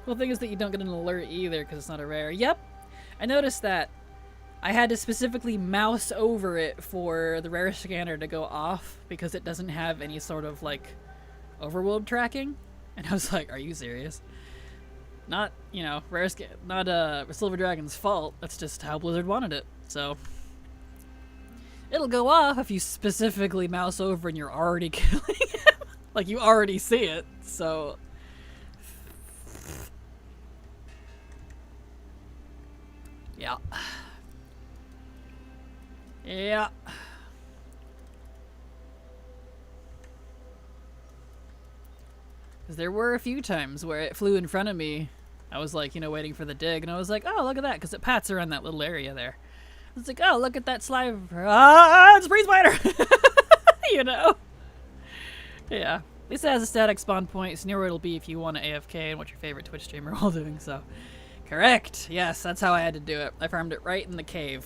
Cool thing is that you don't get an alert either because it's not a rare. Yep, I noticed that. I had to specifically mouse over it for the rare scanner to go off because it doesn't have any sort of like overworld tracking. And I was like, are you serious? Not, you know, not Silver Dragon's fault. That's just how Blizzard wanted it. So it'll go off if you specifically mouse over and you're already killing him. Like you already see it. So yeah. Yeah. Because there were a few times where it flew in front of me. I was like, you know, waiting for the dig, and I was like, oh, look at that, because it pats around that little area there. It's like, oh, look at that slime. Ah, it's a Breeze Biter! You know? Yeah. At least it has a static spawn point. It's near where it'll be if you want to AFK and watch your favorite Twitch streamer while doing so. Correct. Yes, that's how I had to do it. I farmed it right in the cave.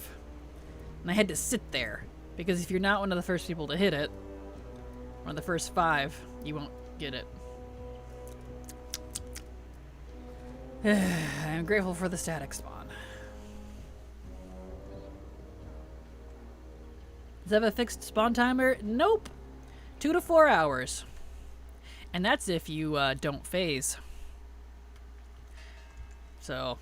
And I had to sit there. Because if you're not one of the first people to hit it, one of the first 5, you won't get it. I'm grateful for the static spawn. Does it have a fixed spawn timer? Nope. 2 to 4 hours. And that's if you don't phase. So,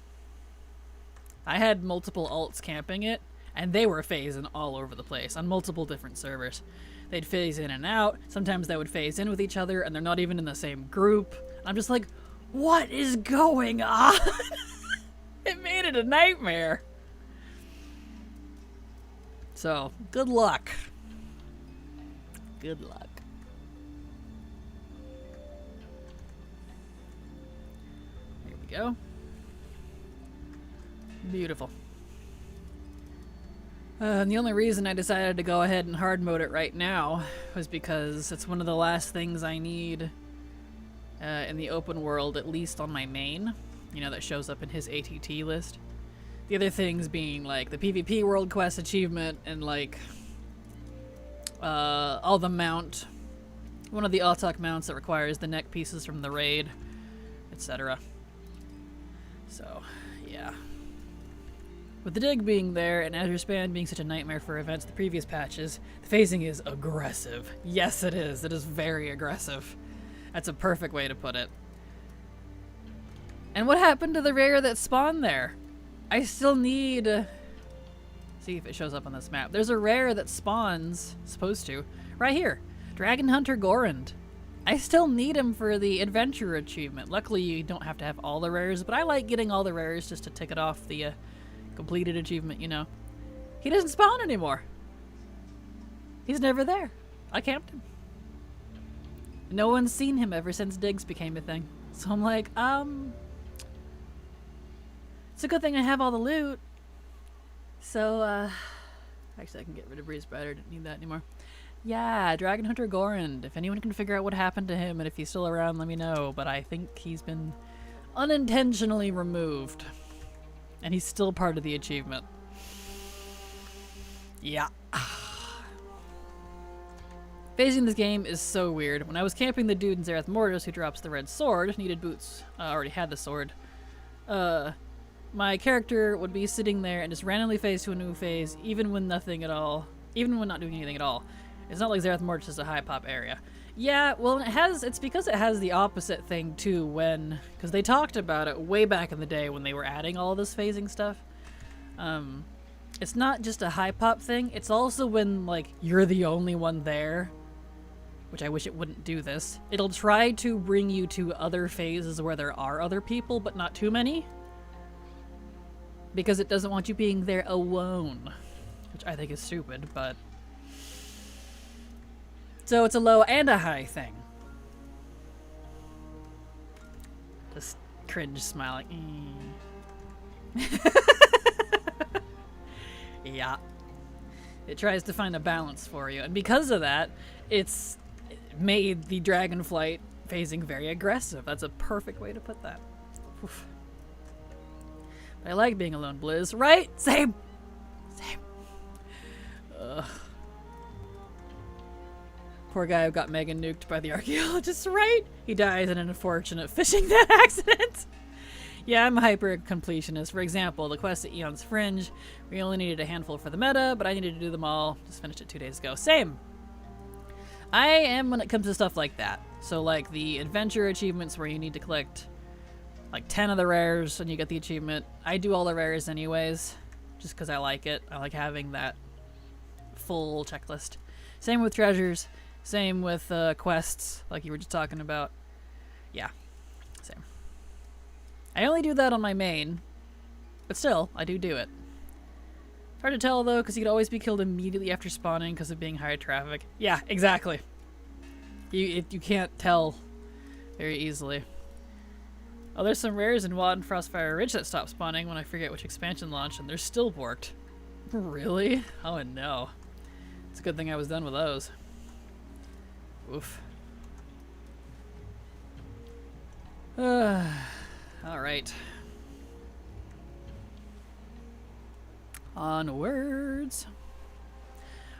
I had multiple alts camping it, and they were phasing all over the place on multiple different servers. They'd phase in and out. Sometimes they would phase in with each other, and they're not even in the same group. I'm just like, What is going on? It made it a nightmare. So, good luck. Good luck. Here we go. Beautiful. And the only reason I decided to go ahead and hard mode it right now was because it's one of the last things I need in the open world, at least on my main. You know, that shows up in his ATT list. The other things being like the PvP world quest achievement and like all the mount. One of the Autok mounts that requires the neck pieces from the raid, etc. So, yeah. With the dig being there and Azure Span being such a nightmare for events the previous patches, the phasing is aggressive. Yes, it is. It is very aggressive. That's a perfect way to put it. And what happened to the rare that spawned there? I still need... see if it shows up on this map. There's a rare that spawns, supposed to, right here. Dragon Hunter Gorand. I still need him for the adventure achievement. Luckily, you don't have to have all the rares, but I like getting all the rares just to tick it off the completed achievement, you know. He doesn't spawn anymore. He's never there. I camped him. No one's seen him ever since digs became a thing. So I'm like, it's a good thing I have all the loot. So, actually I can get rid of Breeze Spider, didn't need that anymore. Yeah, Dragon Hunter Gorand. If anyone can figure out what happened to him and if he's still around, let me know. But I think he's been unintentionally removed. And he's still part of the achievement. Yeah. Phasing this game is so weird. When I was camping the dude in Zerath Mortis who drops the red sword, needed boots, already had the sword, my character would be sitting there and just randomly phase to a new phase, even when nothing at all, even when not doing anything at all. It's not like Zerath Mortis is a high pop area. Yeah, well, it's because it has the opposite thing too because they talked about it way back in the day when they were adding all this phasing stuff. It's not just a high pop thing, it's also when, like, you're the only one there, which I wish it wouldn't do this. It'll try to bring you to other phases where there are other people, but not too many. Because it doesn't want you being there alone, which I think is stupid, but... So it's a low and a high thing. Just cringe smiling. Yeah. It tries to find a balance for you. And because of that, it's made the Dragonflight phasing very aggressive. That's a perfect way to put that. Oof. But I like being alone, Blizz. Right? Same. Same. Ugh. Poor guy who got mega nuked by the archaeologists, right? He dies in an unfortunate fishing net accident. Yeah, I'm a hyper completionist. For example, the quest at Eon's Fringe, we only needed a handful for the meta, but I needed to do them all. Just finished it 2 days ago. Same. I am when it comes to stuff like that. So like the adventure achievements where you need to collect like 10 of the rares and you get the achievement. I do all the rares anyways, just because I like it. I like having that full checklist. Same with treasures. Same with quests, like you were just talking about. Yeah, same. I only do that on my main, but still, I do it. Hard to tell, though, because you could always be killed immediately after spawning because of being high traffic. Yeah, exactly. You can't tell very easily. Oh, there's some rares in WoD and Frostfire Ridge that stop spawning when I forget which expansion launched, and they're still borked. Really? Oh, no. It's a good thing I was done with those. Oof. Alright. Onwards.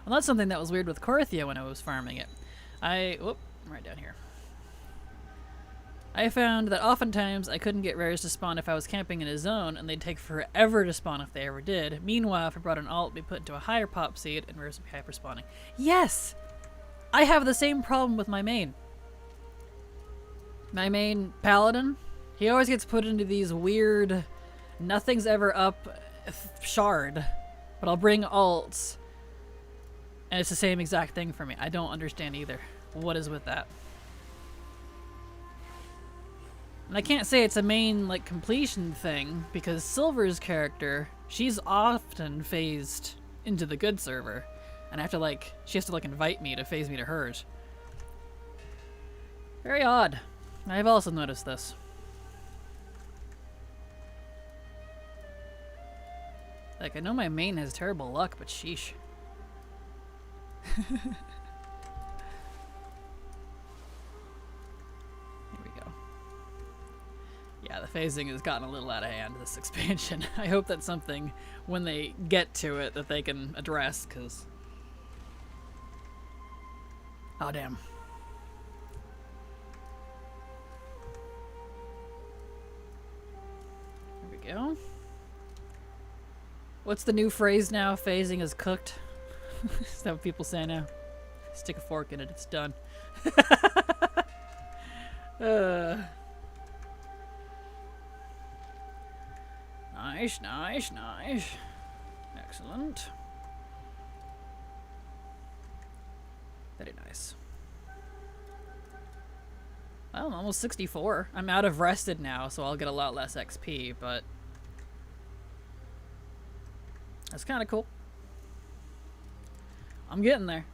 Well, that's something that was weird with Korthia when I was farming it. Whoop, right down here. I found that oftentimes I couldn't get rares to spawn if I was camping in a zone, and they'd take forever to spawn if they ever did. Meanwhile, if I brought an alt, it'd be put into a higher pop seed, and rares would be hyper spawning. Yes! I have the same problem with my main. My main paladin, he always gets put into these weird, nothing's ever up shard, but I'll bring alts, and it's the same exact thing for me. I don't understand either. What is with that? And I can't say it's a main, like, completion thing, because Silver's character, she's often phased into the good server. And I have to, like, she has to, like, invite me to phase me to hers. Very odd. I've also noticed this. Like, I know my main has terrible luck, but sheesh. Here we go. Yeah, the phasing has gotten a little out of hand, this expansion. I hope that's something, when they get to it, that they can address, because... Oh, damn. There we go. What's the new phrase now? Phasing is cooked? Is that what people say now? Stick a fork in it, it's done. Nice, nice, nice. Excellent. Very nice. Well, I'm almost 64. I'm out of rested now, so I'll get a lot less XP, but... That's kind of cool. I'm getting there.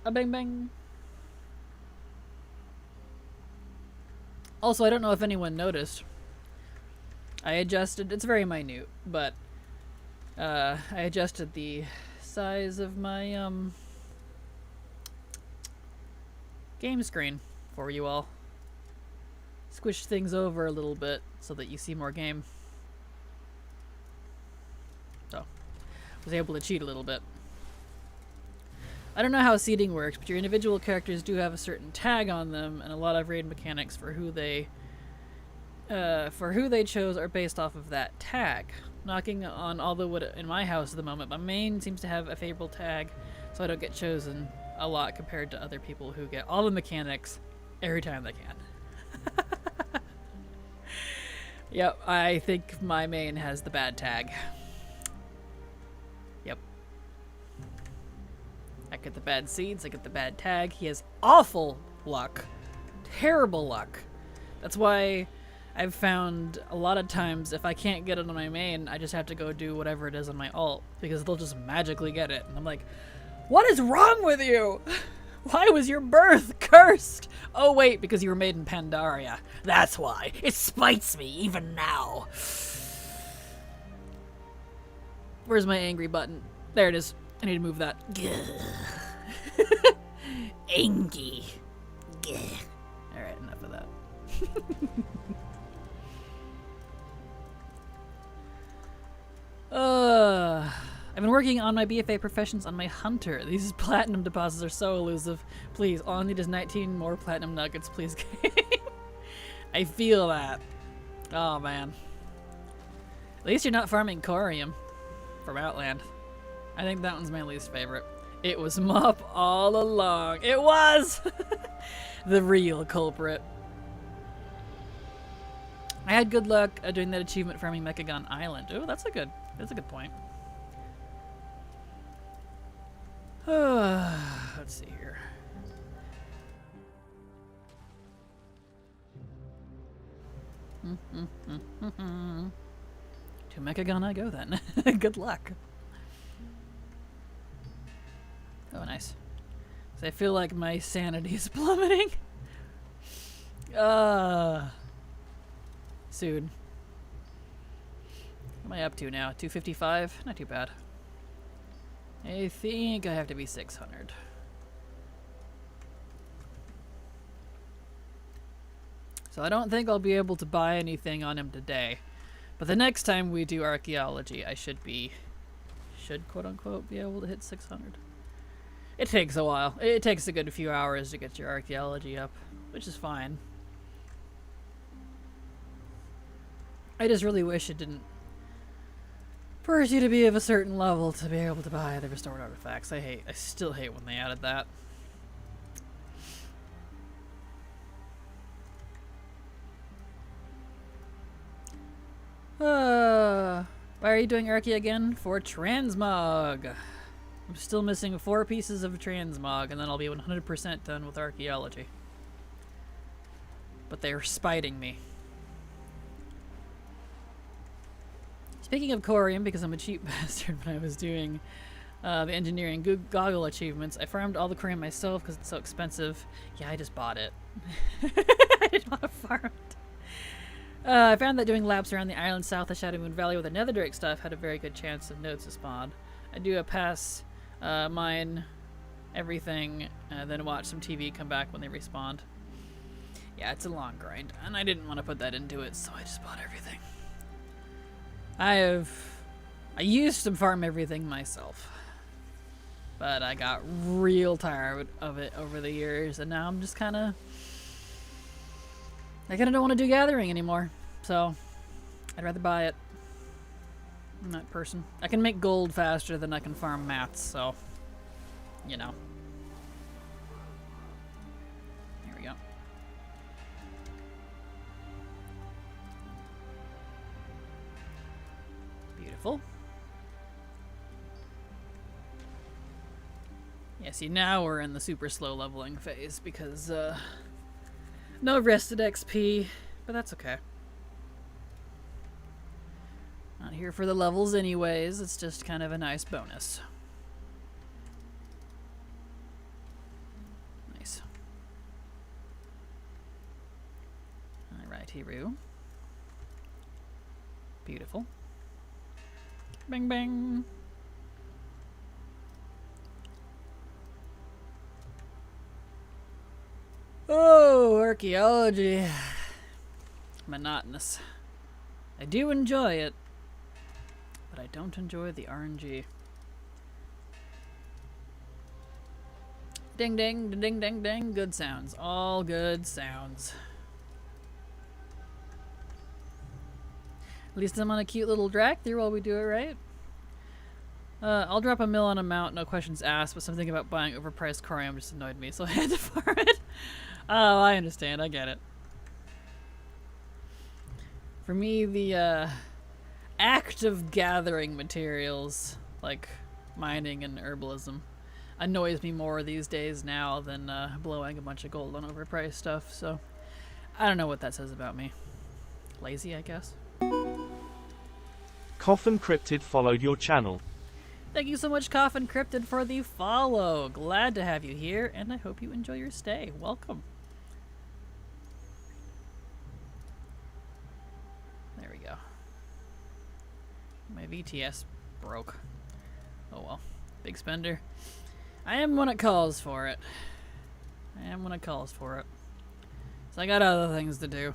A bang bang. Also, I don't know if anyone noticed. I adjusted, it's very minute, but I adjusted the size of my game screen for you all. Squished things over a little bit so that you see more game. So, was able to cheat a little bit. I don't know how seeding works, but your individual characters do have a certain tag on them, and a lot of raid mechanics for who they chose are based off of that tag. Knocking on all the wood in my house at the moment, my main seems to have a favorable tag, so I don't get chosen a lot compared to other people who get all the mechanics every time they can. Yep, I think my main has the bad tag. Yep. I get the bad seeds, I get the bad tag. He has awful luck. Terrible luck. That's why I've found a lot of times if I can't get it on my main, I just have to go do whatever it is on my alt, because they'll just magically get it. And I'm like, what is wrong with you? Why was your birth cursed? Oh wait, because you were made in Pandaria. That's why. It spites me even now. Where's my angry button? There it is. I need to move that. Angry. Alright, enough of that. I've been working on my BFA professions on my hunter. These platinum deposits are so elusive. Please, all I need is 19 more platinum nuggets, please. I feel that. Oh man. At least you're not farming corium from Outland. I think that one's my least favorite. It was Mop all along. It was! The real culprit. I had good luck doing that achievement farming Mechagon Island. Oh, that's a good point. Let's see here. To Mechagon I go then. Good luck. Oh, nice. So I feel like my sanity is plummeting. Soon. What am I up to now? 255? Not too bad. I think I have to be 600. So I don't think I'll be able to buy anything on him today. But the next time we do archaeology, I should quote unquote be able to hit 600. It takes a while. It takes a good few hours to get your archaeology up, which is fine. I just really wish it didn't force you to be of a certain level to be able to buy the restored artifacts. I still hate when they added that. Why are you doing Archy again? For transmog. I'm still missing 4 pieces of transmog, and then I'll be 100% done with archaeology. but they were spiting me. Speaking of corium, because I'm a cheap bastard when I was doing the engineering goggle achievements, I farmed all the corium myself because it's so expensive. Yeah, I just bought it. I didn't want to farm it. I found that doing laps around the island south of Shadow Moon Valley with the netherdrake stuff had a very good chance of nodes to spawn. I do a pass, mine, everything, then watch some TV come back when they respawn. Yeah, it's a long grind, and I didn't want to put that into it, so I just bought everything. I used to farm everything myself, but I got real tired of it over the years, and now I'm just I kind of don't want to do gathering anymore, so I'd rather buy it. I'm that person. I can make gold faster than I can farm mats, so, you know. Here we go. Beautiful. Yeah, see, now we're in the super slow leveling phase because, no rested XP, but that's okay. Not here for the levels anyways, it's just kind of a nice bonus. Nice. Alright, Hiru. Beautiful. Bang bang. Oh, archaeology. Monotonous. I do enjoy it, but I don't enjoy the RNG. Ding ding, ding ding ding, good sounds. All good sounds. At least I'm on a cute little drac there while we do it, right? I'll drop a mill on a mount, no questions asked, but something about buying overpriced corium just annoyed me, so I had to farm it. Oh, I understand, I get it. For me, the act of gathering materials, like mining and herbalism, annoys me more these days now than blowing a bunch of gold on overpriced stuff, so I don't know what that says about me. Lazy, I guess. Coffin Cryptid followed your channel. Thank you so much, Coffin Cryptid, for the follow. Glad to have you here, and I hope you enjoy your stay. Welcome. There we go. My VTS broke. Oh well. Big spender. I am when it calls for it. I am when it calls for it. So I got other things to do.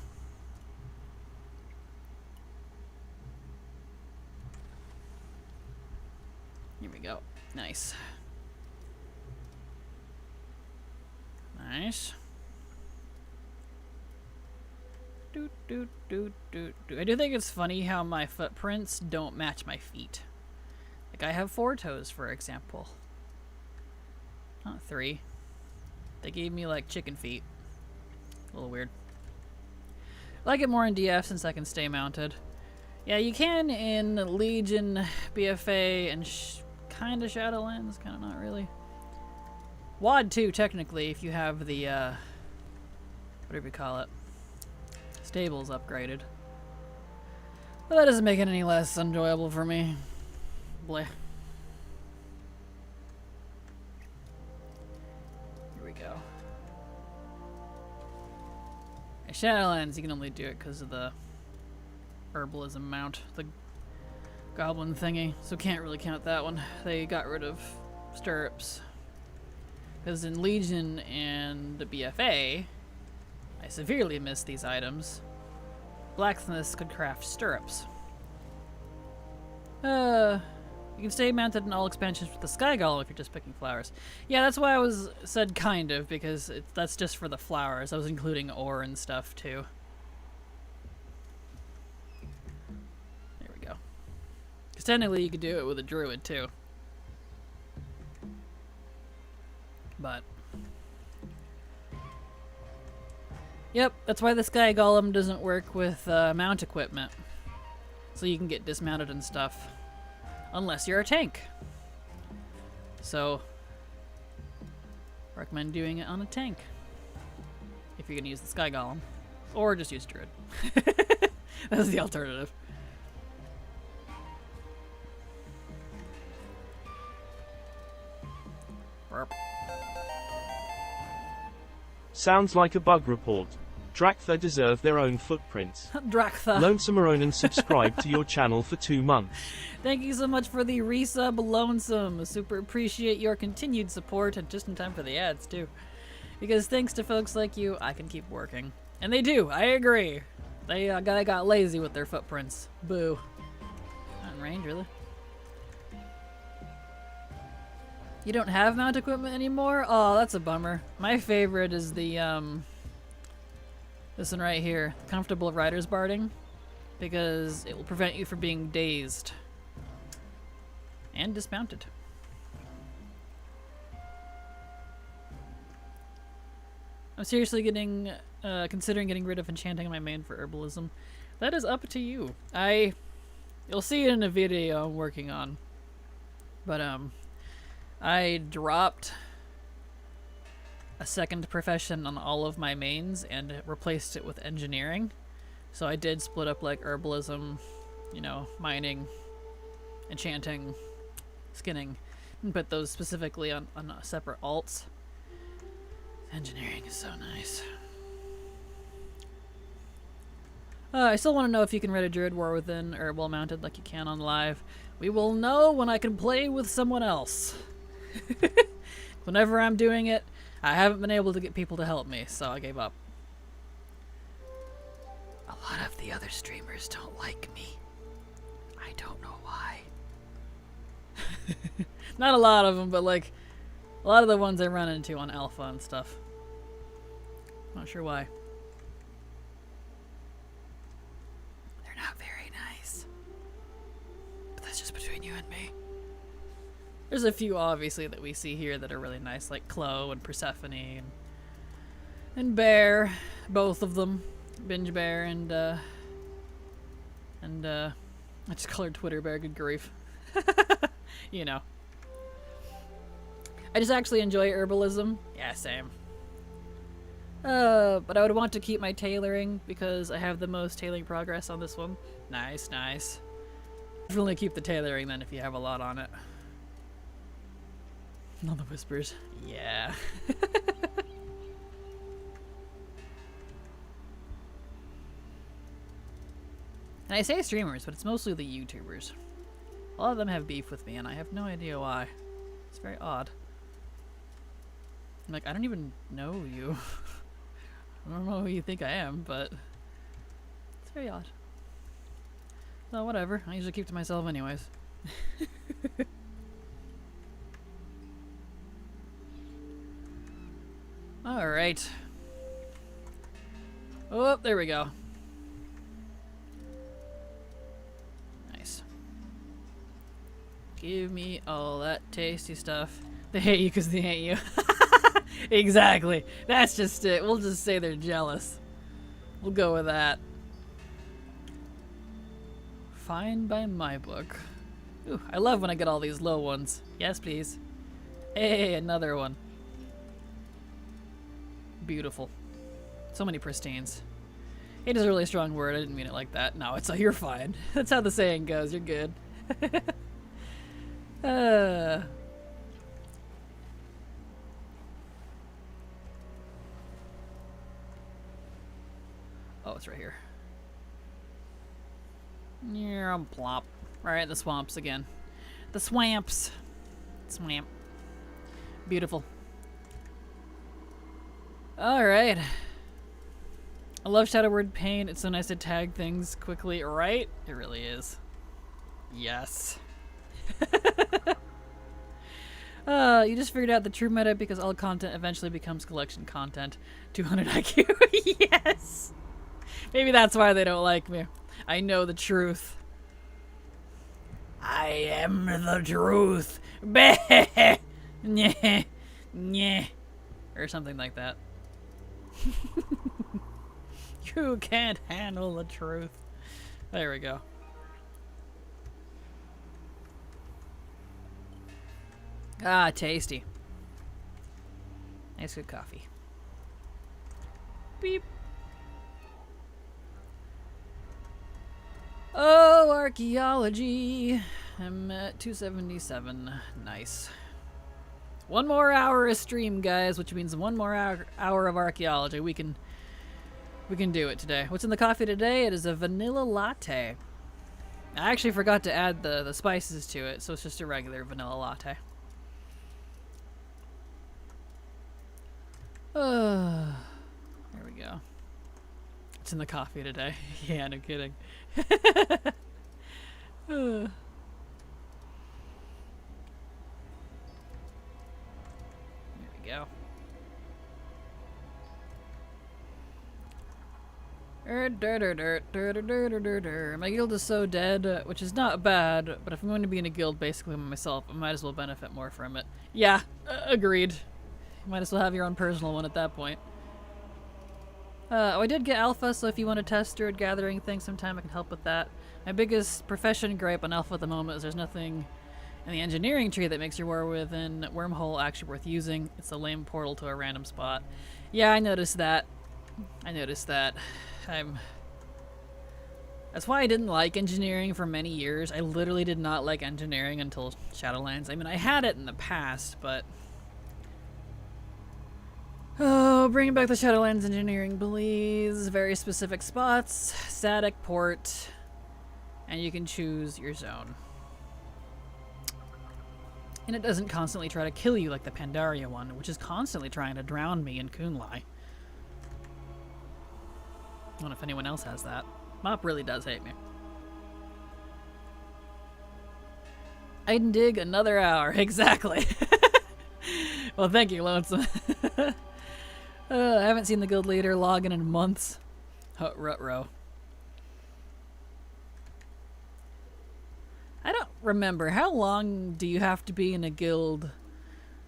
Here we go. Nice. Nice. Doot, doot, doot, doot, doot. I do think it's funny how my footprints don't match my feet. Like I have 4 toes, for example. Not 3. They gave me like chicken feet. A little weird. I like it more in DF since I can stay mounted. Yeah, you can in Legion, BFA, and kind of Shadowlands, kind of not really. WoD 2, technically, if you have the, whatever you call it, stables upgraded. But that doesn't make it any less enjoyable for me. Bleh. Here we go. At Shadowlands, you can only do it because of the herbalism mount, the goblin thingy, so can't really count that one. They got rid of stirrups. Because in Legion and the BFA, I severely miss these items. Blacksmiths could craft stirrups. You can stay mounted in all expansions with the Sky Golem if you're just picking flowers. Yeah, that's why I said kind of, because that's just for the flowers. I was including ore and stuff too. There we go. Because technically you could do it with a druid too. But yep, that's why the Sky Golem doesn't work with mount equipment. So you can get dismounted and stuff. Unless you're a tank. So recommend doing it on a tank if you're gonna use the Sky Golem. Or just use Druid. That's the alternative. Burp. Sounds like a bug report. Draktha deserve their own footprints. Draktha. Lonesome Aronin subscribe to your channel for 2 months. Thank you so much for the resub, Lonesome. Super appreciate your continued support, and just in time for the ads, too. Because thanks to folks like you, I can keep working. And they do, I agree. They got lazy with their footprints. Boo. Not in range, really. You don't have mount equipment anymore? Oh, that's a bummer. My favorite is the, this one right here. Comfortable Rider's Barding. Because it will prevent you from being dazed. And dismounted. I'm seriously considering getting rid of enchanting on my main for herbalism. That is up to you. You'll see it in a video I'm working on. But, I dropped a second profession on all of my mains and replaced it with engineering. So I did split up like herbalism, you know, mining, enchanting, skinning, and put those specifically on separate alts. Engineering is so nice. I still want to know if you can read a Druid War Within or well mounted like you can on live. We will know when I can play with someone else. Whenever I'm doing it, I haven't been able to get people to help me, so I gave up. A lot of the other streamers don't like me. I don't know why. Not a lot of them, but like a lot of the ones I run into on alpha and stuff. Not sure why. They're not very nice. But that's just between you and me. There's a few, obviously, that we see here that are really nice, like Chloe and Persephone and Bear, both of them. Binge Bear and I just call her Twitter Bear, good grief. You know. I just actually enjoy herbalism. Yeah, same. But I would want to keep my tailoring because I have the most tailoring progress on this one. Nice, nice. Definitely keep the tailoring then if you have a lot on it. All the whispers. Yeah. And I say streamers, but it's mostly the YouTubers. A lot of them have beef with me, and I have no idea why. It's very odd. I'm like, I don't even know you. I don't know who you think I am, but it's very odd. So whatever. I usually keep to myself anyways. Alright. Oh, there we go. Nice. Give me all that tasty stuff. They hate you because they hate you. Exactly. That's just it. We'll just say they're jealous. We'll go with that. Fine by my book. Ooh, I love when I get all these low ones. Yes, please. Hey, another one. Beautiful. So many pristines. Hate is a really strong word. I didn't mean it like that. No, it's you're fine. That's how the saying goes. You're good. Oh, it's right here. Yeah, I'm plop. Alright, the swamps again. The swamps. Swamp. Beautiful. Alright. I love Shadow Word Pain. It's so nice to tag things quickly, right? It really is. Yes. You just figured out the true meta because all content eventually becomes collection content. 200 IQ. Yes! Maybe that's why they don't like me. I know the truth. I am the truth. Bah! Nyeh. Nyeh. Or something like that. You can't handle the truth. There we go. Ah, tasty. Nice good coffee. Beep. Oh, archaeology. I'm at 277. Nice. One more hour of stream, guys, which means one more hour of archaeology. We can do it today. What's in the coffee today? It is a vanilla latte. I actually forgot to add the spices to it, so it's just a regular vanilla latte. There we go. What's in the coffee today? Yeah, no kidding. There we go. My guild is so dead, which is not bad, but if I'm going to be in a guild basically by myself, I might as well benefit more from it. Yeah, agreed. You might as well have your own personal one at that point. Oh, I did get alpha, so if you want to test Druid Gathering thing sometime, I can help with that. My biggest profession gripe on alpha at the moment is there's nothing in the engineering tree that makes your War Within wormhole actually worth using. It's a lame portal to a random spot. Yeah, I noticed that. That's why I didn't like engineering for many years. I literally did not like engineering until Shadowlands. I mean, I had it in the past, but... Oh, bring back the Shadowlands engineering, please. Very specific spots, static port, and you can choose your zone. And it doesn't constantly try to kill you like the Pandaria one, which is constantly trying to drown me in Kunlai. I don't know if anyone else has that. Mop really does hate me. I'd dig another hour, exactly. Well, thank you, Lonesome. I haven't seen the guild leader log in months. Rut-row. I don't remember. How long do you have to be in a guild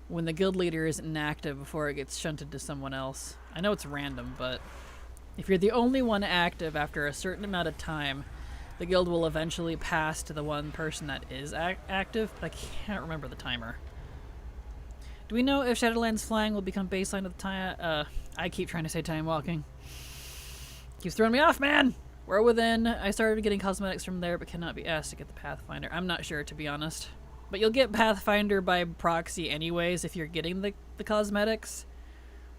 when the guild leader isn't inactive before it gets shunted to someone else? I know it's random, but if you're the only one active after a certain amount of time, the guild will eventually pass to the one person that is active, but I can't remember the timer. Do we know if Shadowlands flying will become baseline of the time? I keep trying to say time walking. Keeps throwing me off, man! War Within. I started getting cosmetics from there, but cannot be asked to get the Pathfinder. I'm not sure, to be honest. But you'll get Pathfinder by proxy anyways if you're getting the cosmetics,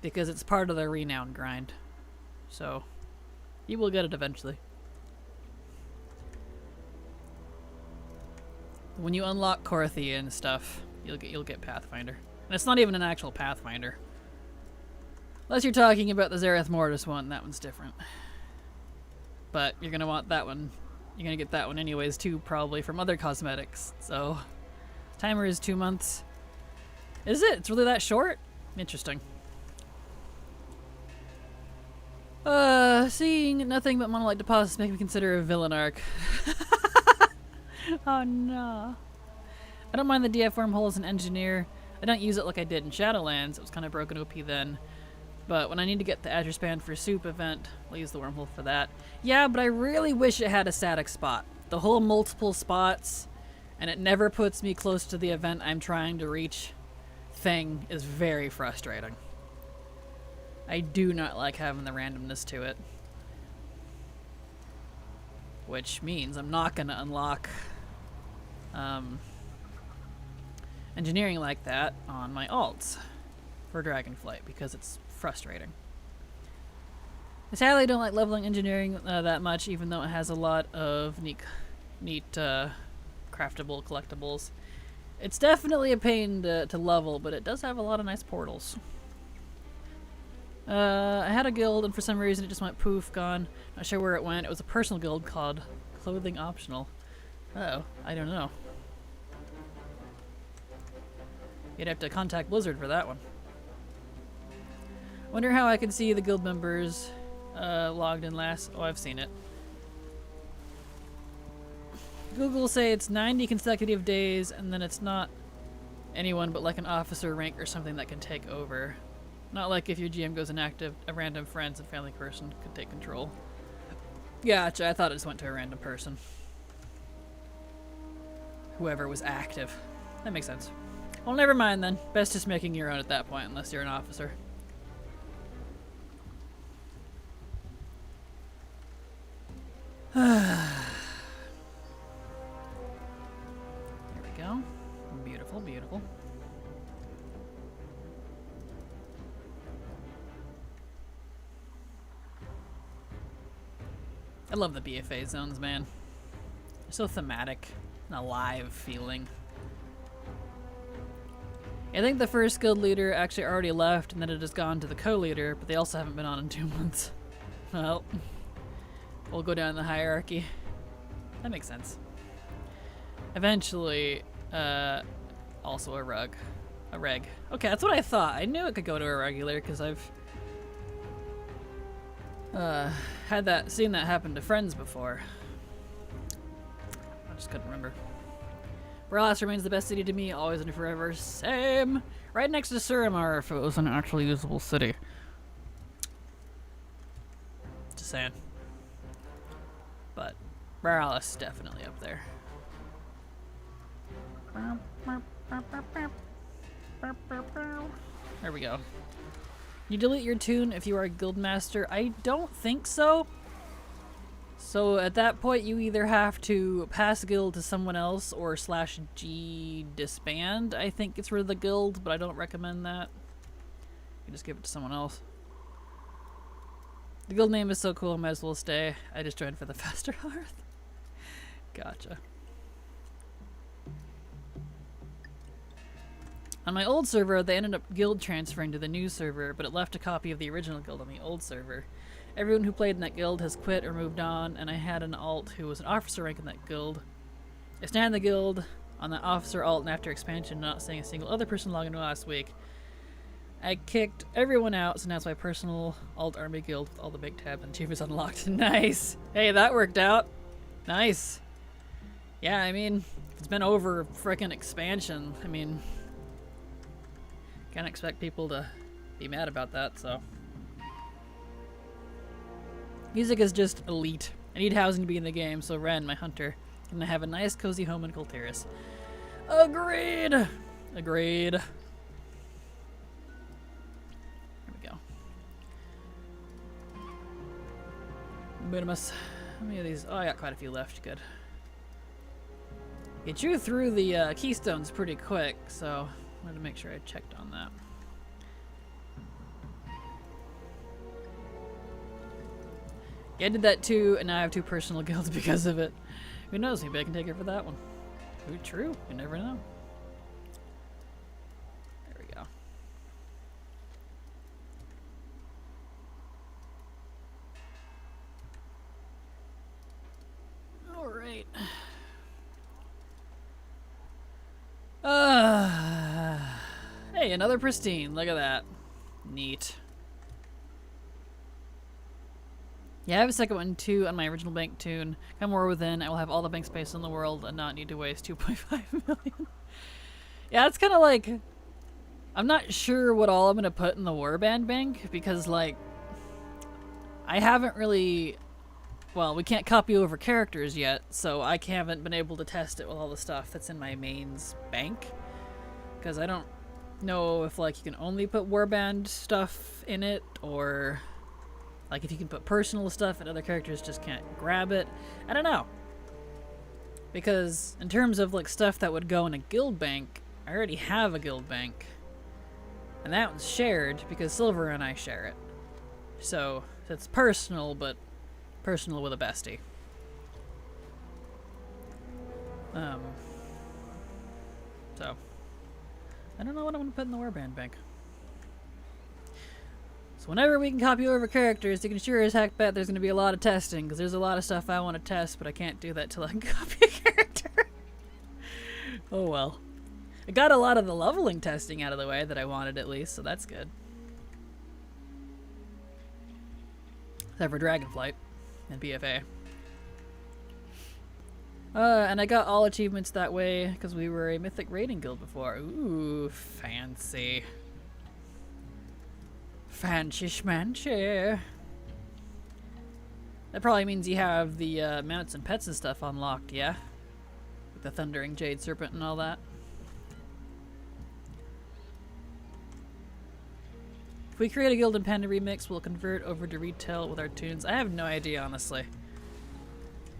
because it's part of the renown grind. So, you will get it eventually. When you unlock Korthia and stuff, you'll get Pathfinder. And it's not even an actual Pathfinder. Unless you're talking about the Zareth Mortis one, that one's different. But you're gonna want that one. You're gonna get that one anyways too, probably from other cosmetics. So, timer is 2 months. Is it? It's really that short? Interesting. Seeing nothing but monolite deposits make me consider a villain arc. Oh no. I don't mind the DF wormhole as an engineer. I don't use it like I did in Shadowlands. It was kind of broken OP then. But when I need to get the Azure Span for Soup event, I'll use the wormhole for that. Yeah, but I really wish it had a static spot. The whole multiple spots, and it never puts me close to the event I'm trying to reach thing is very frustrating. I do not like having the randomness to it. Which means I'm not going to unlock engineering like that on my alts for Dragonflight because it's frustrating. I sadly don't like leveling engineering that much, even though it has a lot of neat craftable collectibles. It's definitely a pain to level, but it does have a lot of nice portals. I had a guild, and for some reason it just went poof, gone. Not sure where it went. It was a personal guild called Clothing Optional. Uh-oh, I don't know. You'd have to contact Blizzard for that one. Wonder how I can see the guild members logged in last. Oh, I've seen it. Google say it's 90 consecutive days, and then it's not anyone but like an officer rank or something that can take over. Not like if your GM goes inactive, a random friends and family person could take control. Gotcha, I thought it just went to a random person. Whoever was active. That makes sense. Well, never mind then. Best just making your own at that point, unless you're an officer. I love the BFA zones, man. They're so thematic and alive feeling. I think the first guild leader actually already left and then it has gone to the co-leader, but they also haven't been on in 2 months. Well, we'll go down the hierarchy. That makes sense. Eventually, also a reg. Okay, that's what I thought. I knew it could go to a regular because I've seen that happen to friends before. I just couldn't remember. Borallas remains the best city to me, always and forever. Same! Right next to Suramar if it was an actually usable city. Just saying. But Borallas definitely up there. There we go. You delete your tune if you are a guild master? I don't think so. So at that point you either have to pass guild to someone else or /G disband. I think it's for the guild, but I don't recommend that. You just give it to someone else. The guild name is so cool, I might as well stay. I just joined for the faster hearth. Gotcha. On my old server, they ended up guild transferring to the new server, but it left a copy of the original guild on the old server. Everyone who played in that guild has quit or moved on, and I had an alt who was an officer rank in that guild. I stand the guild on the officer alt, and after expansion, not seeing a single other person log into last week. I kicked everyone out, so now it's my personal alt army guild with all the big tabs and achievements unlocked. Nice! Hey, that worked out. Nice. Yeah, I mean, it's been over frickin' expansion. I mean, can't expect people to be mad about that, so. Music is just elite. I need housing to be in the game, so Ren, my hunter, can have a nice cozy home in Kultiris. Agreed! Agreed. Here we go. Minimus. How many of these? Oh, I got quite a few left. Good. You drew through the keystones pretty quick, so I wanted to make sure I checked on that. Yeah, I did that too, and now I have 2 personal guilds because of it. Who knows? Maybe I can take it for that one. Ooh, true. You never know. There we go. Alright. Hey, another pristine. Look at that. Neat. Yeah, I have a second one too on my original bank tune. Come more within, I will have all the bank space in the world and not need to waste 2.5 million. Yeah, it's kind of like, I'm not sure what all I'm going to put in the warband bank because, like, I haven't really, well, we can't copy over characters yet, so I haven't been able to test it with all the stuff that's in my mains bank because I don't know if, like, you can only put warband stuff in it or like if you can put personal stuff and other characters just can't grab it. I don't know. Because in terms of like stuff that would go in a guild bank, I already have a guild bank. And that one's shared because Silver and I share it. So it's personal, but personal with a bestie. So I don't know what I'm gonna put in the warband bank. So whenever we can copy over characters, you can sure as heck bet there's going to be a lot of testing, because there's a lot of stuff I want to test, but I can't do that till I can copy a character. Oh well. I got a lot of the leveling testing out of the way that I wanted at least, so that's good. Except for Dragonflight and BFA. And I got all achievements that way, because we were a mythic raiding guild before. Ooh, fancy. Fancy schmancy. That probably means you have the mounts and pets and stuff unlocked, yeah? With the Thundering Jade Serpent and all that. If we create a guild and Panda remix, we'll convert over to retail with our tunes. I have no idea, honestly.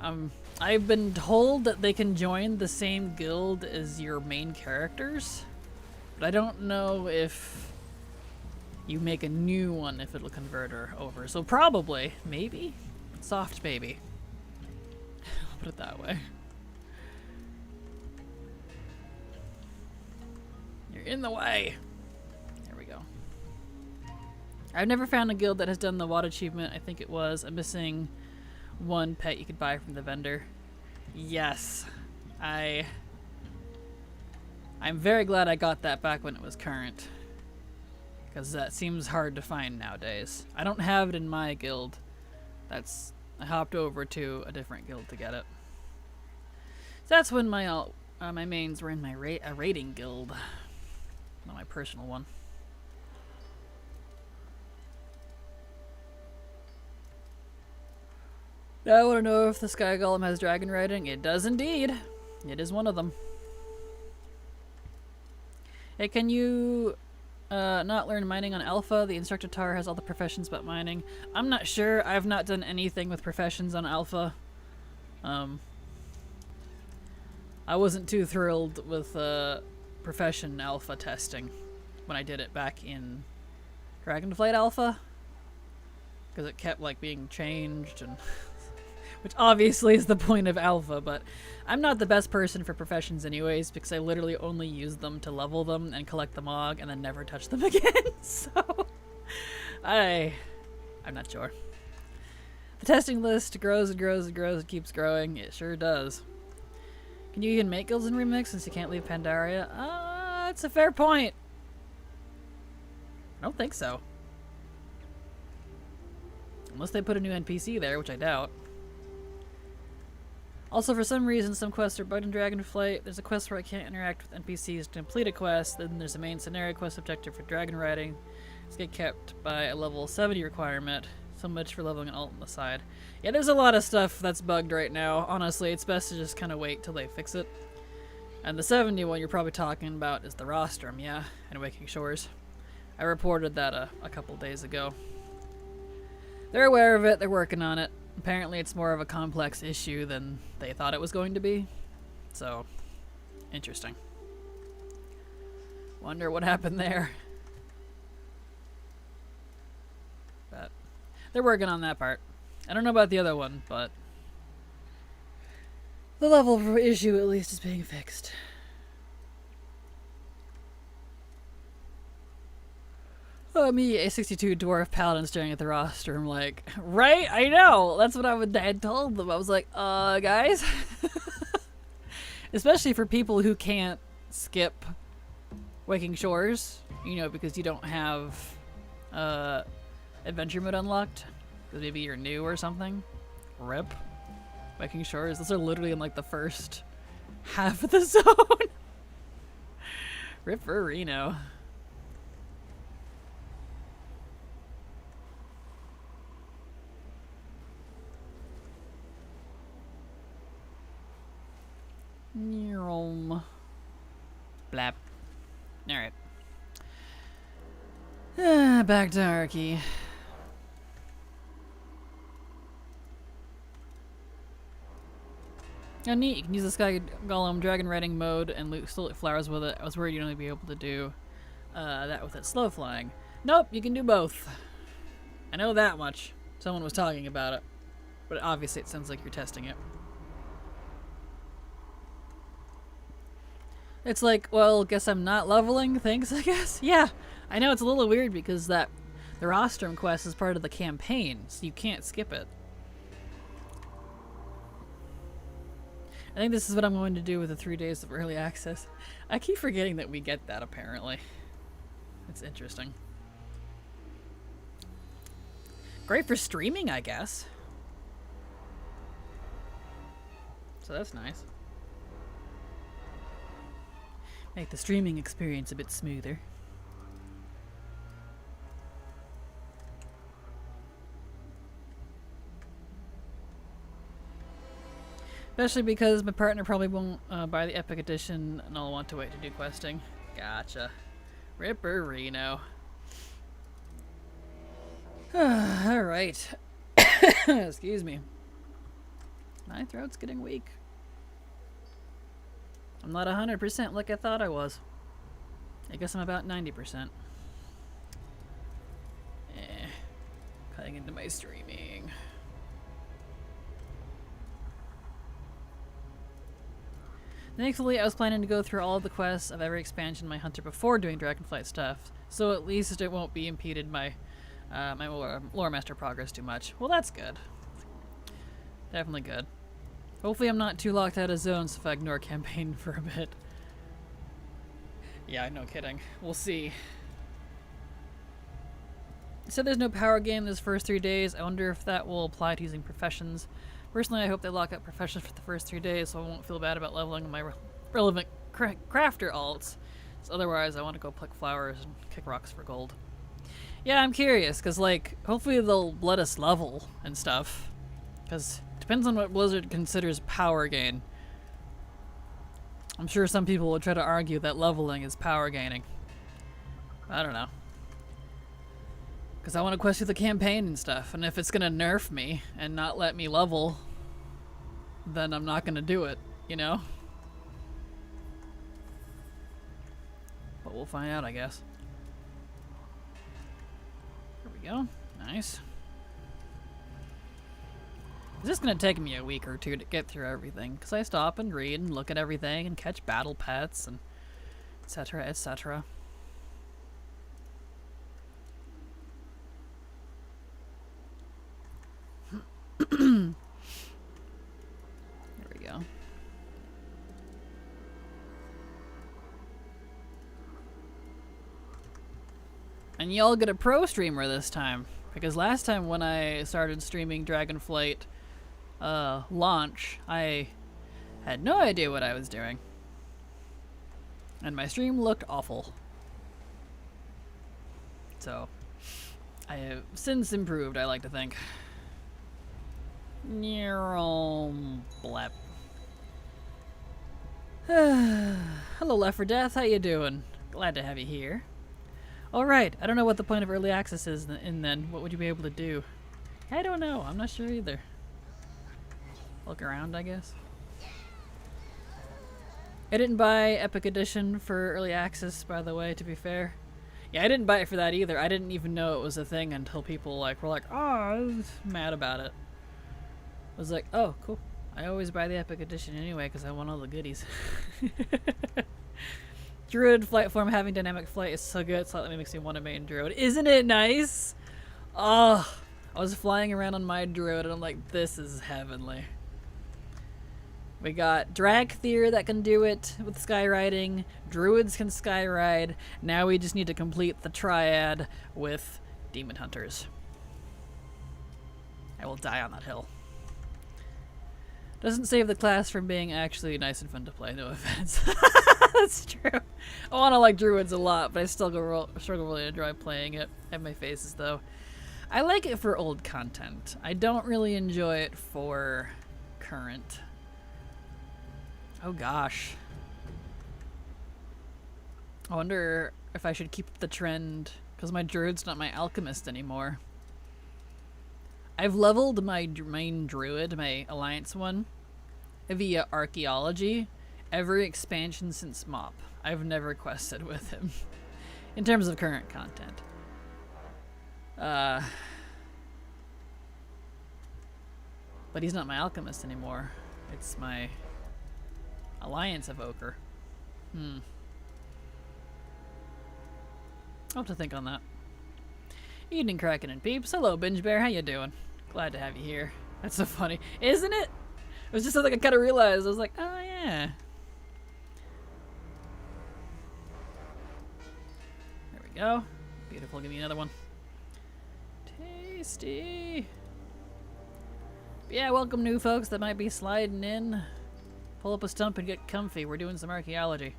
I've been told that they can join the same guild as your main characters, but I don't know if you make a new one if it'll convert her over. So probably, maybe, soft baby. put it that way. You're in the way. There we go. I've never found a guild that has done the WOD achievement. I think it was a missing one pet you could buy from the vendor. Yes. I'm very glad I got that back when it was current. Because that seems hard to find nowadays. I don't have it in my guild. I hopped over to a different guild to get it. So that's when my my mains were in my a raiding guild. Not my personal one. Now I want to know if the Sky Golem has dragon riding. It does indeed. It is one of them. Hey, can you not learn mining on Alpha? The instructor tower has all the professions but mining. I'm not sure. I've not done anything with professions on Alpha. I wasn't too thrilled with profession Alpha testing when I did it back in Dragonflight Alpha. Because it kept like being changed, and which obviously is the point of Alpha, but I'm not the best person for professions anyways, because I literally only use them to level them and collect the Mog and then never touch them again. So I'm not sure. The testing list grows and grows and grows and keeps growing. It sure does. Can you even make guilds in Remix since you can't leave Pandaria? That's a fair point. I don't think so. Unless they put a new NPC there, which I doubt. Also, for some reason, some quests are bugged in Dragonflight. There's a quest where I can't interact with NPCs to complete a quest. Then there's a main scenario quest objective for dragon riding. It's get kept by a level 70 requirement. So much for leveling an alt on the side. Yeah, there's a lot of stuff that's bugged right now. Honestly, it's best to just kind of wait till they fix it. And the 70 one you're probably talking about is the rostrum, yeah, and Waking Shores. I reported that a couple days ago. They're aware of it, they're working on it. Apparently it's more of a complex issue than they thought it was going to be. So, interesting. Wonder what happened there. But they're working on that part. I don't know about the other one, but the level issue at least is being fixed. Oh, me, a 62 dwarf paladin staring at the roster. I'm like, right? I know. That's what I had told them. I was like, guys. Especially for people who can't skip Waking Shores, you know, because you don't have adventure mode unlocked. Because maybe you're new or something. RIP. Waking Shores. Those are literally in like the first half of the zone. RIP for Reno. Blap. Alright. Back to ARCHY. Oh, neat. You can use the Sky Golem dragon riding mode and loot flowers with it. I was worried you'd only be able to do that with it slow flying. Nope, you can do both. I know that much. Someone was talking about it. But obviously it sounds like you're testing it. It's like, well, guess I'm not leveling things, I guess. Yeah, I know it's a little weird because the rostrum quest is part of the campaign, so you can't skip it. I think this is what I'm going to do with the 3 days of early access. I keep forgetting that we get that, apparently. It's interesting. Great for streaming, I guess. So that's nice. Make the streaming experience a bit smoother. Especially because my partner probably won't buy the Epic Edition and I'll want to wait to do questing. Gotcha. Ripper Reno. Alright. Excuse me. My throat's getting weak. I'm not 100% like I thought I was. I guess I'm about 90%. Cutting into my streaming. Thankfully, I was planning to go through all of the quests of every expansion in my hunter before doing Dragonflight stuff, so at least it won't be impeded my my lore master progress too much. Well, that's good. Definitely good. Hopefully I'm not too locked out of zones if I ignore campaign for a bit. Yeah, no kidding. We'll see. So there's no power gain this first 3 days. I wonder if that will apply to using professions. Personally, I hope they lock up professions for the first 3 days so I won't feel bad about leveling my relevant crafter alts. So otherwise, I want to go pluck flowers and kick rocks for gold. Yeah, I'm curious, because, like, hopefully they'll let us level and stuff. Because it depends on what Blizzard considers power gain. I'm sure some people will try to argue that leveling is power gaining. I don't know. Because I want to quest through the campaign and stuff, and if it's going to nerf me and not let me level, then I'm not going to do it, you know? But we'll find out, I guess. There we go. Nice. It's just going to take me a week or two to get through everything, because I stop and read and look at everything and catch battle pets and etc., etc. There we go. And y'all get a pro streamer this time, because last time when I started streaming Dragonflight launch, I had no idea what I was doing. And my stream looked awful. So, I have since improved, I like to think. Blep. Hello, Left 4 Death. How you doing? Glad to have you here. Alright, I don't know what the point of early access is and then. What would you be able to do? I don't know. I'm not sure either. Look around, I guess. I didn't buy Epic Edition for early access, by the way, to be fair. Yeah, I didn't buy it for that either. I didn't even know it was a thing until people were like, oh, I was mad about it. I was like, oh, cool. I always buy the Epic Edition anyway because I want all the goodies. Druid flight form having dynamic flight is so good. It slightly makes me want to main Druid. Isn't it nice? Oh, I was flying around on my Druid and I'm like, this is heavenly. We got Dragthyr that can do it with skywriting. Druids can skyride. Now we just need to complete the triad with Demon Hunters. I will die on that hill. Doesn't save the class from being actually nice and fun to play, no offense. That's true. I want to like Druids a lot, but I still struggle really to enjoy playing it at my faces, though. I like it for old content. I don't really enjoy it for current. Oh gosh. I wonder if I should keep the trend, because my Druid's not my Alchemist anymore. I've leveled my main Druid, my Alliance one, via Archaeology, every expansion since MOP. I've never quested with him, in terms of current content. But he's not my Alchemist anymore. It's my Alliance Evoker. I'll have to think on that. Evening, Kraken and peeps. Hello, Binge Bear. How you doing? Glad to have you here. That's so funny, isn't it? It was just something I kind of realized. I was like, oh yeah. There we go. Beautiful. Give me another one. Tasty. But yeah, welcome new folks that might be sliding in. Pull up a stump and get comfy. We're doing some archaeology.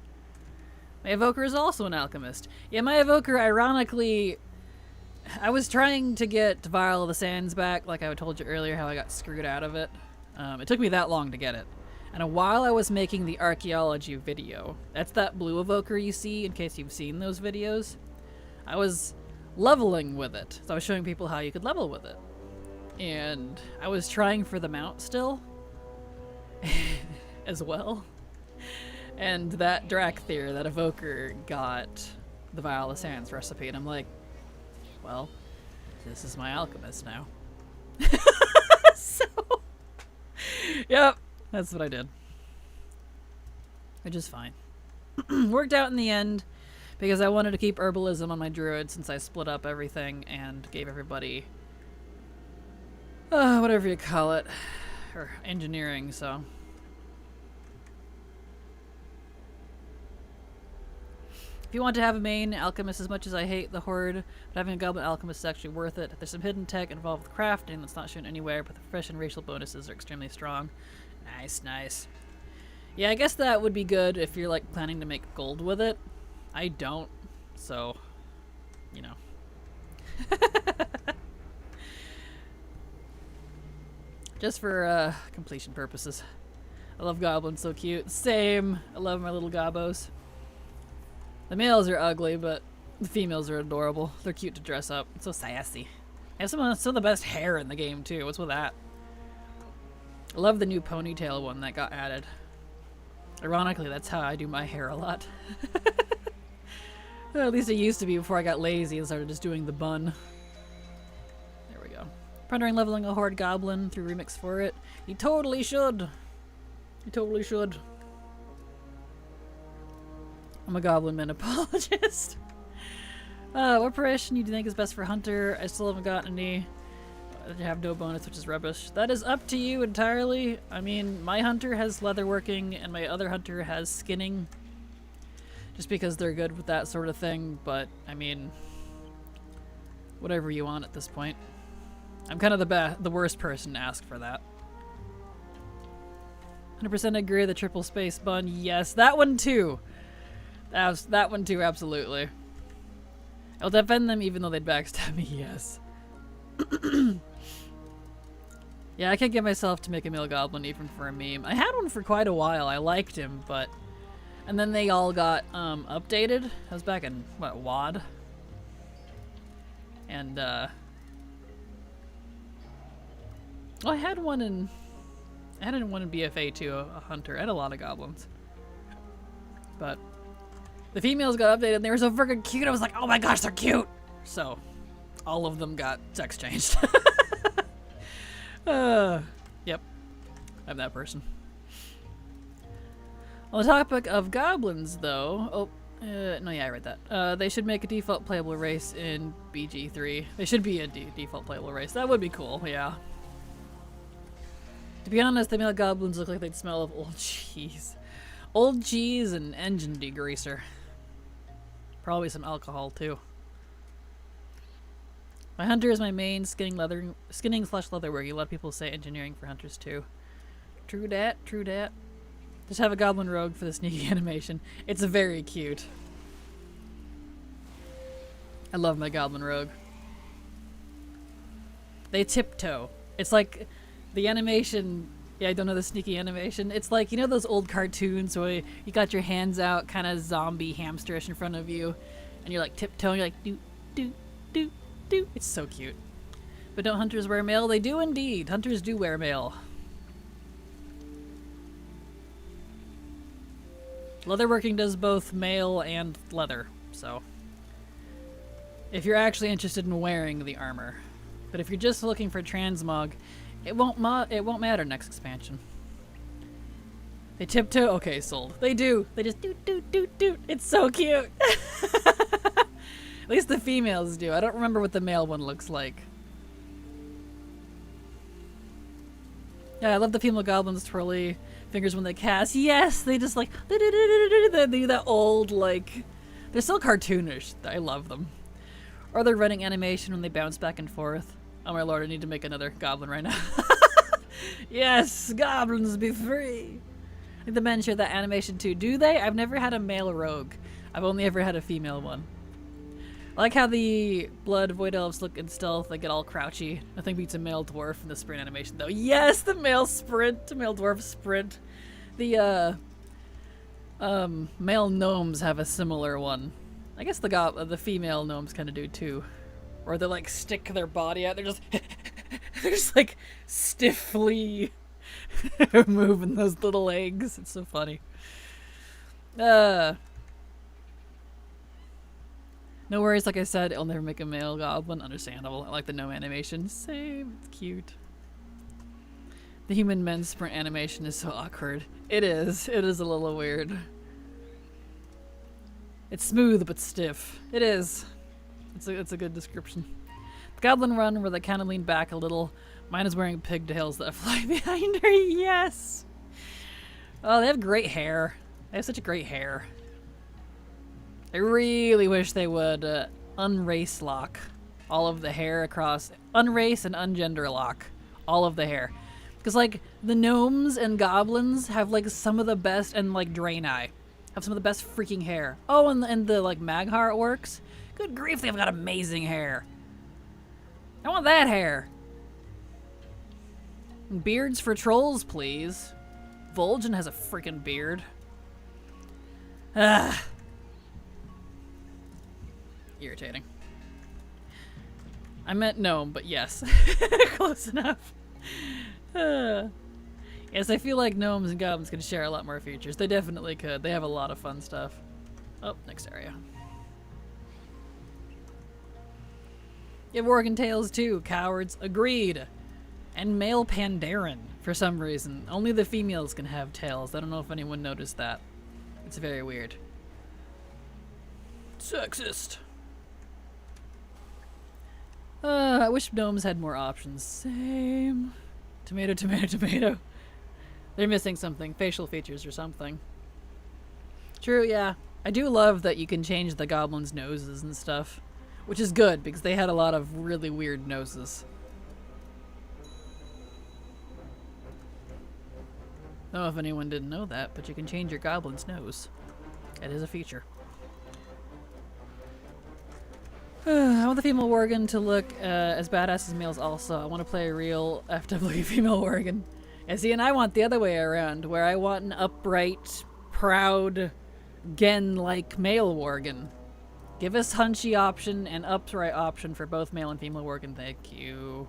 My Evoker is also an Alchemist. Yeah, my Evoker, ironically, I was trying to get Vial of the Sands back, like I told you earlier, how I got screwed out of it. It took me that long to get it. And while I was making the archaeology video, that's that blue Evoker you see, in case you've seen those videos, I was leveling with it. So I was showing people how you could level with it. And I was trying for the mount still, as well. And that Dragthyr, that Evoker, got the Vial of Sands recipe, and I'm like, well, this is my Alchemist now. So, yep, that's what I did. which is fine. Worked out in the end because I wanted to keep herbalism on my druid since I split up everything and gave everybody whatever you call it, or engineering, so. If you want to have a main alchemist, as much as I hate the horde, but having a goblin alchemist is actually worth it. There's some hidden tech involved with crafting that's not shown anywhere, but the profession and racial bonuses are extremely strong. Nice, nice. Yeah, I guess that would be good if you're like planning to make gold with it. I don't, so, you know. Just for completion purposes. I love goblins, so cute. Same. I love my little gobbos. The males are ugly, but the females are adorable. They're cute to dress up. It's so sassy. I have some of the best hair in the game, too. What's with that? I love the new ponytail one that got added. Ironically, that's how I do my hair a lot. Well, at least it used to be before I got lazy and started just doing the bun. There we go. Pondering leveling a horde goblin through remix for it. You totally should. You totally should. I'm a goblin man apologist. What profession do you think is best for hunter? I still haven't gotten any. I have no bonus, which is rubbish. That is up to you entirely. I mean, my hunter has leatherworking and my other hunter has skinning. Just because they're good with that sort of thing, but I mean, whatever you want at this point. I'm kind of the worst person to ask for that. 100% agree, the triple space bun. Yes, that one too. That one too, absolutely. I'll defend them even though they'd backstab me, yes. Yeah, I can't get myself to make a male goblin even for a meme. I had one for quite a while. I liked him, but... And then they all got updated. I was back in, what, WAD? And, well, I had one in BFA too, a hunter. I had a lot of goblins. But... The females got updated and they were so freaking cute. I was like, oh my gosh, they're cute. So, all of them got sex changed. Yep. I'm that person. On the topic of goblins, though... no, yeah, I read that. They should make a default playable race in BG3. They should be a default playable race. That would be cool, yeah. To be honest, the male goblins look like they'd smell of old cheese. Old cheese and engine degreaser. Probably some alcohol too. My hunter is my main skinning slash leatherworking. A lot of people say engineering for hunters too. True dat, true dat. Just have a goblin rogue for the sneaky animation. It's very cute. I love my goblin rogue. They tiptoe. It's like the animation. Yeah, I don't know the sneaky animation. It's like, you know those old cartoons where you got your hands out, kind of zombie hamsterish in front of you, and you're like tiptoeing, you're like, do, do, do, do. It's so cute. But don't hunters wear mail? They do indeed. Hunters do wear mail. Leatherworking does both mail and leather, so. If you're actually interested in wearing the armor. But if you're just looking for transmog, it won't matter next expansion. They tiptoe? Okay, sold. They do. They just doot, doot, doot, doot. It's so cute. At least the females do. I don't remember what the male one looks like. Yeah, I love the female goblins twirly fingers when they cast. Yes, they just like... They do that old, like... They're so cartoonish. I love them. Or they're running animation when they bounce back and forth. Oh my lord, I need to make another goblin right now. Yes, goblins be free. I think the men share that animation too. Do they? I've never had a male rogue. I've only ever had a female one. I like how the blood void elves look in stealth. They get all crouchy. Nothing beats a male dwarf in the sprint animation though. Yes, the male sprint. The male dwarf sprint. The male gnomes have a similar one. I guess the female gnomes kind of do too. Or they like stick their body out. They're just like stiffly moving those little legs. It's so funny. No worries, like I said, I'll never make a male goblin. Understandable. I like the gnome animation. Same. It's cute. The human men's sprint animation is so awkward. It is. It is a little weird. It's smooth but stiff. It is. It's a good description. The goblin run where they kind of lean back a little. Mine is wearing pigtails that fly behind her. Yes! Oh, they have great hair. They have such great hair. I really wish they would unrace lock all of the hair across. Unrace and ungender lock all of the hair. Because, like, the gnomes and goblins have, like, some of the best, and, like, Draenei have some of the best freaking hair. Oh, and the like, Magheart orcs. Good grief, they've got amazing hair. I want that hair. And beards for trolls, please. Vol'jin has a freaking beard. Ah. Irritating. I meant gnome, but yes. Close enough. Yes, I feel like gnomes and goblins could share a lot more features. They definitely could. They have a lot of fun stuff. Oh, next area. You have Worgen tails too. Cowards. Agreed. And male Pandaren, for some reason. Only the females can have tails. I don't know if anyone noticed that. It's very weird. Sexist. I wish gnomes had more options. Same. Tomato, tomato, tomato. They're missing something. Facial features or something. True, yeah. I do love that you can change the goblins' noses and stuff. Which is good, because they had a lot of really weird noses. I don't know if anyone didn't know that, but you can change your goblin's nose. It is a feature. I want the female Worgen to look as badass as males also. I want to play a real FW female Worgen. And see, and I want the other way around, where I want an upright, proud, Gen-like male Worgen. Give us hunchy option and upright option for both male and female Worgen. Thank you.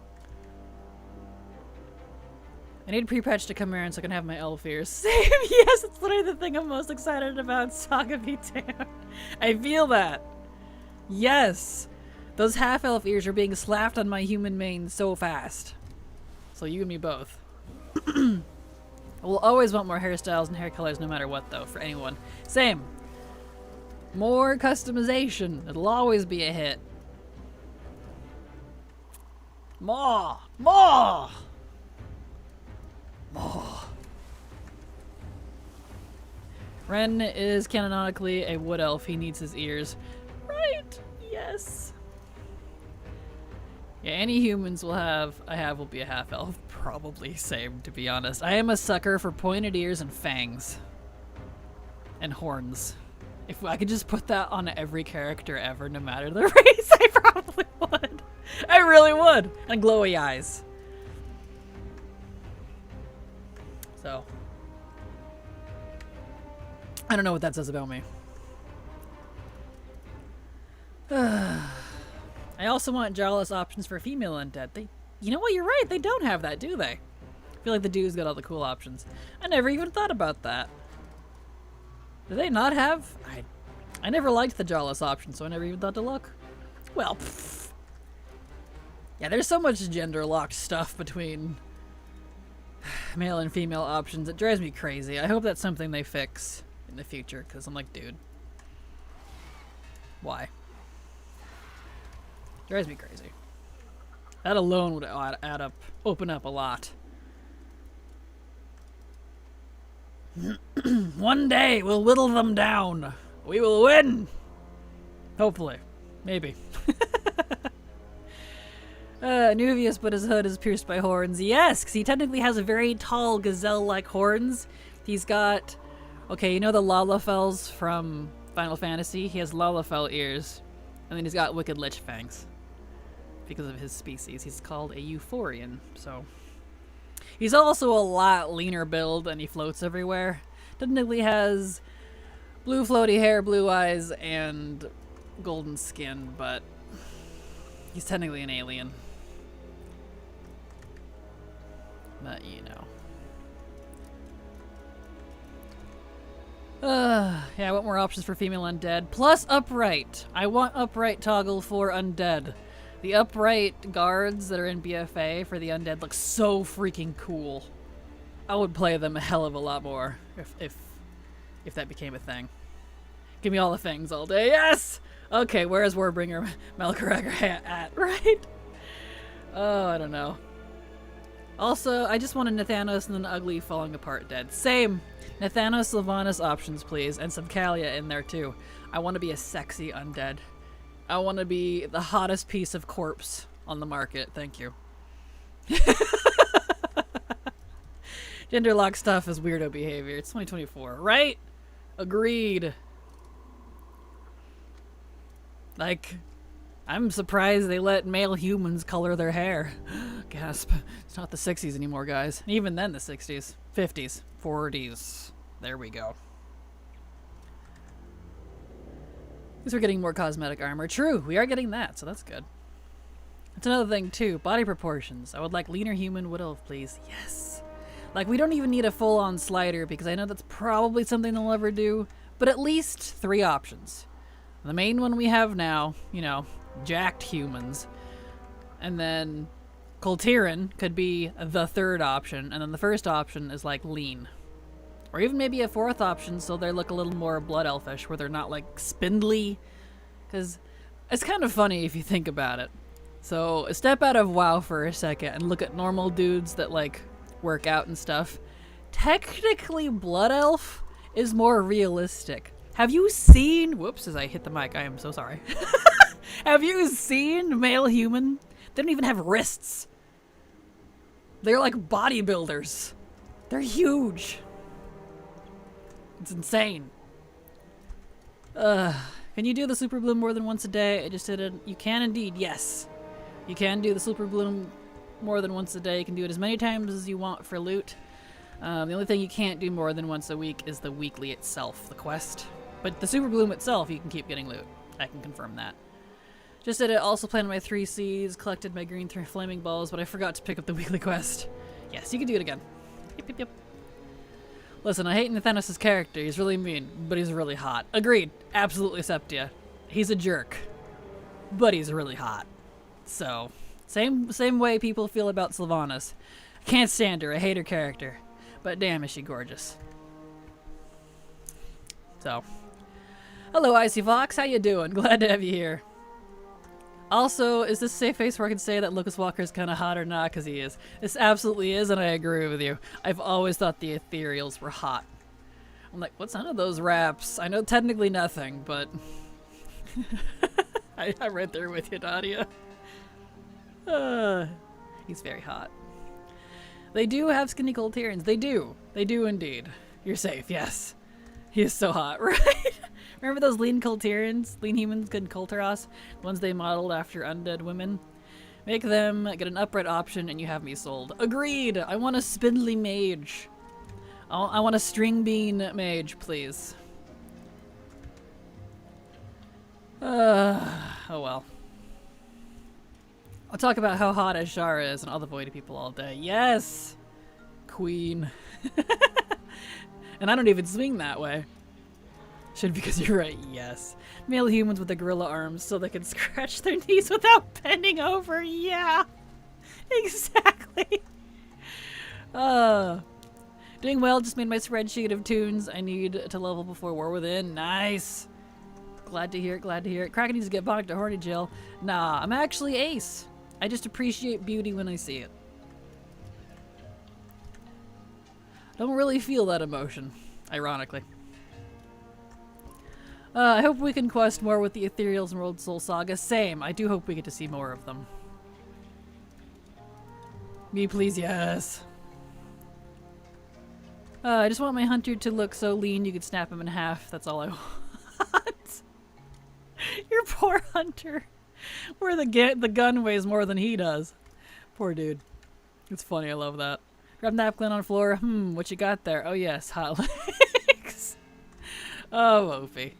I need pre-patch to come around so I can have my elf ears. Same, yes, it's literally the thing I'm most excited about. Saga be damned. I feel that. Yes! Those half-elf ears are being slapped on my human mane so fast. So you and me both. We'll always want more hairstyles and hair colors no matter what, though, for anyone. Same. More customization. It'll always be a hit. More! More! More! Ren is canonically a wood elf. He needs his ears. Right! Yes. Yeah, any humans will be a half-elf. Probably same, to be honest. I am a sucker for pointed ears and fangs. And horns. If I could just put that on every character ever, no matter the race, I probably would. I really would. And glowy eyes. So. I don't know what that says about me. I also want jawless options for female undead. You know what? You're right. They don't have that, do they? I feel like the dude's got all the cool options. I never even thought about that. Do they not have? I never liked the jawless option, so I never even thought to look. Well, pfft. Yeah, there's so much gender-locked stuff between male and female options. It drives me crazy. I hope that's something they fix in the future, because I'm like, dude, why? Drives me crazy. That alone would open up a lot. One day we'll whittle them down. We will win. Hopefully. Maybe. Nuvius, but his hood is pierced by horns. Yes, because he technically has a very tall gazelle-like horns. He's got... Okay, you know the Lalafels from Final Fantasy? He has Lalafell ears. And then he's got Wicked Lich fangs. Because of his species. He's called a Euphorian, so... He's also a lot leaner build, and he floats everywhere. Technically has blue floaty hair, blue eyes, and golden skin, but he's technically an alien. But, you know. Yeah, I want more options for female undead. Plus upright. I want upright toggle for undead. The upright guards that are in BFA for the undead look so freaking cool. I would play them a hell of a lot more if that became a thing. Give me all the things all day. Yes! Okay, where's Warbringer Malcarager at, right? Oh, I don't know. Also, I just want a Nathanos and an ugly falling apart dead. Same. Nathanos, Sylvanas options, please. And some Kalia in there, too. I want to be a sexy undead. I want to be the hottest piece of corpse on the market. Thank you. Genderlock stuff is weirdo behavior. It's 2024, right? Agreed. Like, I'm surprised they let male humans color their hair. Gasp. It's not the 60s anymore, guys. Even then, the 60s, 50s, 40s. There we go. Because we're getting more cosmetic armor. True, we are getting that, so that's good. That's another thing, too. Body proportions. I would like leaner human wood elf, please. Yes. Like, we don't even need a full-on slider, because I know that's probably something they'll ever do, but at least 3 options. The main one we have now, you know, jacked humans. And then Coltiran could be the 3rd option, and then the first option is, like, lean. Or even maybe a 4th option so they look a little more blood elfish, where they're not, like, spindly. Because it's kind of funny if you think about it. So, step out of WoW for a second and look at normal dudes that, like, work out and stuff. Technically, blood elf is more realistic. Have you seen... Whoops, as I hit the mic, I am so sorry. Have you seen male human? They don't even have wrists. They're like bodybuilders. They're huge. It's insane. Can you do the super bloom more than once a day? I just did it. You can indeed, yes. You can do the super bloom more than once a day. You can do it as many times as you want for loot. The only thing you can't do more than once a week is the weekly itself, the quest. But the super bloom itself, you can keep getting loot. I can confirm that. Just did it, also planted my 3 seeds, collected my green 3 flaming balls, but I forgot to pick up the weekly quest. Yes, you can do it again. Yep, yep, yep. Listen, I hate Nathanos' character. He's really mean, but he's really hot. Agreed. Absolutely Septia. He's a jerk. But he's really hot. So, same way people feel about Sylvanas. I can't stand her. I hate her character. But damn, is she gorgeous. So, hello, Icy Fox. How you doing? Glad to have you here. Also, is this a safe face where I can say that Lucas Walker is kind of hot or not? Because he is. This absolutely is, and I agree with you. I've always thought the ethereals were hot. I'm like, what's none of those raps? I know technically nothing, but... I'm right there with you, Nadia. He's very hot. They do have skinny Coltarians. They do. They do indeed. You're safe, yes. He is so hot, right? Remember those lean Coltarians? Lean humans, good Coltaros? The ones they modeled after undead women? Make them get an upright option and you have me sold. Agreed! I want a spindly mage. I want a string bean mage, please. Oh well. I'll talk about how hot Ashara is and other void people all day. Yes! Queen. And I don't even swing that way. Should because you're right, yes. Male humans with the gorilla arms so they can scratch their knees without bending over. Yeah! Exactly! Doing well, just made my spreadsheet of tunes I need to level before War Within. Nice! Glad to hear it, glad to hear it. Kraken needs to get bonked to horny jail. Nah, I'm actually ace. I just appreciate beauty when I see it. Don't really feel that emotion, ironically. I hope we can quest more with the Ethereals and World Soul Saga. Same, I do hope we get to see more of them. Me please, yes. I just want my hunter to look so lean you could snap him in half. That's all I want. Your poor hunter. Where the gun weighs more than he does. Poor dude. It's funny, I love that. Grab napkin on floor. What you got there? Oh yes, hot legs. Oh, Opie.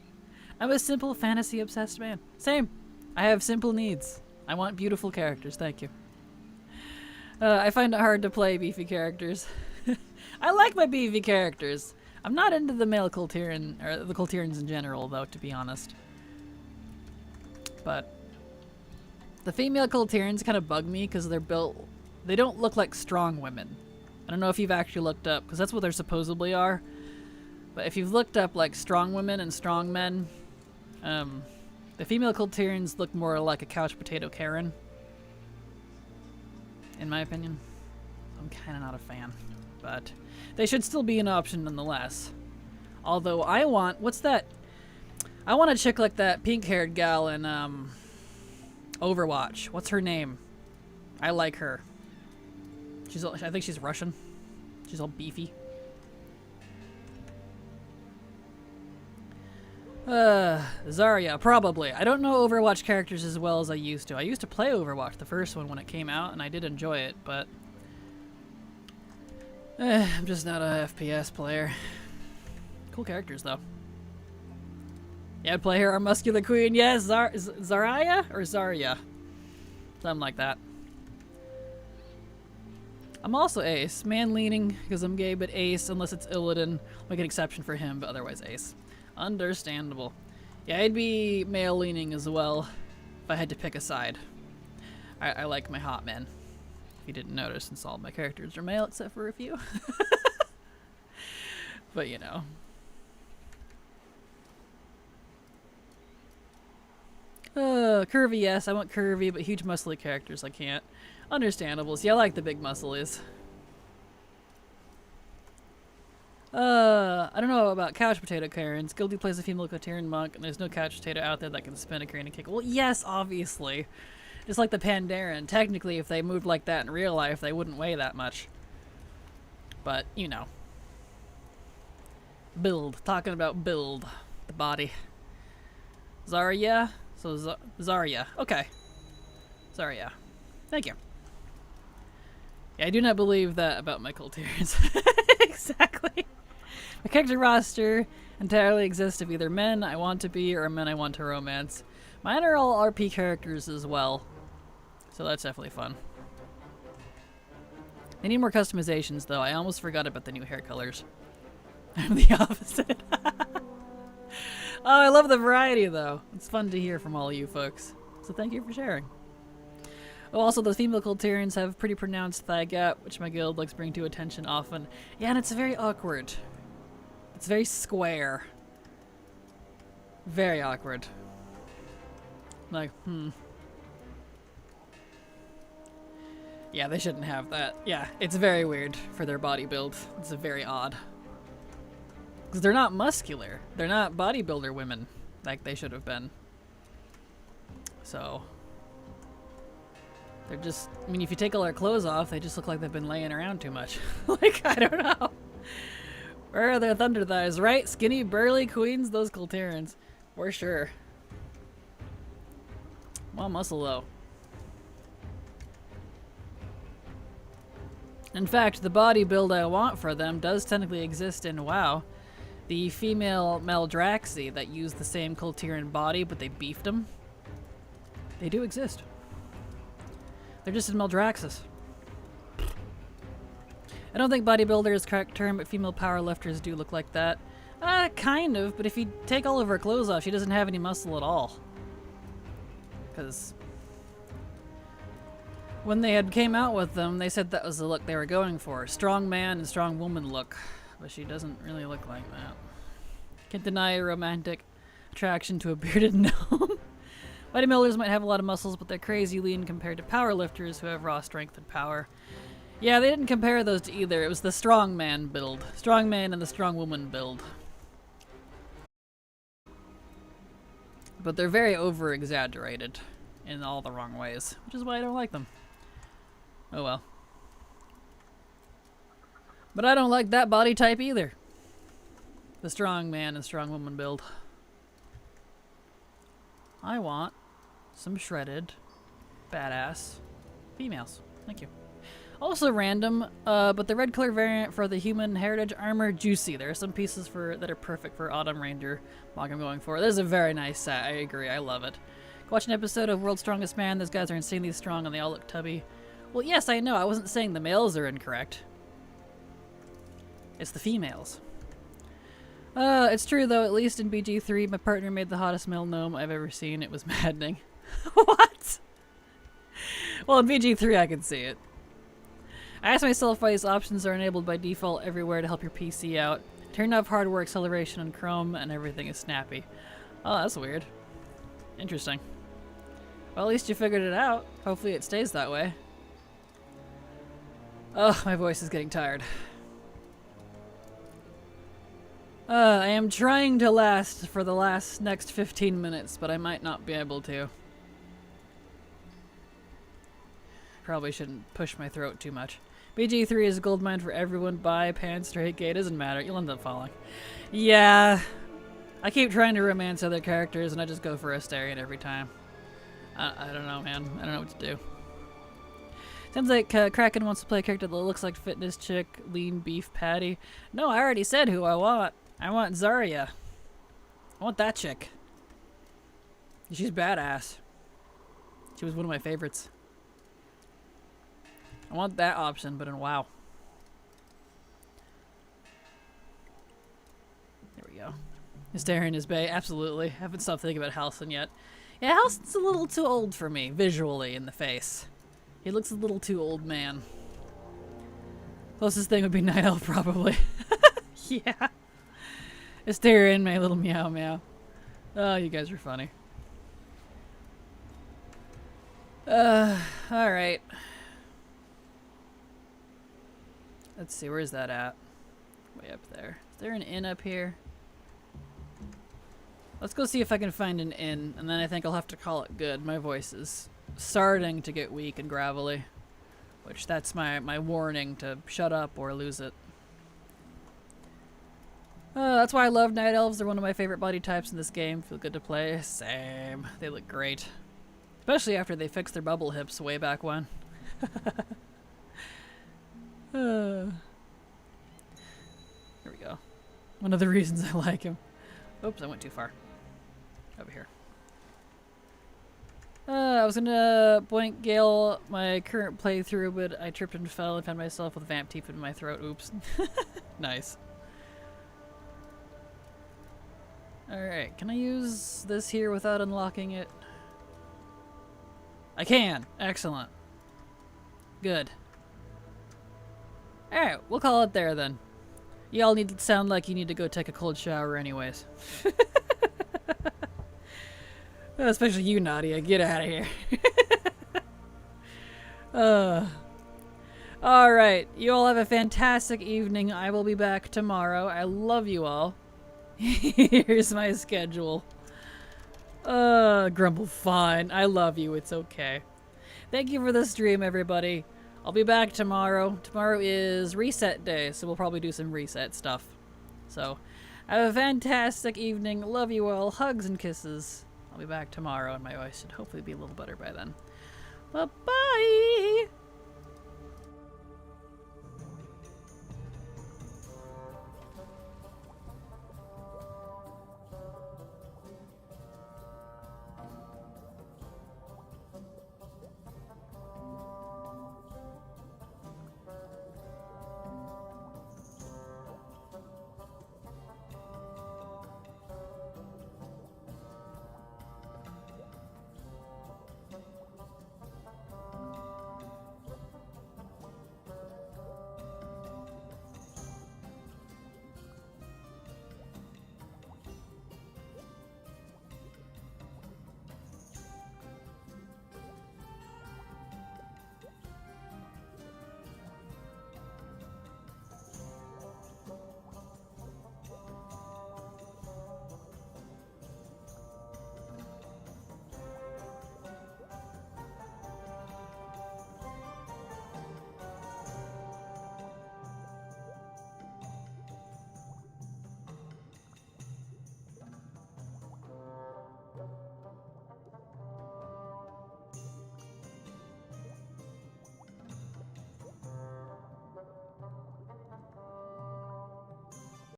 I'm a simple fantasy obsessed man. Same. I have simple needs. I want beautiful characters, thank you. I find it hard to play beefy characters. I like my beefy characters. I'm not into the male Coltarian, or the Coltarians in general though, to be honest. But the female Coltarians kind of bug me because they're built, they don't look like strong women. don't know if you've actually looked up, because that's what they supposedly are. But if you've looked up like strong women and strong men, the female Kultirians look more like a couch potato Karen, in my opinion. I'm kind of not a fan, but they should still be an option nonetheless. Although I want, what's that? I want a chick like that pink-haired gal in Overwatch. What's her name? I like her. I think she's Russian. She's all beefy. Zarya, probably. I don't know Overwatch characters as well as I used to. I used to play Overwatch, the first one, when it came out, and I did enjoy it, but I'm just not a FPS player. Cool characters, though. Yeah, I'd play her, our muscular queen. Yes, Zarya or Zarya? Something like that. I'm also ace. Man-leaning, because I'm gay, but ace, unless it's Illidan. Make an exception for him, but otherwise ace. Understandable. Yeah, I'd be male-leaning as well, if I had to pick a side. I like my hot men. If you didn't notice, since all my characters are male, except for a few. But, you know. Curvy, yes. I want curvy, but huge muscly characters I can't. Understandable. See, I like the big musclies. I don't know about couch potato Karens. Guilty plays a female Kotarian monk, and there's no couch potato out there that can spin a crane and kick. Well, yes, obviously. Just like the Pandaren. Technically, if they moved like that in real life, they wouldn't weigh that much. But, you know. Build. Talking about build. The body. Zarya? So, Zarya. Okay. Zarya. Thank you. Yeah, I do not believe that about my Kultirians. Exactly. My character roster entirely exists of either men I want to be or men I want to romance. Mine are all RP characters as well, so that's definitely fun. They need more customizations, though. I almost forgot about the new hair colors. I'm the opposite. Oh, I love the variety, though. It's fun to hear from all of you folks, so thank you for sharing. Oh, also, the female Kultirians have pretty pronounced thigh gap, which my guild likes to bring to attention often. Yeah, and it's very awkward. It's very square. Very awkward. Like, Yeah, they shouldn't have that. Yeah, it's very weird for their body build. It's very odd. Because they're not muscular. They're not bodybuilder women like they should have been. So... they're just, I mean, if you take all their clothes off, they just look like they've been laying around too much. Like, I don't know. Where are their thunder thighs, right? Skinny, burly queens, those Kultirians. For sure. Well, muscle, though. In fact, the body build I want for them does technically exist in WoW. The female Maldraxi that use the same Kultirian body, but they beefed them. They do exist. They're just in Maldraxxus. I don't think bodybuilder is the correct term, but female powerlifters do look like that. Kind of, but if you take all of her clothes off, she doesn't have any muscle at all. Because when they had came out with them, they said that was the look they were going for. Strong man and strong woman look. But she doesn't really look like that. Can't deny a romantic attraction to a bearded gnome. Bodybuilders might have a lot of muscles, but they're crazy lean compared to powerlifters who have raw strength and power. Yeah, they didn't compare those to either. It was the strong man build. Strong man and the strong woman build. But they're very over-exaggerated in all the wrong ways, which is why I don't like them. Oh well. But I don't like that body type either. The strong man and strong woman build. I want some shredded, badass females. Thank you. Also random, but the red color variant for the human heritage armor, juicy. There are some pieces that are perfect for Autumn Ranger mod I'm going for. This is a very nice set. I agree. I love it. Watch an episode of World's Strongest Man. Those guys are insanely strong and they all look tubby. Well, yes, I know. I wasn't saying the males are incorrect. It's the females. It's true though, at least in BG3, my partner made the hottest male gnome I've ever seen. It was maddening. What? Well, in BG3 I can see it. I asked myself why these options are enabled by default everywhere to help your PC out. Turned off hardware acceleration on Chrome and everything is snappy. Oh, that's weird. Interesting. Well, at least you figured it out. Hopefully it stays that way. Oh, my voice is getting tired. I am trying to last for the next 15 minutes, but I might not be able to. Probably shouldn't push my throat too much. BG3 is a gold mine for everyone. Bi, pan, straight, gay, doesn't matter. You'll end up falling. Yeah. I keep trying to romance other characters and I just go for Astarion every time. I don't know, man. I don't know what to do. Sounds like Kraken wants to play a character that looks like fitness chick, lean beef patty. No, I already said who I want. I want Zarya. I want that chick. She's badass. She was one of my favorites. I want that option, but in WoW. There we go. Astarion is bae. Absolutely. Haven't stopped thinking about Halcyon yet. Yeah, Halcyon's a little too old for me, visually, in the face. He looks a little too old, man. Closest thing would be Night Elf, probably. Yeah. Astarion, my little meow meow. Oh, you guys are funny. Alright. Let's see, where's that at? Way up there. Is there an inn up here? Let's go see if I can find an inn, and then I think I'll have to call it good. My voice is starting to get weak and gravelly. Which, that's my warning to shut up or lose it. That's why I love Night Elves. They're one of my favorite body types in this game. Feel good to play. Same. They look great. Especially after they fixed their bubble hips way back when. There we go. One of the reasons I like him. Oops, I went too far. Over here. I was gonna boink Gale my current playthrough, but I tripped and fell and found myself with vamp teeth in my throat. Oops. Nice. Alright, can I use this here without unlocking it? I can! Excellent. Good. Alright, we'll call it there then. Y'all need to sound like you need to go take a cold shower anyways. Especially you, Nadia. Get out of here. Alright, you all have a fantastic evening. I will be back tomorrow. I love you all. Here's my schedule. Grumble, fine. I love you. It's okay. Thank you for the stream, everybody. I'll be back tomorrow. Tomorrow is reset day, so we'll probably do some reset stuff. So, have a fantastic evening. Love you all. Hugs and kisses. I'll be back tomorrow, and my voice should hopefully be a little better by then. Bye-bye!